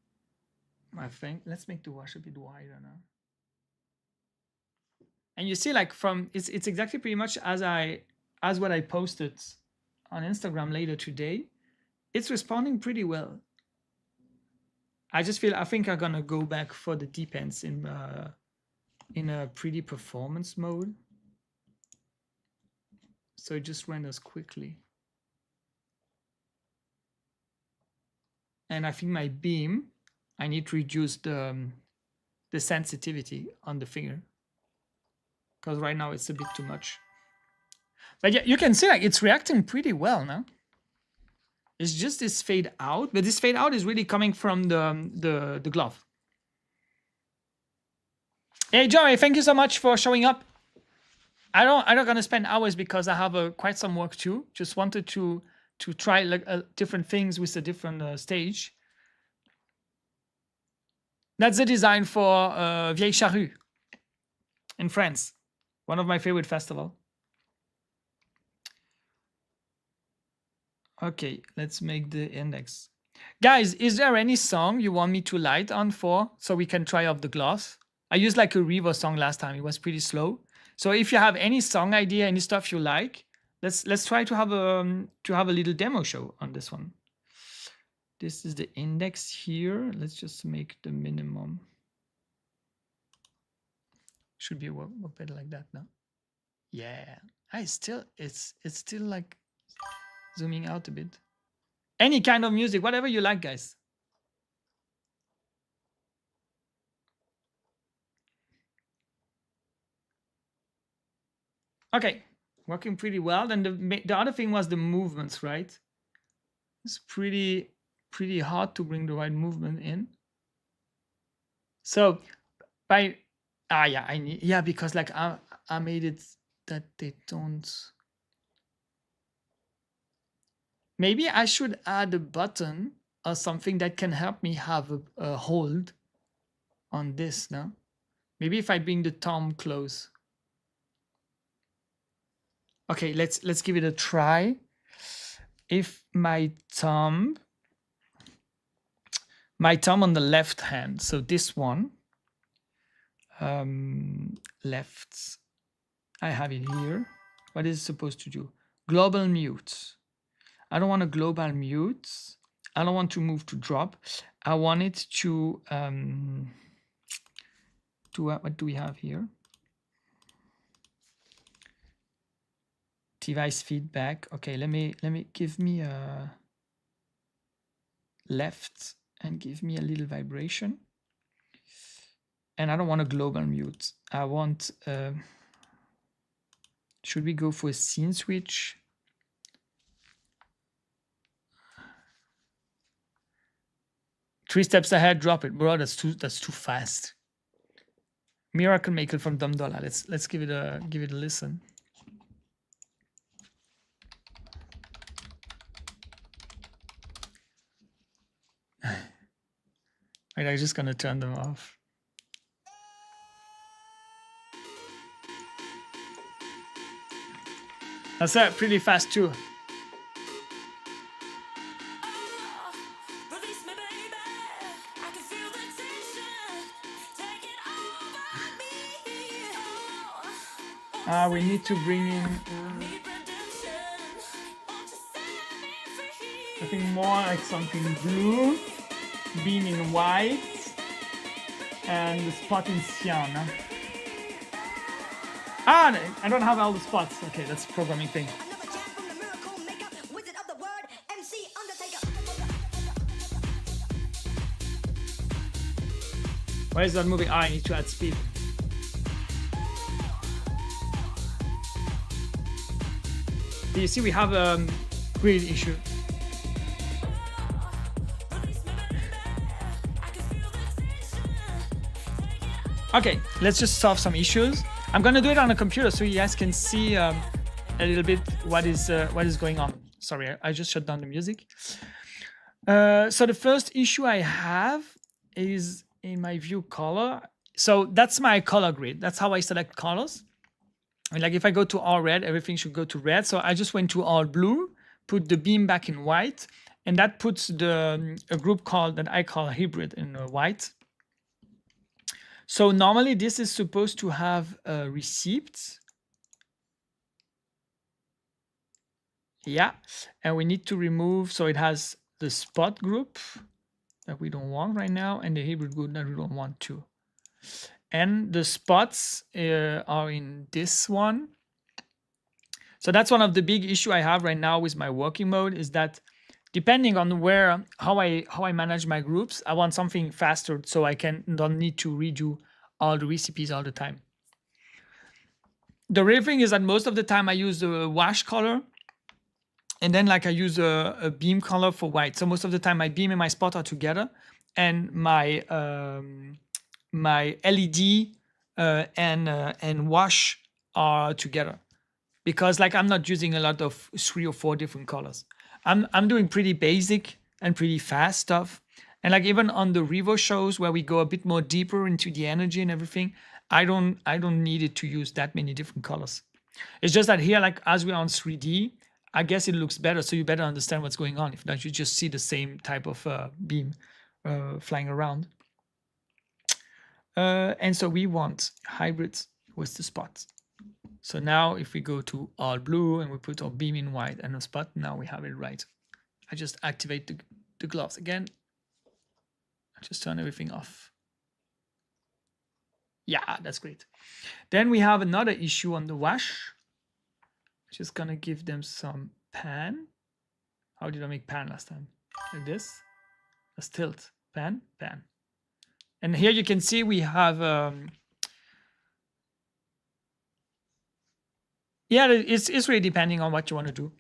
my thing. Let's make the wash a bit wider now. And you see, like from it's exactly pretty much as what I posted on Instagram later today. It's responding pretty well. I think I'm gonna go back for the depends in a pretty performance mode. So it just renders quickly. And I think my beam, I need to reduce the sensitivity on the finger. Because right now it's a bit too much. But yeah, you can see like it's reacting pretty well now. It's just this fade out, but this fade out is really coming from the glove. Hey Joey, thank you so much for showing up. I'm not gonna spend hours because I have quite some work too. Just wanted to try like different things with a different stage. That's the design for Vieille Charrue in France, one of my favorite festivals. Okay, let's make the index. Guys, is there any song you want me to light on for so we can try off the gloss? I used like a Revo song last time. It was pretty slow. So if you have any song idea, any stuff you like, let's try to have a little demo show on this one. This is the index here. Let's just make the minimum. Should be a bit like that now. Yeah, it's still like zooming out a bit. Any kind of music, whatever you like, guys. Okay, working pretty well. Then the other thing was the movements, right? It's pretty pretty hard to bring the right movement in. So by yeah, I need, yeah, because like I made it that they don't. Maybe I should add a button or something that can help me have a hold on this, no? Maybe if I bring the thumb close. Okay, let's give it a try. If my thumb on the left hand, so this one, left, I have it here. What is it supposed to do? Global mute. I don't want a global mute. I don't want to move to drop. I want it to what do we have here? Device feedback. Okay, let me give me a left and give me a little vibration. And I don't want a global mute. I want should we go for a scene switch? Three steps ahead, drop it. Bro, that's too fast. Miracle Maker from Dumb Dollar. Let's give it a listen. Right, I'm just gonna turn them off. That's pretty fast too. Release me, baby. I can feel the tension. Take it over me. We need to bring in, Need redemption. Won't you set me free? I think more like something blue, beam in white, and the spot in cyan. Huh? Ah, no, I don't have all the spots. Okay, that's a programming thing. Another chant from the miracle maker, wizard of the word, MC Undertaker. Why is that moving? Ah, I need to add speed. Do you see we have a grid issue? Okay, let's just solve some issues. I'm gonna do it on a computer so you guys can see a little bit what is going on. Sorry, I just shut down the music. So the first issue I have is in my view color. So that's my color grid. That's how I select colors. And like if I go to all red, everything should go to red. So I just went to all blue, put the beam back in white, and that puts the a group that I call hybrid in white. So normally this is supposed to have a receipt. Yeah, and we need to remove, so it has the spot group that we don't want right now, and the hybrid group that we don't want to. And the spots are in this one. So that's one of the big issue I have right now with my working mode, is that depending on how I manage my groups, I want something faster so I don't need to redo all the recipes all the time. The real thing is that most of the time I use the wash color, and then like I use a beam color for white. So most of the time my beam and my spot are together, and my my LED and wash are together, because like I'm not using a lot of 3 or 4 different colors. I'm doing pretty basic and pretty fast stuff. And like even on the Revo shows where we go a bit more deeper into the energy and everything, I don't need it to use that many different colors. It's just that here, like as we're on 3D, I guess it looks better, so you better understand what's going on. If not, you just see the same type of beam flying around. And so we want hybrids with the spots. So now if we go to all blue and we put our beam in white and a spot, now we have it right. I just activate the gloves again. I just turn everything off. Yeah, that's great. Then we have another issue on the wash. Just gonna give them some pan. How did I make pan last time? Like this. Let's tilt. Pan, pan. And here you can see we have yeah, it's really depending on what you want to do.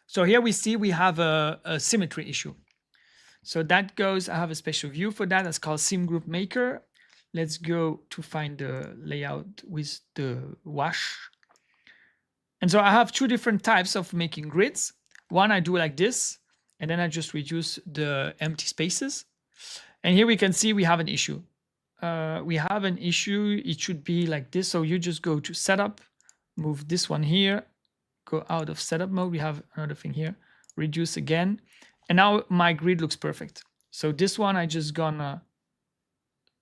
So here we see we have a symmetry issue. So that goes, I have a special view for that. That's called Sim Group Maker. Let's go to find the layout with the wash. And so I have two different types of making grids. One I do like this, and then I just reduce the empty spaces. And here we can see we have an issue. It should be like this. So you just go to setup, move this one here, go out of setup mode. We have another thing here, reduce again. And now my grid looks perfect. So this one I just gonna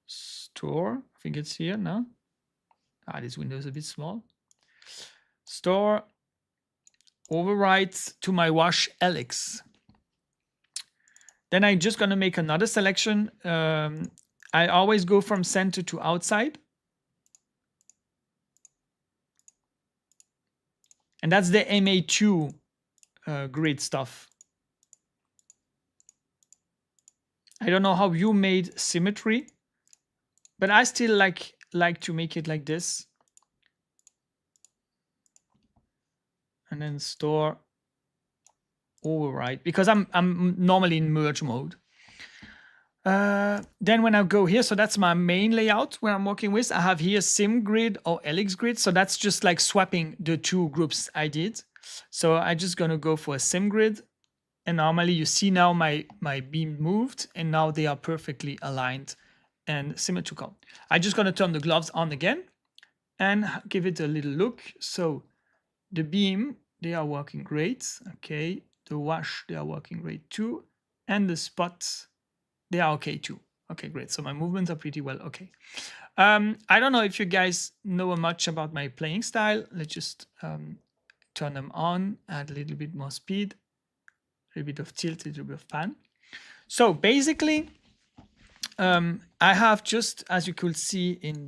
store. I think it's here now. This window is a bit small. Store, overwrite to my wash Alex. Then I'm just gonna make another selection. I always go from center to outside. And that's the MA2 grid stuff. I don't know how you made symmetry, but I still like to make it like this. And then store, override, because I'm normally in merge mode. Then when I go here, so that's my main layout where I'm working with. I have here sim grid or Alex grid. So that's just like swapping the two groups I did. So I'm just gonna go for a sim grid. And normally you see now my beam moved and now they are perfectly aligned and symmetrical. I'm just gonna turn the gloves on again and give it a little look. So the beam, they are working great. Okay, the wash, they are working great too. And the spots, they are okay too. Okay, great. So my movements are pretty well okay. I don't know if you guys know much about my playing style. Let's just turn them on, add a little bit more speed, a little bit of tilt, a little bit of pan. So basically, I have just, as you could see in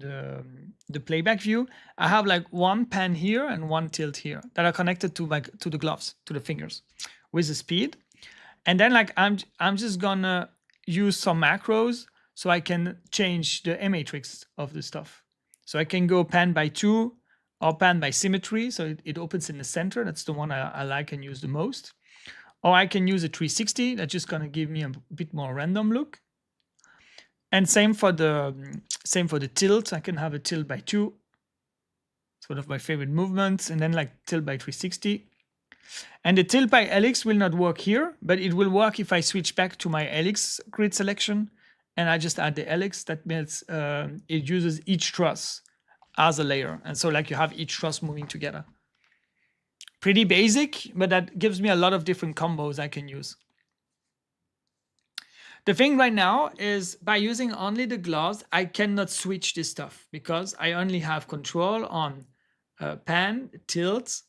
the playback view, I have like one pan here and one tilt here that are connected to the gloves, to the fingers with the speed. And then like I'm just gonna use some macros so I can change the M matrix of the stuff. So I can go pan by 2 or pan by symmetry. So it opens in the center. That's the one I like and use the most. Or I can use a 360. That's just gonna give me a bit more random look. And same for the tilt. I can have a tilt by 2. It's one of my favorite movements. And then like tilt by 360. And the tilt by Alex will not work here, but it will work if I switch back to my Alex grid selection and I just add the Alex. That means it uses each truss as a layer. And so like you have each truss moving together. Pretty basic, but that gives me a lot of different combos I can use. The thing right now is by using only the gloves, I cannot switch this stuff because I only have control on pan, tilt,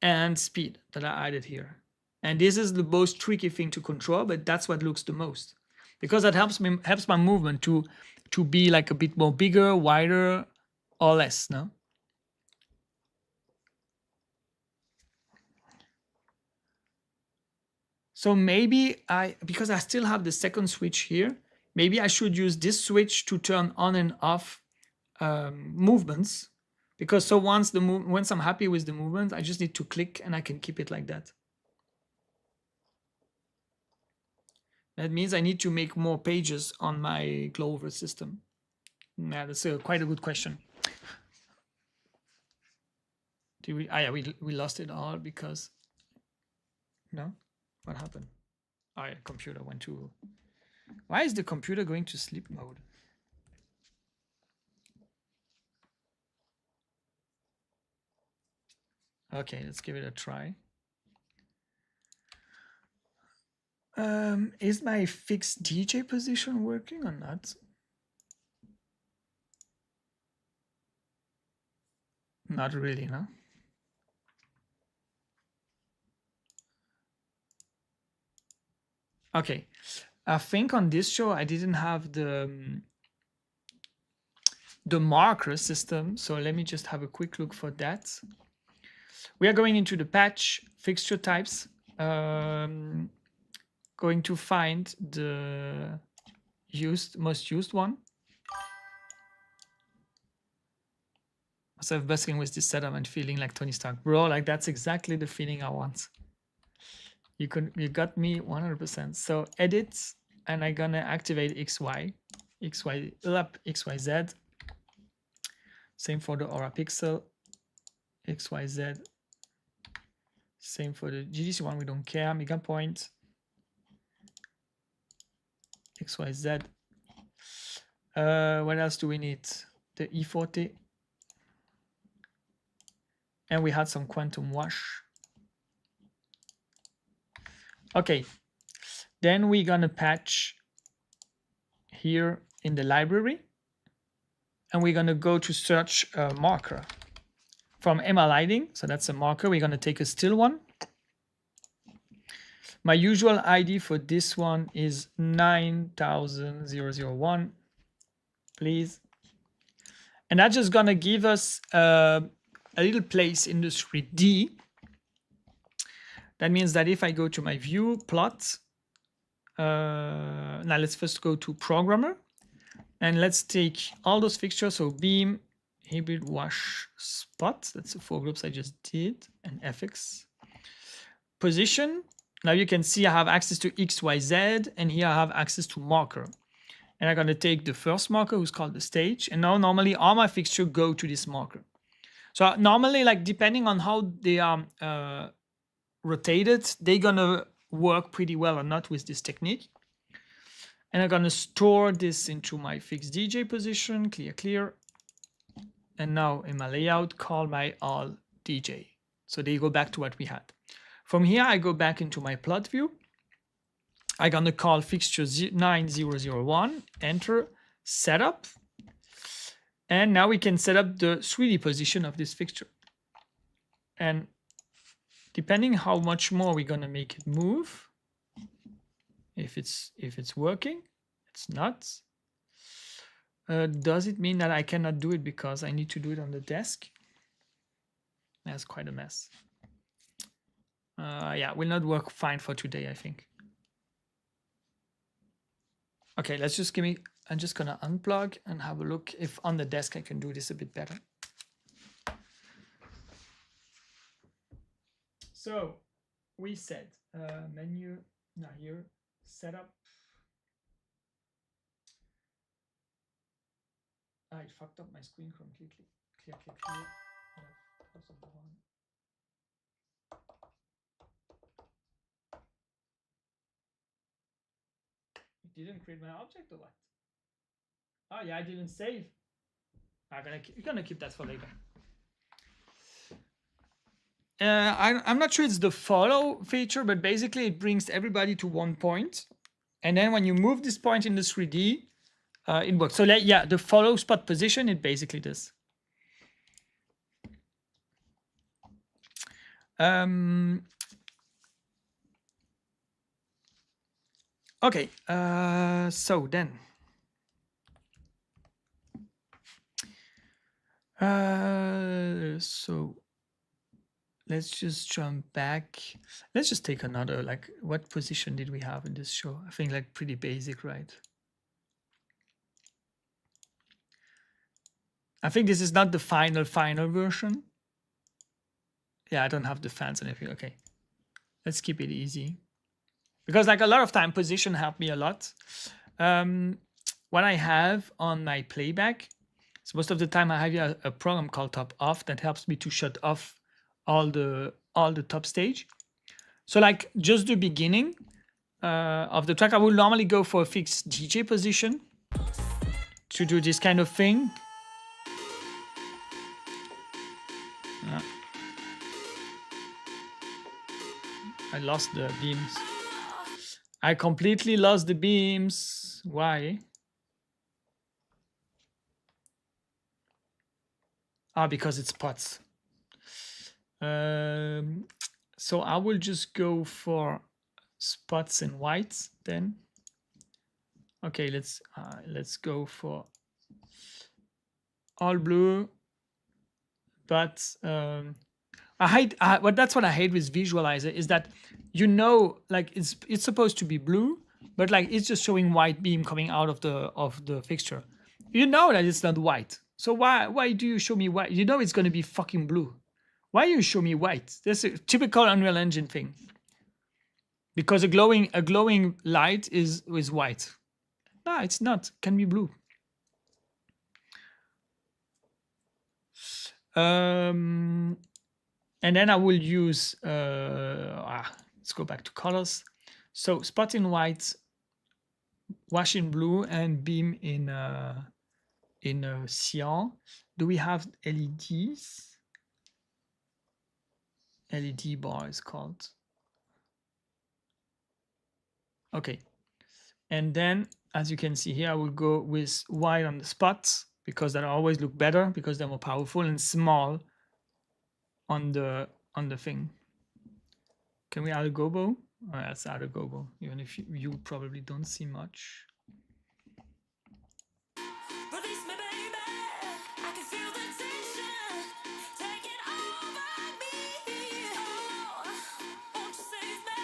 and speed that I added here. And this is the most tricky thing to control, but that's what looks the most. Because that helps my movement to be like a bit more bigger, wider, or less, no? So maybe because I still have the second switch here, maybe I should use this switch to turn on and off movements. Because so once I'm happy with the movement, I just need to click and I can keep it like that. That means I need to make more pages on my Glover system. Yeah, that's quite a good question. Yeah, we lost it all because, no? What happened? Oh yeah, computer went to, why is the computer going to sleep mode? Okay, let's give it a try. Is my fixed DJ position working or not? Not really, no? Okay, I think on this show I didn't have the marker system, so let me just have a quick look for that. We are going into the patch fixture types, going to find the most used one. Myself busking with this setup and feeling like Tony Stark, bro. Like that's exactly the feeling I want. You got me 100%. So edit, and I'm gonna activate XY up, XYZ. Same for the Aura Pixel, XYZ. Same for the GDC one, we don't care. Megapoint, XYZ. What else do we need? The E40. And we had some quantum wash. Okay, then we're gonna patch here in the library, and we're gonna go to search a marker from ML Lighting. So that's a marker. We're gonna take a still one. My usual ID for this one is 900001, please. And that's just gonna give us a little place in the 3D. That means that if I go to my view plot, now let's first go to programmer, and let's take all those fixtures. So beam, hybrid, wash, spot. That's the 4 groups I just did, and FX. Position. Now you can see I have access to X, Y, Z, and here I have access to marker. And I'm gonna take the first marker, who's called the stage, and now normally all my fixtures go to this marker. So normally, like depending on how they are rotated, they're gonna work pretty well or not with this technique. And I'm gonna store this into my fixed DJ position, clear. And now in my layout, call my all DJ. So they go back to what we had. From here, I go back into my plot view. I'm gonna call fixture 9001, enter, setup. And now we can set up the 3D position of this fixture. And depending how much more we're gonna make it move, if it's working, it's not. Does it mean that I cannot do it because I need to do it on the desk? That's quite a mess. Yeah, will not work fine for today, I think. Okay, let's just I'm just gonna unplug and have a look if on the desk I can do this a bit better. So we said menu, now here, setup. It fucked up my screen completely. Clear. It didn't create my object or what? Oh yeah, I didn't save. You're gonna keep that for later. I'm not sure it's the follow feature, but basically it brings everybody to one point. And then when you move this point in the 3D, it works. So yeah, the follow spot position, it basically does. Okay, so then. So let's just jump back. Let's just take another, like, what position did we have in this show? I think like pretty basic, right? I think this is not the final version. Yeah, I don't have the fans and everything. Okay, let's keep it easy. Because like a lot of time, position helped me a lot. What I have on my playback, so most of the time I have a program called Top Off that helps me to shut off all the top stage. So like just the beginning of the track, I will normally go for a fixed DJ position to do this kind of thing. I lost the beams. I completely lost the beams. Why? Because it's pots. So I will just go for spots and whites then. Okay, let's go for all blue. But that's what I hate with Visualizer, is that, you know, like it's supposed to be blue, but like it's just showing white beam coming out of the fixture. You know that it's not white. So why do you show me white? You know it's going to be fucking blue. Why you show me white? That's a typical Unreal Engine thing. because a glowing light is white. No, it's not. Can be blue. And then I will use let's go back to colors. So spot in white, wash in blue, and beam in cyan. Do we have LEDs? LED bar is called. Okay. And then, as you can see here, I will go with white on the spots because that always look better because they're more powerful, and small on the thing. Can we add a gobo? Oh, let's add a gobo, even if you probably don't see much. Release me, baby. I can feel the tension taking over me. Oh, won't you save me?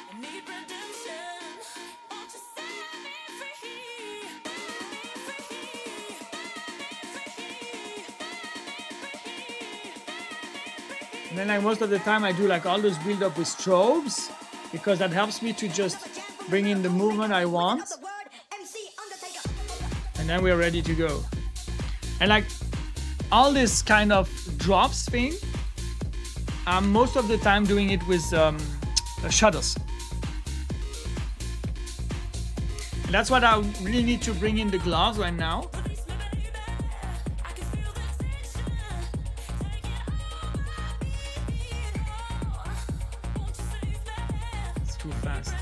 I need redemption. Won't you set me free? And then like most of the time I do like all those build up with strobes because that helps me to just bring in the movement I want. And then we're ready to go. And like all this kind of drops thing, I'm most of the time doing it with shutters. And that's what I really need to bring in the gloves right now. It's too fast.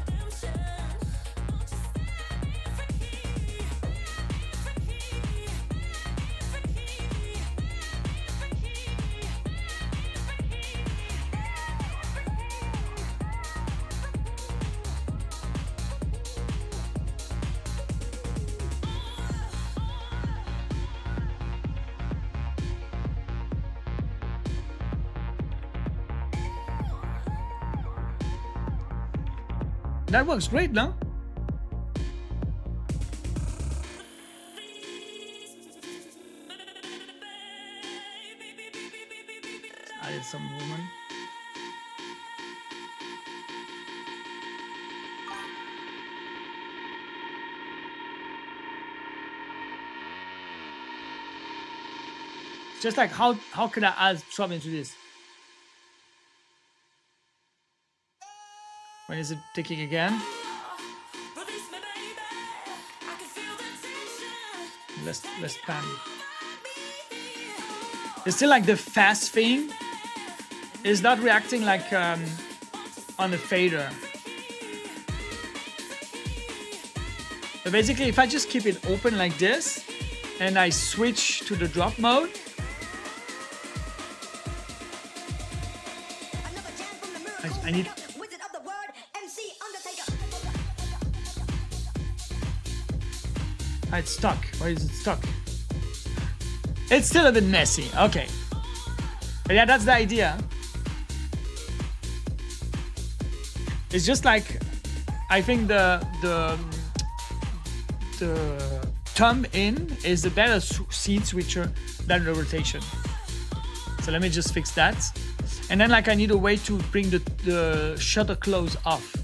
That works great, no? Added some movement. It's just like how can I add trouble into this? When is it ticking again? Let's pan. It's still like the fast thing is not reacting like on the fader. So basically, if I just keep it open like this and I switch to the drop mode, I need. It's stuck. Why is it stuck? It's still a bit messy. Okay. But yeah, that's the idea. It's just like I think the thumb in is a better seed switcher than the rotation. So let me just fix that. And then like I need a way to bring the shutter close off.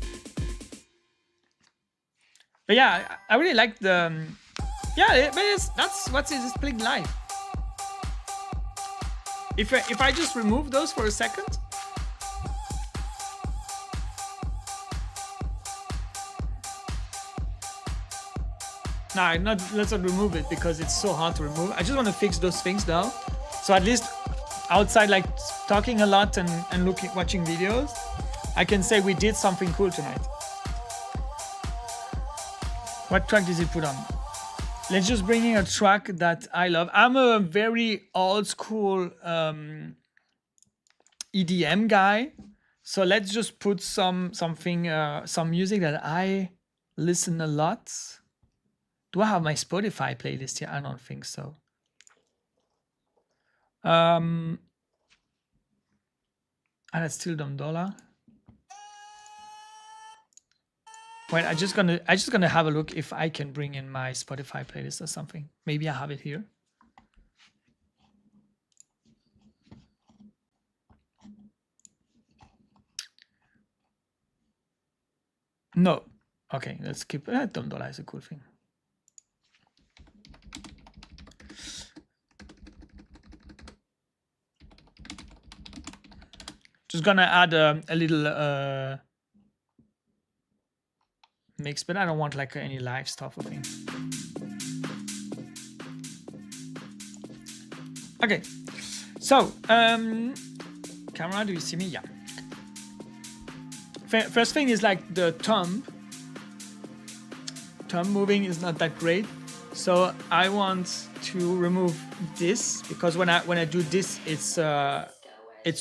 But yeah, I really like the that's what is playing live. If I just remove those for a second. No, let's not remove it because it's so hard to remove. I just want to fix those things now. So at least outside like talking a lot and watching videos, I can say we did something cool tonight. What track does it put on? Let's just bring in a track that I love. I'm a very old school EDM guy. So let's just put some music that I listen a lot. Do I have my Spotify playlist here? I don't think so. And it's still Dom Dollar. Wait, I just gonna have a look if I can bring in my Spotify playlist or something. Maybe I have it here. No. Okay, let's keep. $10 is a cool thing. Just gonna add a little mix, but I don't want like any live stuff or thing. Okay, so camera, do you see me? Yeah. First thing is like the thumb moving is not that great, so I want to remove this because when I do this, it's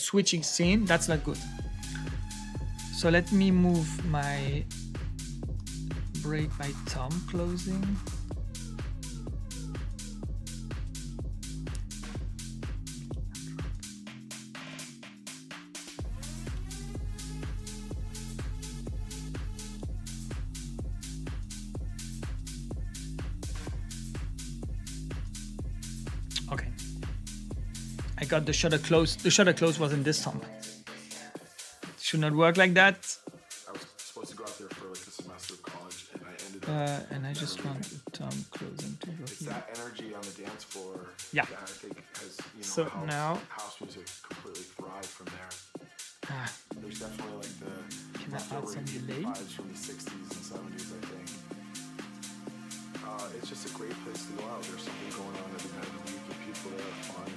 switching scene. That's not good. So let me move my break by thumb closing. Okay. I got the shutter close. The shutter close was in this thumb. Should not work like that. I was supposed to go out there for like a semester of college, and I ended up. And I just want the thumb closing to go It's here. that energy on the dance floor Yeah. that I think has, So helped now- house music completely thrive from there. Ah, There's definitely like the Can I add leftover some hippie delay? vibes from the 60s and 70s, I think. It's just a great place to go out. There's something going on every night of the week. The people there are fun.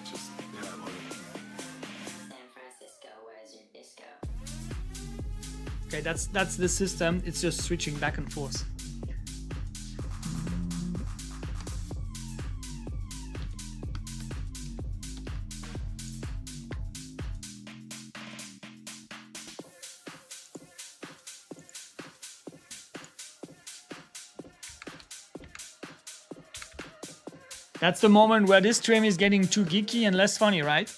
It's just, yeah, I love it. San Francisco, where's your disco? okay, that's the system. It's just switching back and forth. That's the moment where this stream is getting too geeky and less funny, right?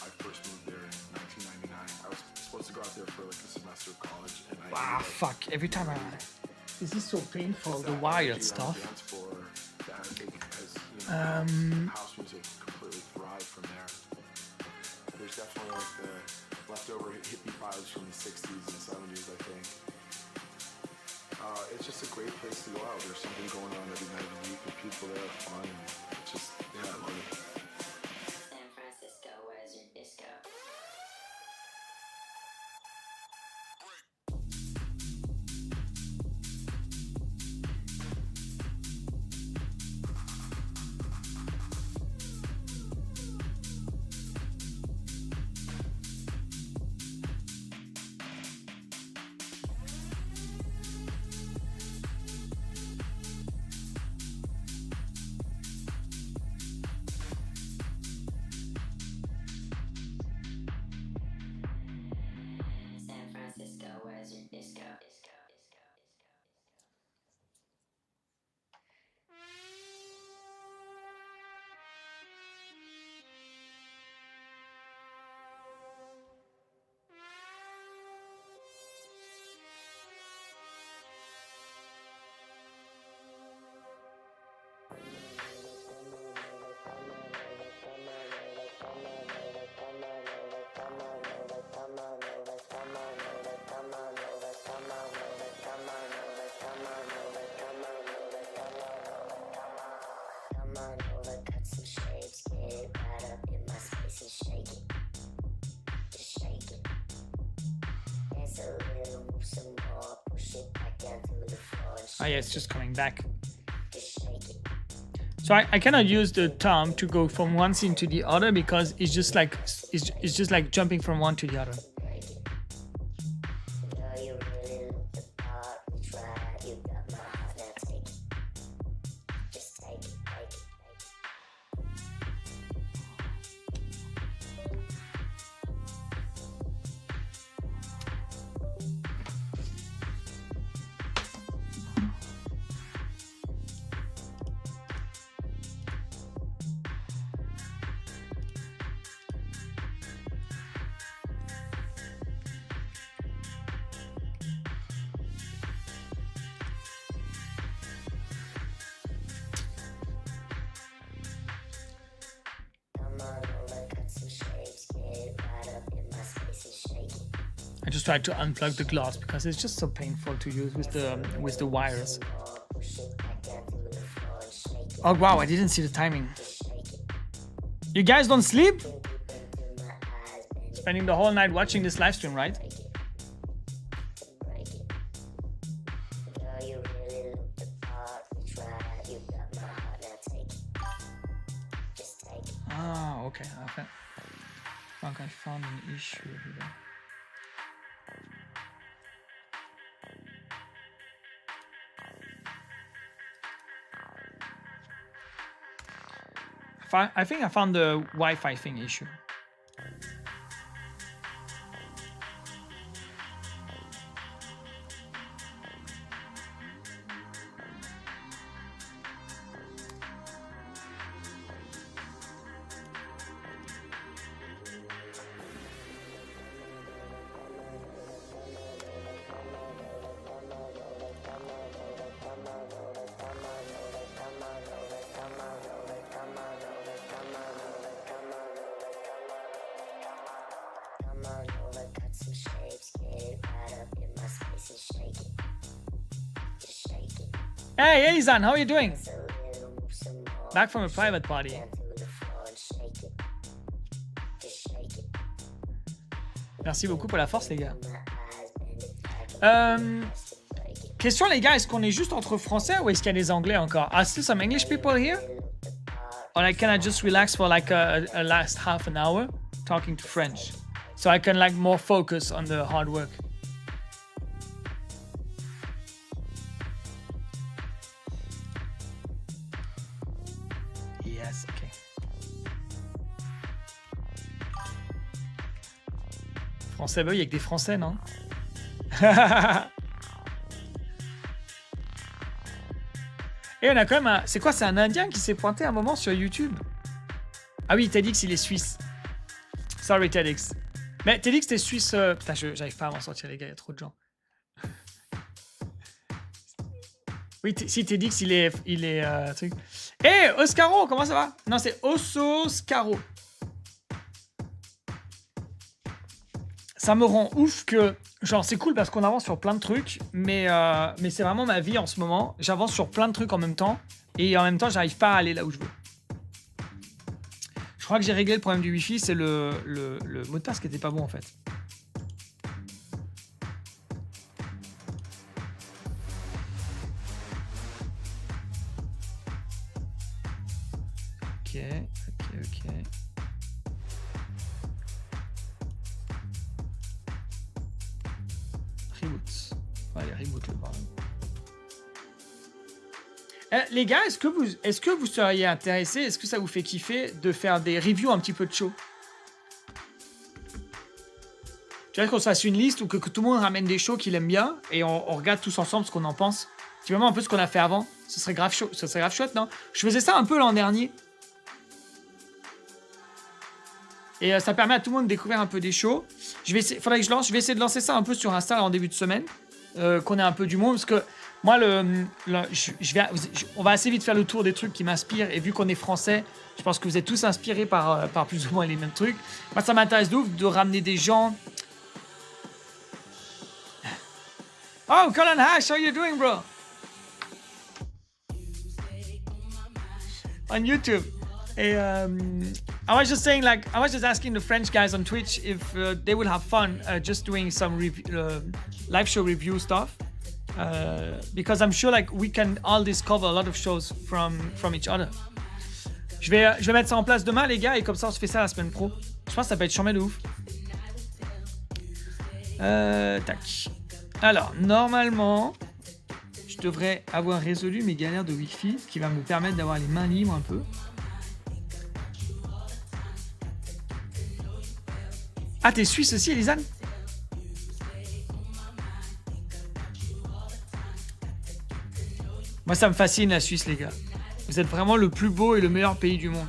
I first moved there in 1999. I was supposed to go out there for like a semester of college, and I Ah, ended up. fuck. Every time I... This is so painful, the That wired energy on the stuff. dance floor that I think has, house music completely thrived from there. There's definitely like the leftover hippie vibes from the 60s and 70s, I think. It's just a great place to go out. There's something going on every night of the week. The people there are fun. It's just, yeah, I love it. San Francisco, where's your disco? San Francisco, where's your disco? Disco, disco, disco. Come on over, cut some shapes, get it right up in my space and shake it. Just shake it. Dance a little, move some more, push it back down to the floor and Oh yeah, it's just coming back. just shake it. So I cannot use the thumb to go from one scene to the other because it's just like jumping from one to the other. Break it. Girl, you really look the part. We tried, you got my heart, now take it. Just take it, take it, take it. I just tried to unplug the glass because it's just so painful to use with the wires. Oh wow, I didn't see the timing. You guys don't sleep? Spending the whole night watching this live stream, right? Girl, you really look the part. You tried, you got my heart, now take it. Just take it. Ah, okay. I think I found an issue here. I think I found the Wi-Fi thing issue. Come on over, cut some shapes, get right up in my space and shake it. Just shake it. Hey, Izan, how are you doing? So little, move some more. Back from a private party. Down through the floor and shake it. Just shake it. Merci beaucoup pour la force, les gars. My eyes bend it back break it. Question, les gars, est-ce qu'on est juste entre français ou est-ce qu'il y a des anglais encore? Are still some English people here? Or like, can I just relax for like a last half an hour talking to French? So I can like more focus on the hard work. Yes, okay. Français, bah oui, avec des Français, non? Et on a quand même un... C'est quoi, c'est un Indien qui s'est pointé un moment sur YouTube? Ah oui, TEDx, il est suisse. Sorry, TEDx. Mais TEDx, t'es suisse... Putain, j'arrive pas à m'en sortir, les gars, il y a trop de gens. Oui, si, TEDx, il est truc... Hey, Oscaro, comment ça va? Non, c'est Ososcaro. Ça me rend ouf que... Genre, c'est cool parce qu'on avance sur plein de trucs, mais c'est vraiment ma vie en ce moment. J'avance sur plein de trucs en même temps, et en même temps, j'arrive pas à aller là où je veux. Je crois que j'ai réglé le problème du Wi-Fi, c'est le mot de passe qui était pas bon en fait. Ok. Reboot. Allez, reboot le bordel. Les gars, est-ce que vous seriez intéressés, est-ce que ça vous fait kiffer de faire des reviews un petit peu de show? Tu vois qu'on se fasse une liste ou que tout le monde ramène des shows qu'il aime bien et on regarde tous ensemble ce qu'on en pense. C'est vraiment un peu ce qu'on a fait avant. Ce serait grave chaud, ce serait grave chouette, non? Je faisais ça un peu l'an dernier. Et ça permet à tout le monde de découvrir un peu des shows. Je vais essayer de lancer ça un peu sur Insta en début de semaine. Qu'on ait un peu du monde. Parce que moi, on va assez vite faire le tour des trucs qui m'inspirent. Et vu qu'on est français, je pense que vous êtes tous inspirés par plus ou moins les mêmes trucs. Moi, ça m'intéresse de ouf de ramener des gens. Oh, Colin Hash, how you doing, bro? On YouTube. I was just saying, like, I was just asking the French guys on Twitch if they would have fun just doing some live show review stuff. Because I'm sure, like, we can all discover a lot of shows from each other. Je vais mettre ça en place demain, les gars, et comme ça, on se fait ça la semaine pro. Je pense que ça peut être chambé de ouf. Tac. Alors, normalement, je devrais avoir résolu mes galères de Wi-Fi, ce qui va me permettre d'avoir les mains libres un peu. Ah, t'es suisse aussi, Elisanne? Moi, ça me fascine, la Suisse, les gars. Vous êtes vraiment le plus beau et le meilleur pays du monde.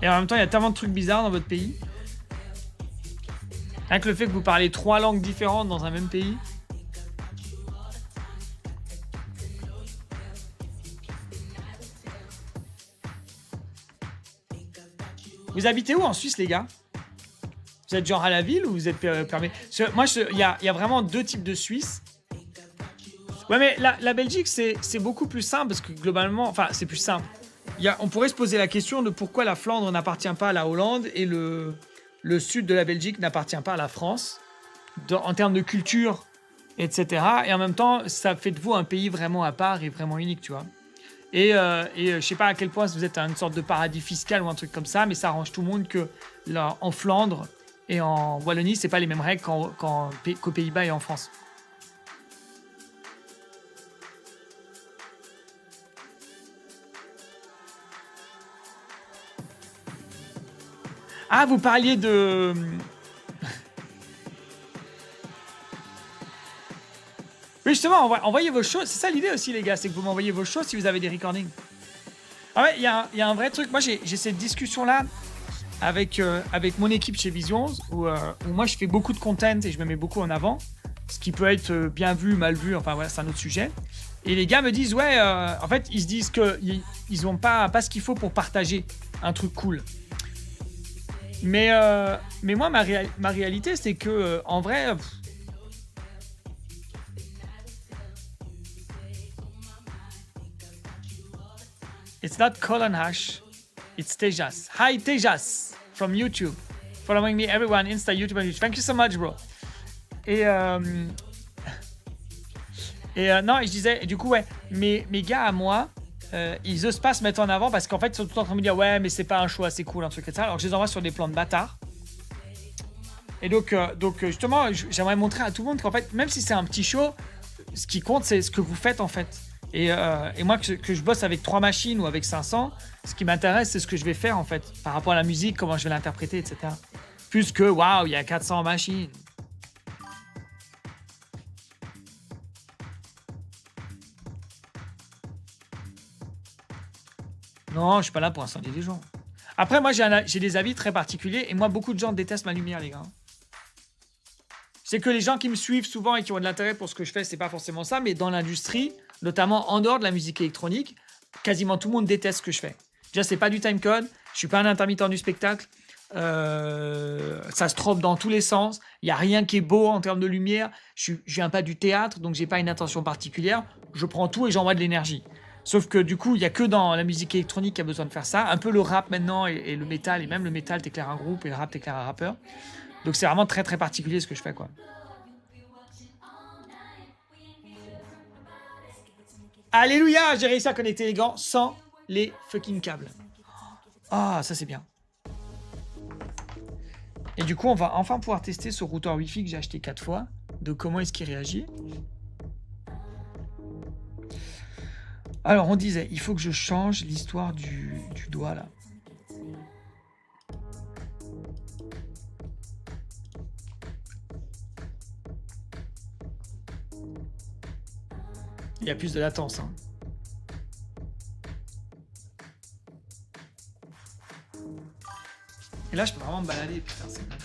Et en même temps, il y a tellement de trucs bizarres dans votre pays. Rien que le fait que vous parlez 3 langues différentes dans un même pays. Vous habitez où en Suisse, les gars? Vous êtes genre à la ville ou vous êtes permis? Moi, il y a vraiment deux types de Suisses. Ouais, mais la Belgique, c'est beaucoup plus simple parce que globalement, enfin, c'est plus simple. On pourrait se poser la question de pourquoi la Flandre n'appartient pas à la Hollande et le sud de la Belgique n'appartient pas à la France en termes de culture, etc. Et en même temps, ça fait de vous un pays vraiment à part et vraiment unique, tu vois. Et je sais pas à quel point vous êtes une sorte de paradis fiscal ou un truc comme ça, mais ça arrange tout le monde que là, en Flandre et en Wallonie, c'est pas les mêmes règles qu'aux Pays-Bas et en France. Ah, vous parliez de... Oui, justement, envoyez vos choses. C'est ça l'idée aussi, les gars, c'est que vous m'envoyez vos choses si vous avez des recordings. Ah ouais, il y a un vrai truc. Moi, j'ai cette discussion-là avec mon équipe chez Visions, où moi, je fais beaucoup de content et je me mets beaucoup en avant. Ce qui peut être bien vu, mal vu, enfin voilà, c'est un autre sujet. Et les gars me disent, ouais, en fait, ils se disent qu'ils n'ont pas ce qu'il faut pour partager un truc cool. Mais moi, ma réalité, c'est que, en vrai... It's not Colin Hash, it's Tejas. Hi, Tejas, from YouTube. Following me, everyone, Insta, YouTube, and YouTube. Thank you so much, bro. Et non, je disais, du coup, ouais, mes gars à moi, ils osent pas se mettre en avant parce qu'en fait, ils sont tout le temps en train de me dire, ouais, mais c'est pas un show assez cool, un truc comme ça. Alors, je les envoie sur des plans de bâtards. Et donc justement, j'aimerais montrer à tout le monde qu'en fait, même si c'est un petit show, ce qui compte, c'est ce que vous faites, en fait. Et moi, que je bosse avec 3 machines ou avec 500, ce qui m'intéresse, c'est ce que je vais faire, en fait, par rapport à la musique, comment je vais l'interpréter, etc. Plus que, waouh, il y a 400 machines. Non, je suis pas là pour incendier les gens. Après, moi, j'ai des avis très particuliers, et moi, beaucoup de gens détestent ma lumière, les gars. C'est que les gens qui me suivent souvent et qui ont de l'intérêt pour ce que je fais, c'est pas forcément ça, mais dans l'industrie, notamment en dehors de la musique électronique, quasiment tout le monde déteste ce que je fais. Déjà, c'est pas du timecode, je suis pas un intermittent du spectacle, ça se trompe dans tous les sens, il y a rien qui est beau en termes de lumière, je viens pas du théâtre, donc j'ai pas une intention particulière, je prends tout et j'envoie de l'énergie. Sauf que du coup, il y a que dans la musique électronique qui a besoin de faire ça, un peu le rap maintenant et le métal, et même le métal t'éclaire un groupe et le rap t'éclaire un rappeur. Donc c'est vraiment très très particulier ce que je fais, quoi. Alléluia, j'ai réussi à connecter les gants sans les fucking câbles. Ah, ça c'est bien. Et du coup, on va enfin pouvoir tester ce routeur Wi-Fi que j'ai acheté 4 fois, de comment est-ce qu'il réagit. Alors, on disait, il faut que je change l'histoire du doigt, là. Il y a plus de latence, hein. Et là, je peux vraiment me balader, putain, c'est mal.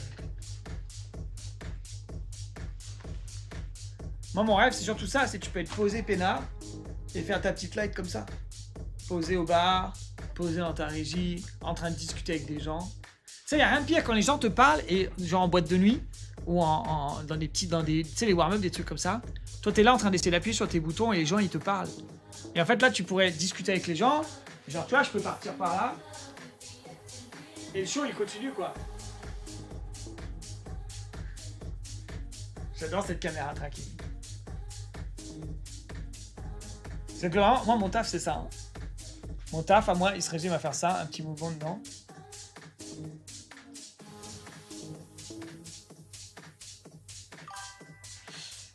Moi, mon rêve, c'est surtout ça, c'est que tu peux être posé peinard et faire ta petite light comme ça. Posé au bar, posé dans ta régie, en train de discuter avec des gens. Tu sais, il n'y a rien de pire quand les gens te parlent, et genre en boîte de nuit, ou dans des tu sais, les warm-up, des trucs comme ça. Toi, t'es là en train d'essayer d'appuyer sur tes boutons et les gens, ils te parlent. Et en fait, là, tu pourrais discuter avec les gens. Genre, tu vois, je peux partir par là. Et le show, il continue, quoi. J'adore cette caméra tracking. C'est que vraiment, moi, mon taf, c'est ça. Hein. Mon taf, à moi, il se résume à faire ça, un petit mouvement dedans.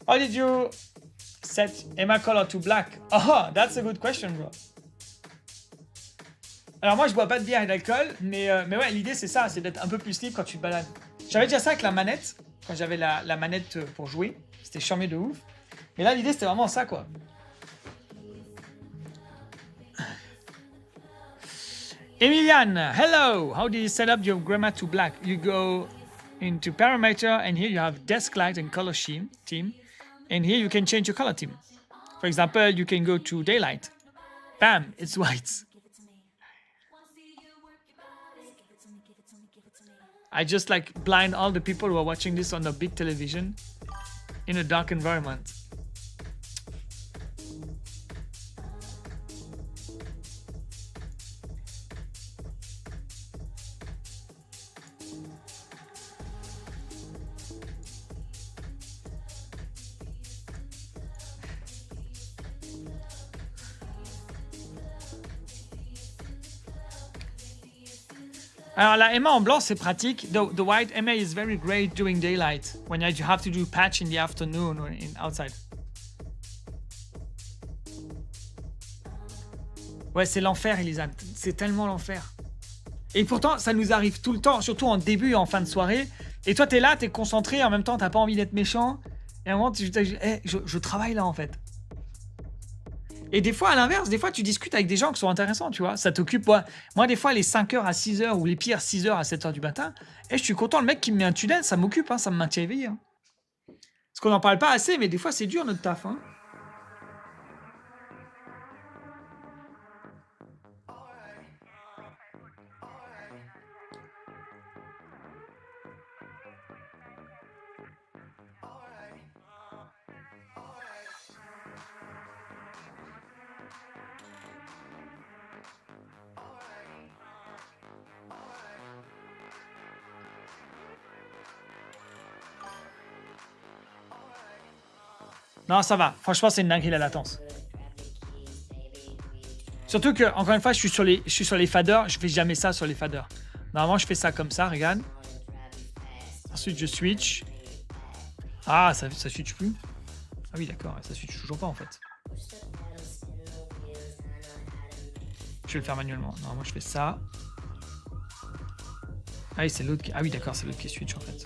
How did you set Emma color to black? Oh, that's a good question, bro. Alors moi, je bois pas de bière et d'alcool, mais ouais, l'idée c'est ça, c'est d'être un peu plus libre quand tu te balades. J'avais déjà ça avec la manette, quand j'avais la manette pour jouer. C'était charmé de ouf. Mais là, l'idée, c'était vraiment ça, quoi. Emilian, hello! How do you set up your grandma to black? You go into parameter, and here you have desk light and color scheme team. And here you can change your color team. For example, you can go to daylight. Bam, it's white. I just like blind all the people who are watching this on the big television in a dark environment. Alors la MA en blanc c'est pratique. The white MA is very great during daylight when you have to do patch in the afternoon or in outside. Ouais, c'est l'enfer, Elisa. C'est tellement l'enfer. Et pourtant, ça nous arrive tout le temps, surtout en début et en fin de soirée. Et toi, t'es là, t'es concentré, en même temps, t'as pas envie d'être méchant. Et à un moment, je travaille là, en fait. Et des fois, à l'inverse, des fois, tu discutes avec des gens qui sont intéressants, tu vois. Ça t'occupe. Moi, des fois, les 5h à 6h ou les pires 6h à 7h du matin, je suis content, le mec qui me met un tunnel, ça m'occupe, hein, ça me maintient éveillé. Hein. Parce qu'on n'en parle pas assez, mais des fois, c'est dur notre taf. Hein. Non, ça va. Franchement, c'est une dinguerie la latence. Surtout que, encore une fois, je suis sur les faders. Je fais jamais ça sur les faders. Normalement, je fais ça comme ça, regarde. Ensuite, je switch. Ah, ça switch plus. Ah oui, d'accord. Ça switch toujours pas, en fait. Je vais le faire manuellement. Normalement, je fais ça. Ah oui, c'est l'autre qui... Ah oui, d'accord, c'est l'autre qui switch, en fait.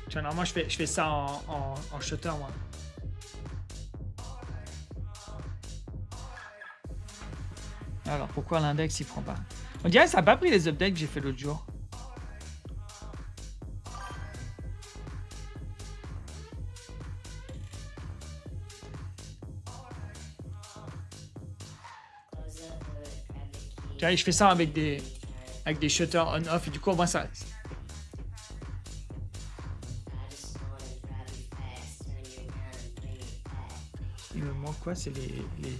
Tu vois, normalement, je fais ça en shutter, moi. Alors, pourquoi l'index, il prend pas? On dirait que ça n'a pas pris les updates que j'ai fait l'autre jour. Tu vois, je fais ça avec des shutters on-off et du coup, moi, ça... Il me manque quoi? C'est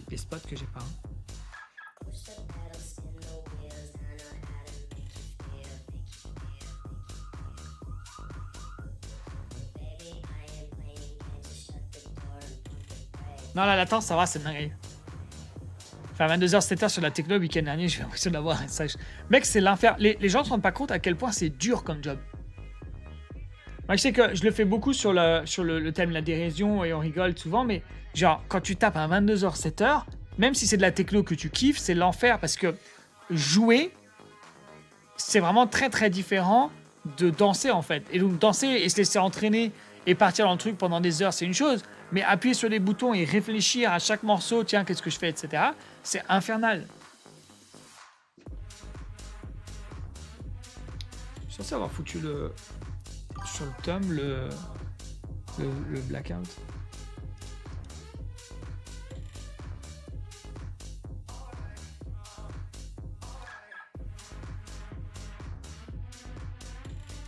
les spots que j'ai pas. Non, la latence, ça va, c'est dingue. Enfin, 22h, 7h sur la techno le week-end dernier, j'ai l'impression d'avoir un message. Mec, c'est l'enfer. Les gens ne se rendent pas compte à quel point c'est dur comme job. Moi, je sais que je le fais beaucoup sur le thème de la dérision et on rigole souvent, mais genre, quand tu tapes à 22h, 7h, même si c'est de la techno que tu kiffes, c'est l'enfer parce que jouer, c'est vraiment très très différent de danser en fait. Et donc, danser et se laisser entraîner et partir dans le truc pendant des heures, c'est une chose, mais appuyer sur les boutons et réfléchir à chaque morceau, tiens, qu'est-ce que je fais, etc., c'est infernal. Je suis censé avoir foutu sur le tome le blackout.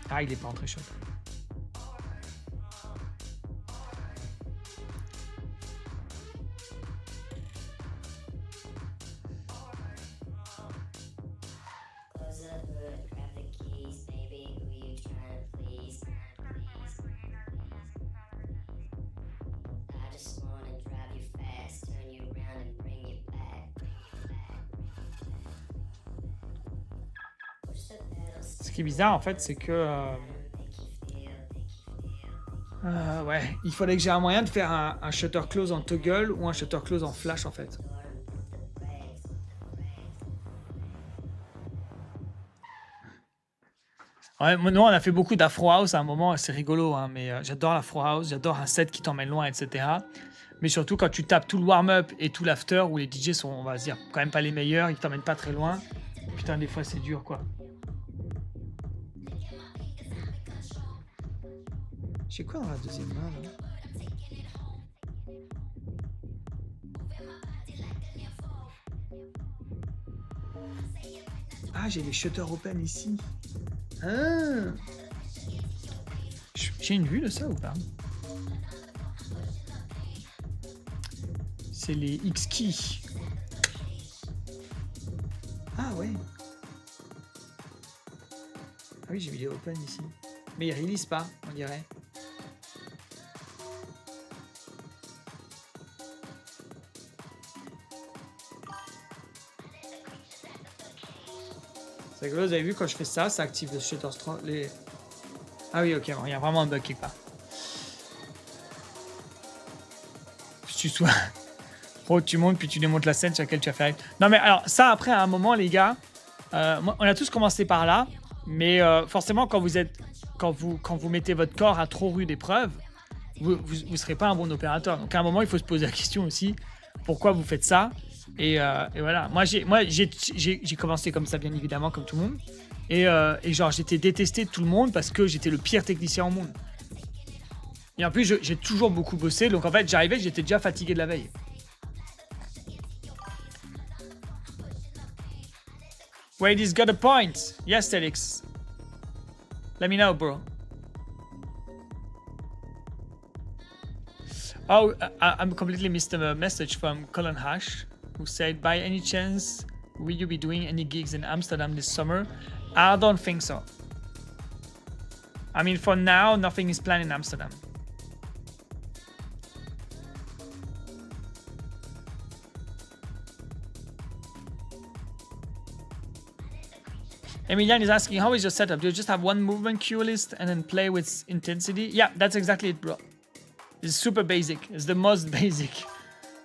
Ah, il est pas entré shot. Ce qui est bizarre en fait, c'est que ouais, il fallait que j'ai un moyen de faire un shutter close en toggle ou un shutter close en flash en fait. Ouais, nous on a fait beaucoup d'afro house à un moment, c'est rigolo, hein, mais j'adore l'afro house, j'adore un set qui t'emmène loin, etc. Mais surtout quand tu tapes tout le warm-up et tout l'after où les DJ sont, on va se dire, quand même pas les meilleurs, ils t'emmènent pas très loin. Putain, des fois c'est dur quoi. J'ai quoi dans la deuxième main là? Ah, j'ai les shutter open ici. Ah. J'ai une vue de ça ou pas? C'est les X-Keys. Ah ouais. Ah oui, j'ai mis les open ici. Mais ils release pas, on dirait. C'est rigolo, vous avez vu quand je fais ça, ça active le shutter les... Ah oui, ok, bon, il y a vraiment un bug quelque part. Tu sois... Oh, tu montes puis tu démontes la scène sur laquelle tu as fait. Non mais alors ça après à un moment les gars, on a tous commencé par là, mais forcément quand vous mettez votre corps à trop rude épreuve, vous serez pas un bon opérateur. Donc à un moment il faut se poser la question aussi, pourquoi vous faites ça? Et voilà, moi j'ai commencé comme ça bien évidemment comme tout le monde, et genre j'étais détesté de tout le monde parce que j'étais le pire technicien au monde. Et en plus j'ai toujours beaucoup bossé, donc en fait j'arrivais, j'étais déjà fatigué de la veille. Wait, he's got a point. Yes, Felix. Let me know, bro. Oh, I completely missed a message from Colin Hash, who said, by any chance, will you be doing any gigs in Amsterdam this summer? I don't think so. I mean, for now, nothing is planned in Amsterdam. Emilian is asking, how is your setup? Do you just have one movement cue list and then play with intensity? Yeah, that's exactly it, bro. It's super basic. It's the most basic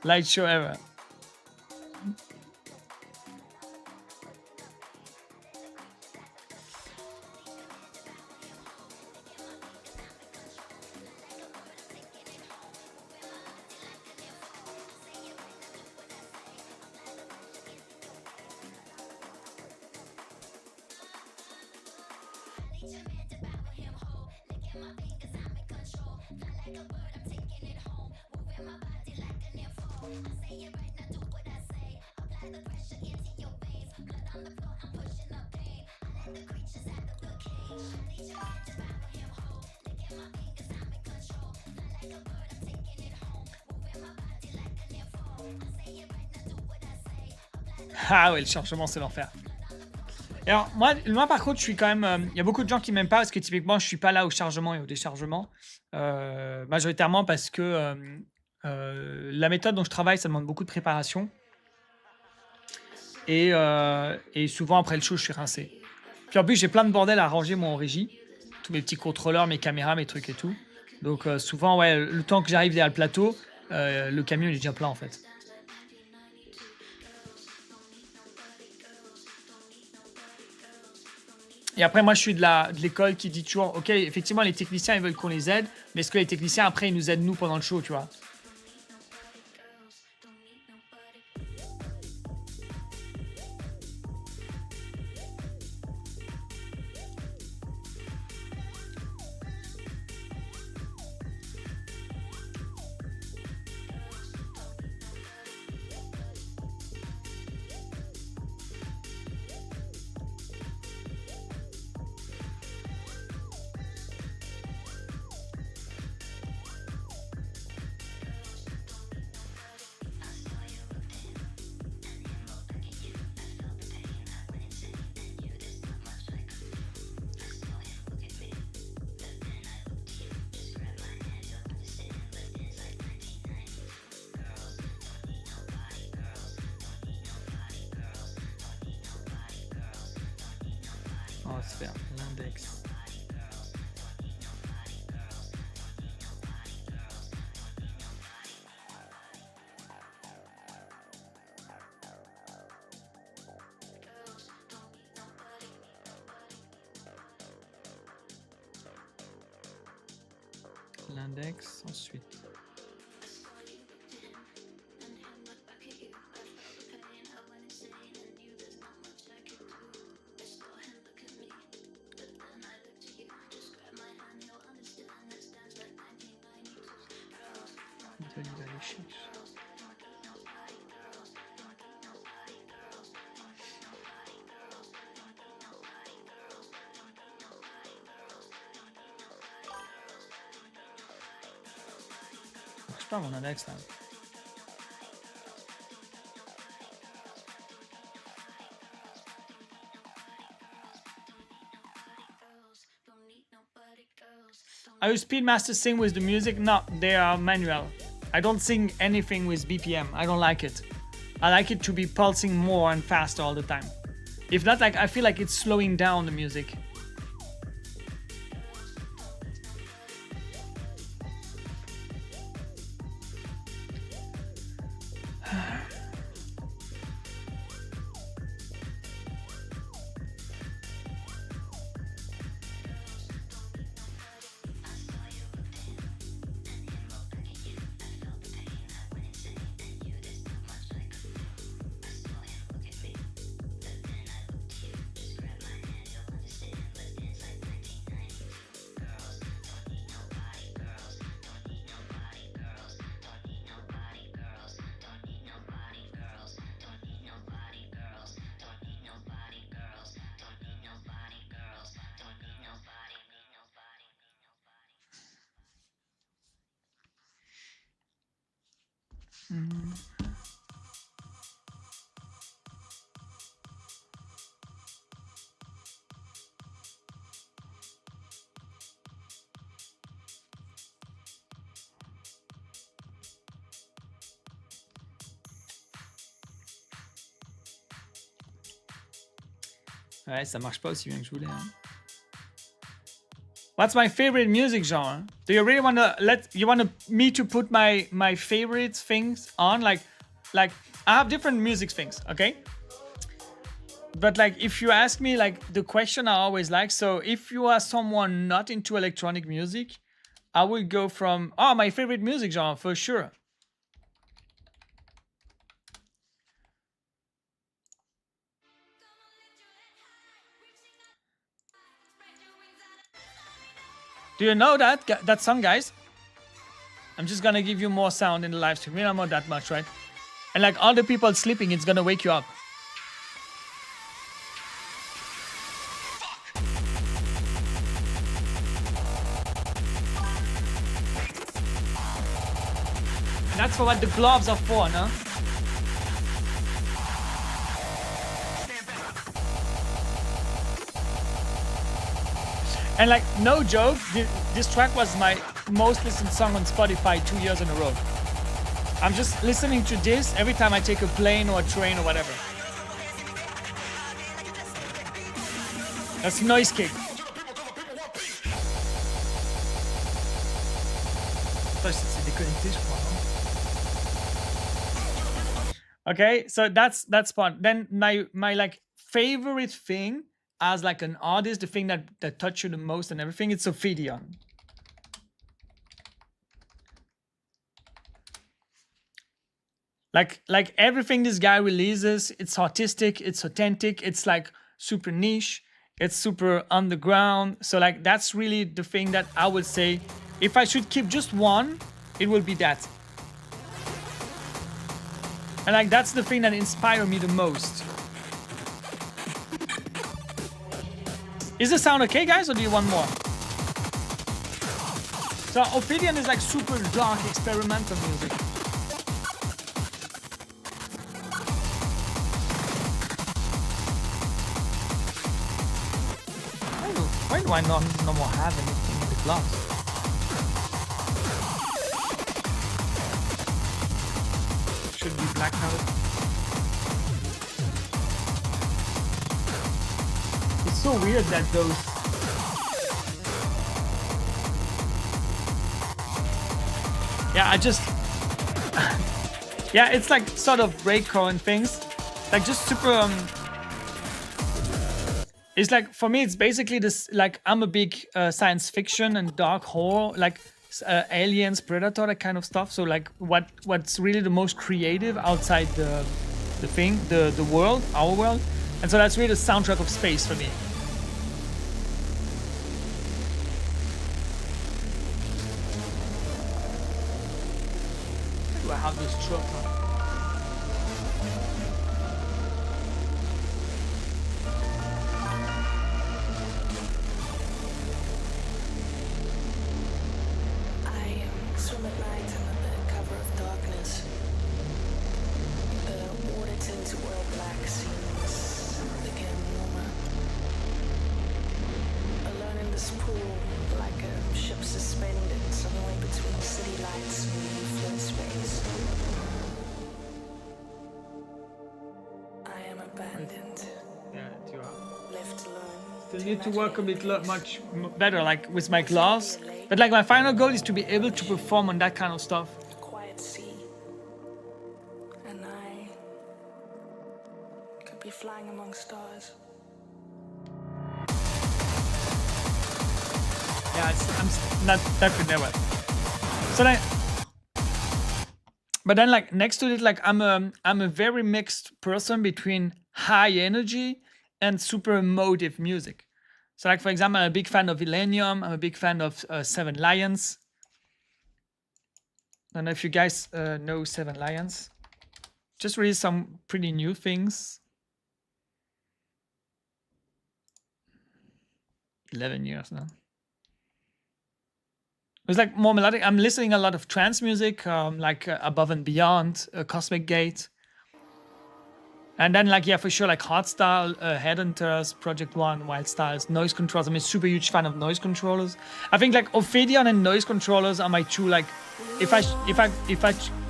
light show ever. Ah ouais, le chargement, c'est l'enfer. Et alors, moi, par contre, je suis quand même... Il y a beaucoup de gens qui m'aiment pas parce que typiquement, je suis pas là au chargement et au déchargement. Majoritairement parce que la méthode dont je travaille, ça demande beaucoup de préparation. Et souvent, après le show, je suis rincé. Puis en plus, j'ai plein de bordel à ranger, moi, en régie. Tous mes petits contrôleurs, mes caméras, mes trucs et tout. Donc souvent, ouais, le temps que j'arrive derrière le plateau, le camion, il est déjà plein, en fait. Et après, moi, je suis de l'école qui dit toujours, ok, effectivement, les techniciens, ils veulent qu'on les aide, mais est-ce que les techniciens, après, ils nous aident, nous, pendant le show, tu vois? Oh, super, l'index. L'index, ensuite. peux lui aller chercher. Marche pas mon index là. Are you Speedmaster sing with the music? No, they are manual. I don't sing anything with BPM. I don't like it. I like it to be pulsing more and faster all the time. If not, like I feel like it's slowing down the music. Ouais, ça marche pas aussi bien que je voulais. Hein. What's my favorite music genre? Do you really want me to put my favorite things on? Like I have different music things, okay? But like if you ask me like the question I always like, so if you are someone not into electronic music, I will go from my favorite music genre for sure. Do you know that song, guys? I'm just gonna give you more sound in the live stream. We don't know that much, right? And like all the people sleeping, it's gonna wake you up. And that's for what the gloves are for, no? And like, no joke, this track was my most listened song on Spotify 2 years in a row. I'm just listening to this every time I take a plane or a train or whatever. That's Noise Kick. C'est déconnecté, je crois. Okay, so that's part. Then my like favorite thing as like an artist, the thing that touched you the most and everything, it's Ophidian. Like everything this guy releases, it's artistic, it's authentic, it's like super niche, it's super underground. So like that's really the thing that I would say, if I should keep just one, it will be that. And like that's the thing that inspired me the most. Is the sound okay, guys, or do you want more? So Ophidian is like super dark experimental music. Why do I no more have anything in the gloves? Should be black now. It's so weird that those... Yeah, I just... yeah, it's like sort of breakcore and things. Like just super... It's like, for me, it's basically this, like, I'm a big science fiction and dark horror, like aliens, Predator, that kind of stuff. So like what's really the most creative outside the thing, the world, our world. And so that's really the soundtrack of space for me. do I have the stroke? I swim at night under the cover of darkness. The water turns oil black seems again warmer. Alone in this pool, like a ship suspended somewhere between city lights and flood space. I am abandoned, Yeah, you are. left alone. Still need to work a bit much better, like with my glass. But like my final goal is to be able to perform on that kind of stuff. Quiet sea. And I could be flying among stars. Yeah, not that could never. So like, but then like next to it, like I'm a very mixed person between high energy and super emotive music. So like for example, I'm a big fan of Illenium. I'm a big fan of Seven Lions. I don't know if you guys know Seven Lions. Just released some pretty new things. 11 years now. It was like more melodic. I'm listening a lot of trance music, like Above and Beyond, Cosmic Gate. And then like, yeah, for sure, like Hardstyle, Headhunters, Project One, Wild Styles, Noise Controllers. I'm a super huge fan of noise controllers. I think like Ophidian and noise controllers are my two, like, if I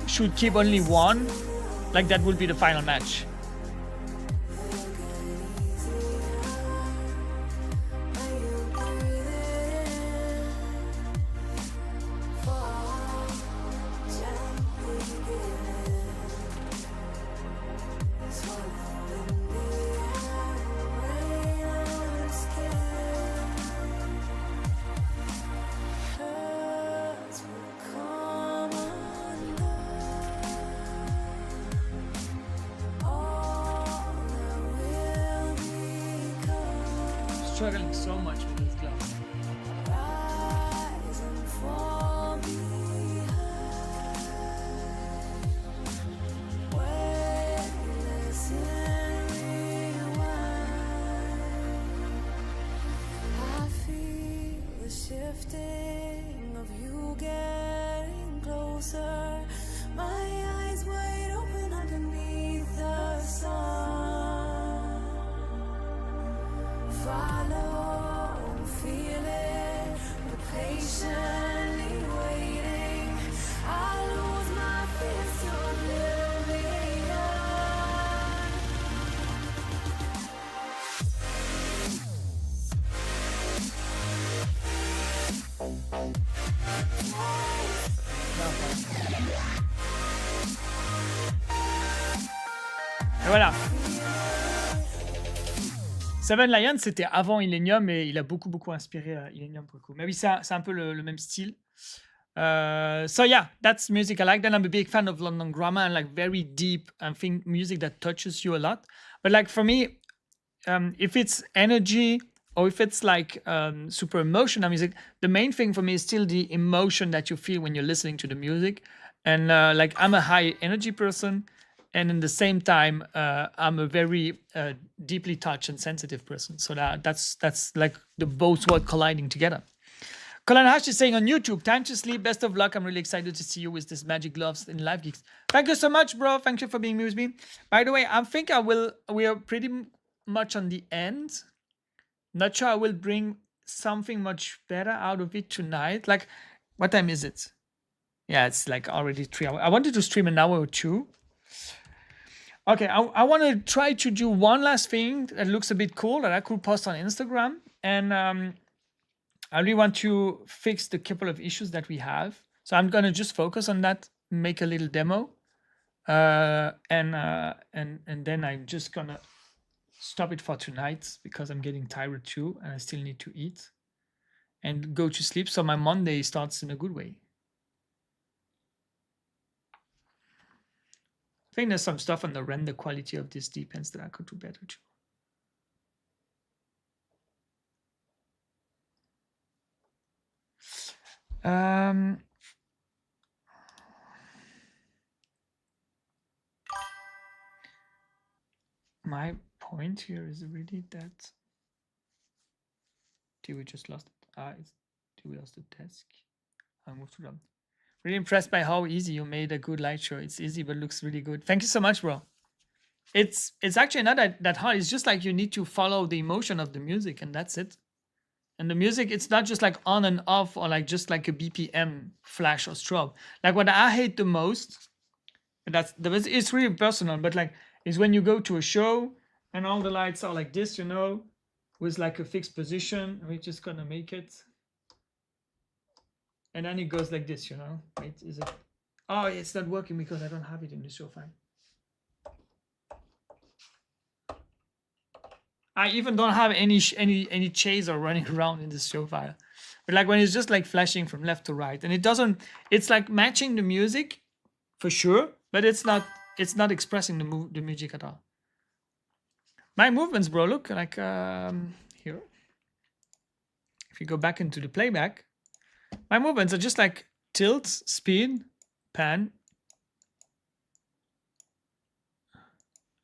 should keep only one, like that would be the final match. Struggling so much with this glass. I feel the shifting of you getting closer. My eyes wide open underneath the sun. Follow, feel it, but patiently waiting. I lose my fears to oblivion. Et voilà. Seven Lions, c'était avant Illenium et il a beaucoup inspiré Illenium pour le coup. Mais oui, c'est un peu le même style. So yeah, that's music I like. Then I'm a big fan of London Grammar and like very deep and think music that touches you a lot. But like for me, if it's energy or if it's like super emotional music, the main thing for me is still the emotion that you feel when you're listening to the music. And like I'm a high energy person. And in the same time, I'm a very deeply touched and sensitive person. So that's like the both worlds colliding together. Colin Hash is saying on YouTube, time to sleep. Best of luck. I'm really excited to see you with this magic gloves in Live Geeks. Thank you so much, bro. Thank you for being with me. By the way, I think we are pretty much on the end. Not sure I will bring something much better out of it tonight. Like, what time is it? Yeah, it's like already 3 hours. I wanted to stream an hour or two. Okay, I want to try to do one last thing that looks a bit cool that I could post on Instagram. And I really want to fix the couple of issues that we have. So I'm going to just focus on that, make a little demo. And then I'm just going to stop it for tonight because I'm getting tired too. And I still need to eat and go to sleep. So my Monday starts in a good way. I think there's some stuff on the render quality of this depends that I could do better too. my point here is really that. We just lost it. We lost the desk. I moved to them. Really impressed by how easy you made a good light show. It's easy, but looks really good. Thank you so much, bro. It's actually not that hard. It's just like you need to follow the emotion of the music, and that's it. And the music, it's not just like on and off or like just like a BPM flash or strobe. Like what I hate the most, it's really personal, but like is when you go to a show and all the lights are like this, with like a fixed position. We're just gonna make it. And then it goes like this, Wait, is it? Oh, it's not working because I don't have it in the show file. I even don't have any chaser running around in this show file. But like when it's just like flashing from left to right, and it's like matching the music for sure, but it's not expressing the music at all. My movements, bro, look like here. If you go back into the playback, my movements are just like tilt, spin, pan.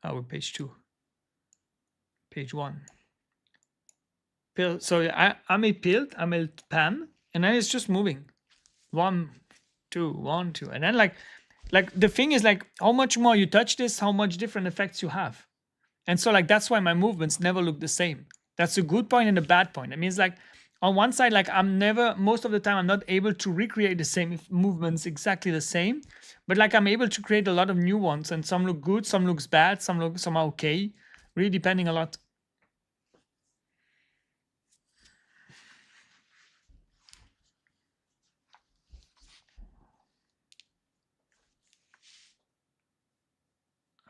Oh, we're page 2. Page 1. So I made tilt, I made pan, and then it's just moving. 1, 2, 1, 2. And then like the thing is like how much more you touch this, how much different effects you have. And so like that's why my movements never look the same. That's a good point and a bad point. I mean, it's like on one side, like most of the time I'm not able to recreate the same movements exactly the same, but like I'm able to create a lot of new ones, and some look good, some looks bad, some are okay, really depending a lot.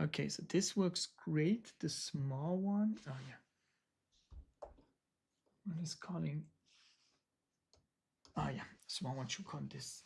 Okay, so this works great. The small one, oh yeah. What is calling? Oh yeah, small one should call this.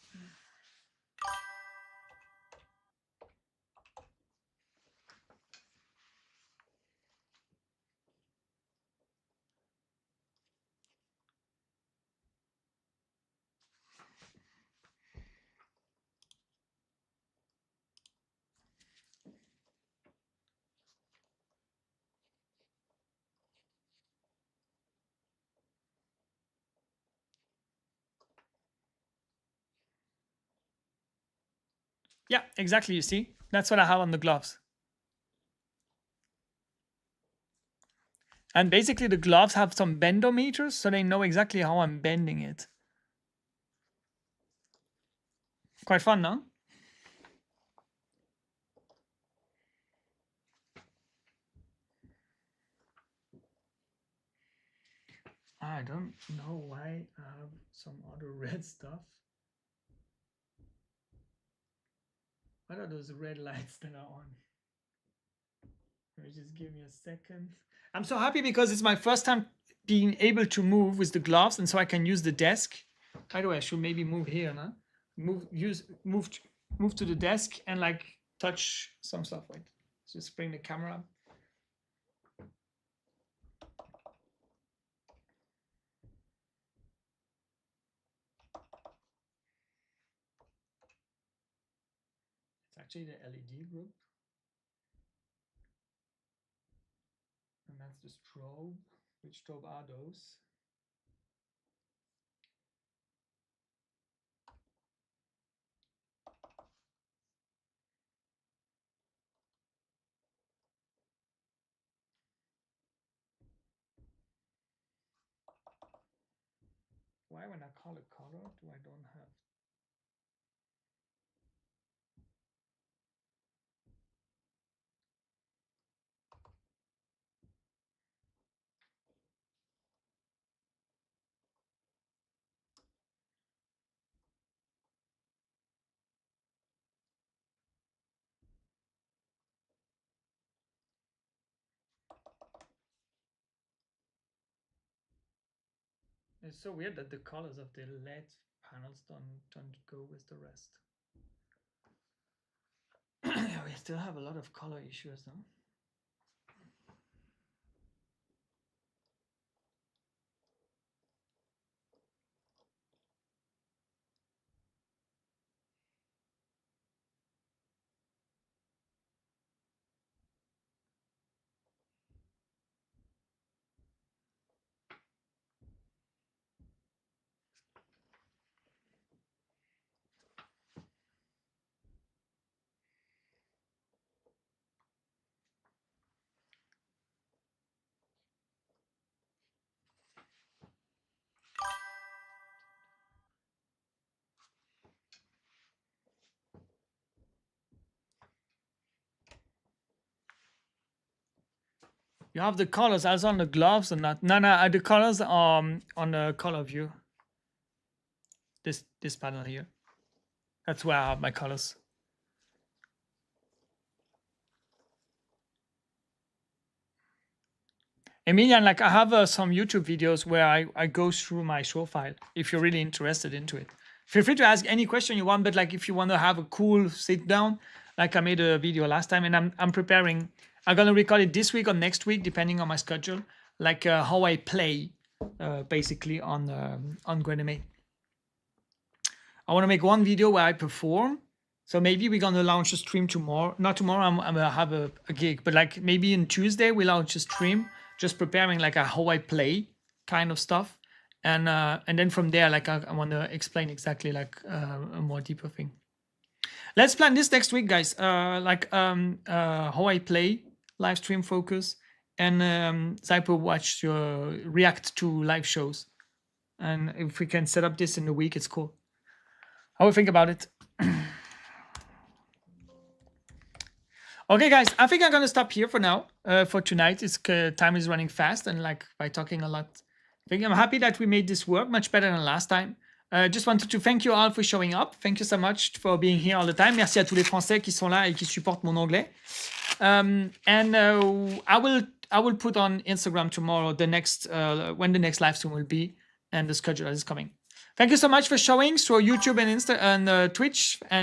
Yeah, exactly. You see, that's what I have on the gloves. And basically the gloves have some bendometers, so they know exactly how I'm bending it. Quite fun, no? I don't know why I have some other red stuff. What are those red lights that are on? Let me just give me a second. I'm so happy because it's my first time being able to move with the gloves, and so I can use the desk. By the way, I should maybe move here, no? Move to the desk and like touch some stuff. Wait, just bring the camera up. It's actually the LED group. And that's the strobe. Which strobe are those? Why when I call a color do I don't have? It's so weird that the colors of the LED panels don't go with the rest. We still have a lot of color issues though. You have the colors also on the gloves or not? No, the colors on the color view. This panel here. That's where I have my colors. Emilian, like I have some YouTube videos where I go through my show file if you're really interested into it. Feel free to ask any question you want, but like if you want to have a cool sit down, like I made a video last time and I'm preparing, I'm gonna record it this week or next week, depending on my schedule, like how I play basically on Grenade. I want to make one video where I perform. So maybe we're gonna launch a stream tomorrow. Not tomorrow, I'm gonna have a gig, but like maybe on Tuesday we launch a stream, just preparing like a how I play kind of stuff, and then from there, like I want to explain exactly like a more deeper thing. Let's plan this next week, guys. Like how I play, live stream focus, and Zyper watch react to live shows, and if we can set up this in the week, it's cool. I will think about it. Okay, guys, I think I'm gonna stop here for now. For tonight, it's time is running fast, and like by talking a lot, I think I'm happy that we made this work much better than last time. Just wanted to thank you all for showing up. Thank you so much for being here all the time. Merci à tous les Français qui sont là et qui supportent mon anglais. And I will put on Instagram tomorrow the next when the next live stream will be and the schedule that is coming. Thank you so much for showing through YouTube and Twitch and